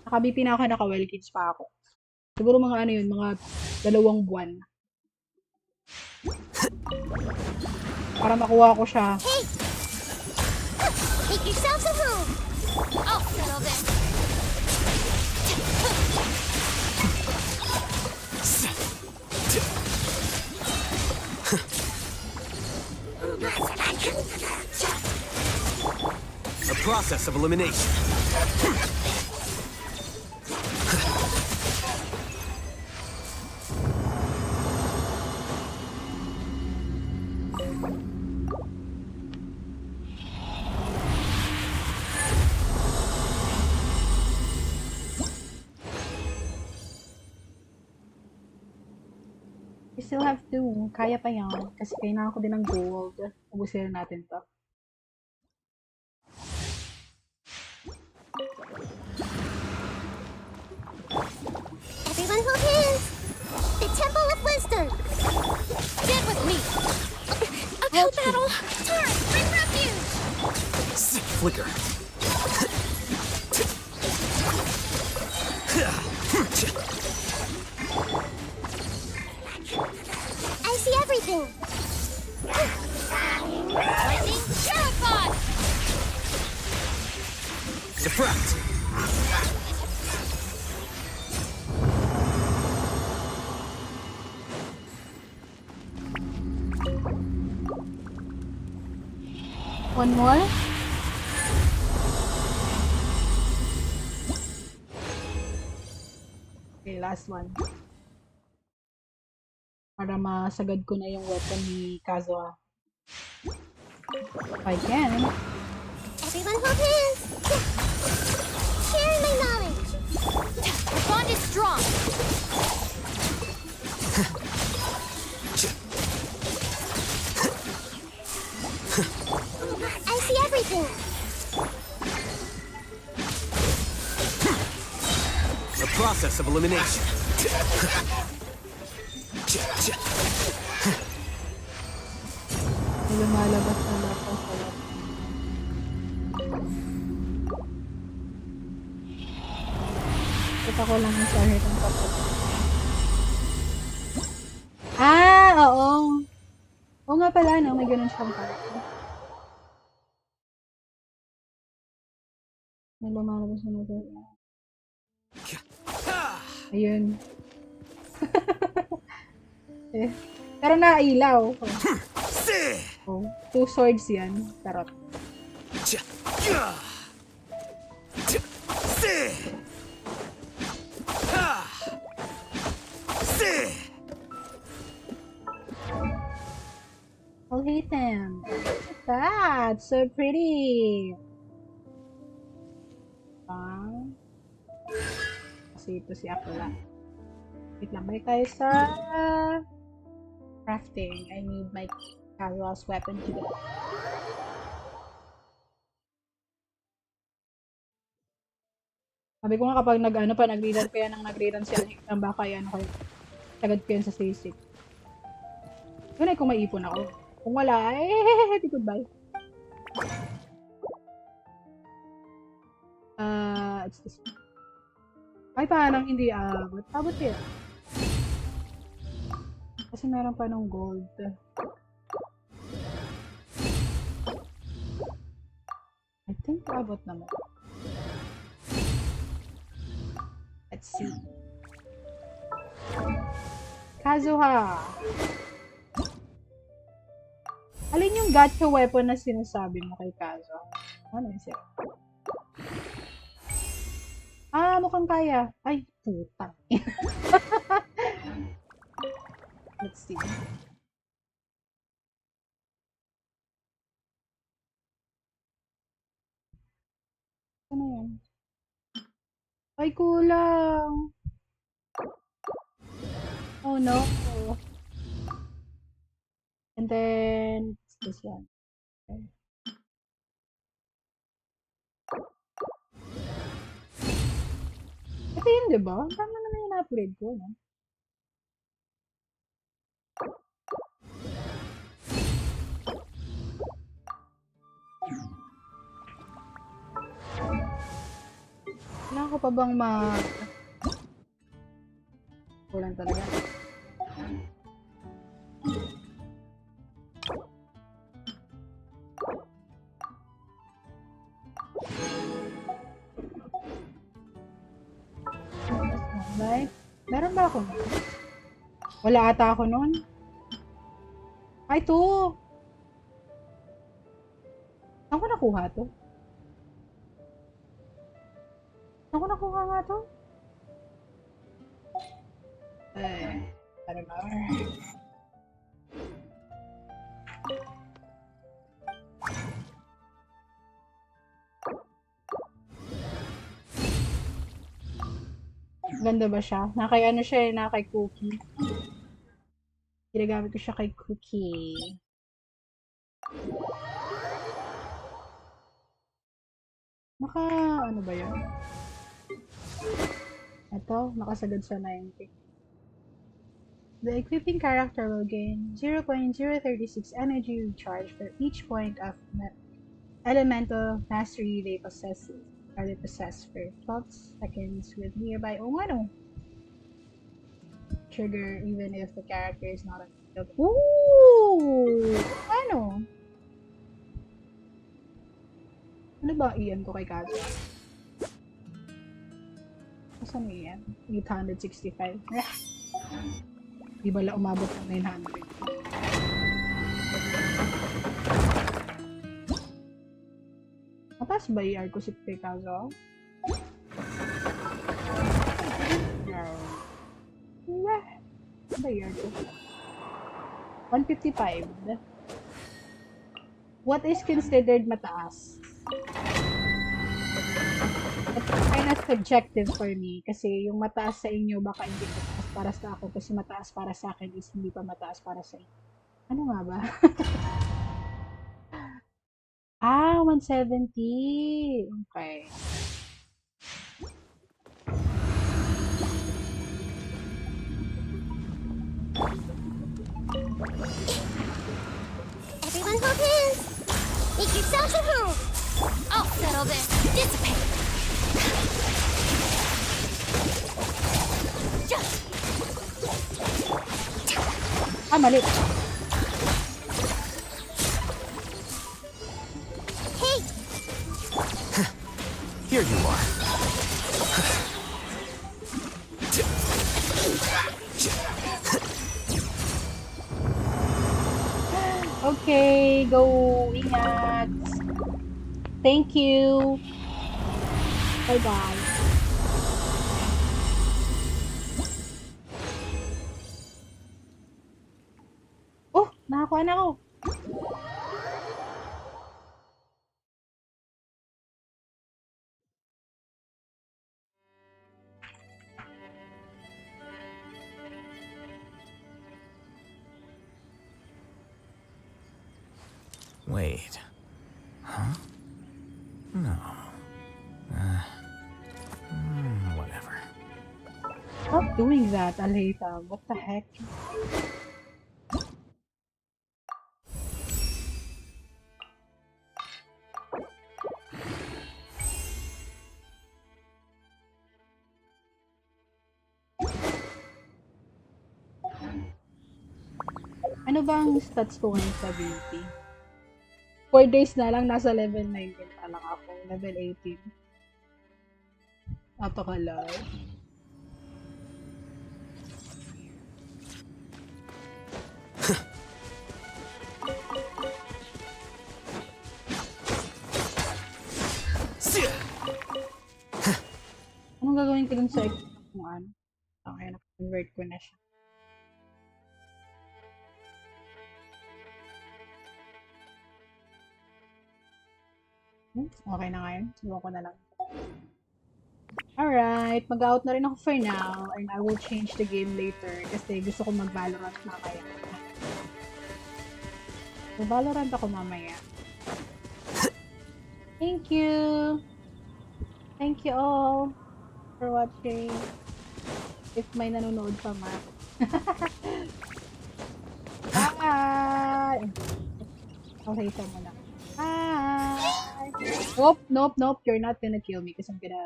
Naka-BP na ako, naka-Welkins pa ako. Siguro mga ano yun, mga 2 buwan. Para makuha ko siya. Hey! Make yourselves a room. I'll settle this. A process of elimination. We still have to. Kaya pa yan. Kasi kailangan ko din ng gold. Ubusin natin to. Everyone hold hands. The Temple of Wisdom. Get with me. Uphill battle. Turret, bring refuge. Flicker. I see everything. Lightning, terrified. Defract. One more. Okay, last one. Para masagad ko na yung weapon ni Kazuha. If I can. Everyone hold hands. Share my knowledge. The bond is strong. I see everything. A process of elimination. Lumalabas na lapos sa lapos. Kita ko lang yung sa hitong kapag. Ah, oo. Oo nga pala, no? May ganun siyang pala. May lumalabas na natin. Ayun. Eh. Pero nailaw. Oh. 2 swords yan. Tarot. I'll hate them. Look at that. So pretty. Kasi ito si Akula. Wait lang. Balik tayo sa crafting. I need my Kazuha's weapon to go. Sabi ko nga kapag nag-rerun kaya nang nag-rerun si Alhitam, baka yan kayo. Sagad ko yan sa sisig. Yun ay kung may ipon ako. Kung wala, di goodbye. it's this one. Ay, parang hindi abot. Abot kaya? Kasi meron pa ng gold. I think abot naman. Let's see. Kazuha! Alin yung gacha weapon na sinasabi mo kay Kazuha? Ano yun siya? Mukhang kaya. Ay, putang. Let's see. Ano yan? Ay, kulang. Oh no. And then, this one. Okay. Ito yun, diba? Tama naman yung upgrade ko, no? Kailangan ko pa bang kulang talaga. Right? Meron ba ako? Wala ata ako nun. Ay, to! Saan ko nakuha to? Saan ko nakuha nga to? I don't know. Ganda ba siya? Nakay ano siya eh, nakay Cookie. Ginagamit ko siya kay Cookie. Ano ba yun? Ito, nakasagad sa 90. The equipping character will gain 0.036 energy recharge for each point of elemental mastery they possess for 12 seconds with nearby trigger even if the character is not available. Ooh! Ano? Ano ba iyan ko kay Kazu? Saan iyan? 865. Di bala umabot ng 900. Mataas ba i-R ko si Kazu? No. Ano ba i-R ko? 155. What is considered mataas? It's kind of subjective for me kasi yung mataas sa inyo baka hindi mataas para sa ako kasi mataas para sa akin is hindi pa mataas para sa inyo. Ano nga ba? 170. Okay. Everyone hold hands! Make yourselves at home! I'll settle this. Dissipate. Mali. Hey! Here you are. Okay, go. Ingat. Thank you. Bye-bye. Oh, nakakuha na ako. Wait. Huh? No. Whatever. Stop doing that, Alita. What the heck? Ano ba ang stats ko ngayon sa beauty? 4 days na lang, nasa level 19 pa lang ako. Level 18. Napakalay. Anong gagawin ko dun sa kung ano? Okay, na-convert ko na siya. Okay na ngayon. Subukan ko na lang. Alright, mag-out na rin ako for now and I will change the game later kasi gusto ko mag-Valorant mamaya. Mag-Valorant ako mamaya. Thank you! Thank you all for watching. If may nanonood pa man. Bye! Okay, isa mo lang. Bye! Nope. You're not gonna kill me because I'm gonna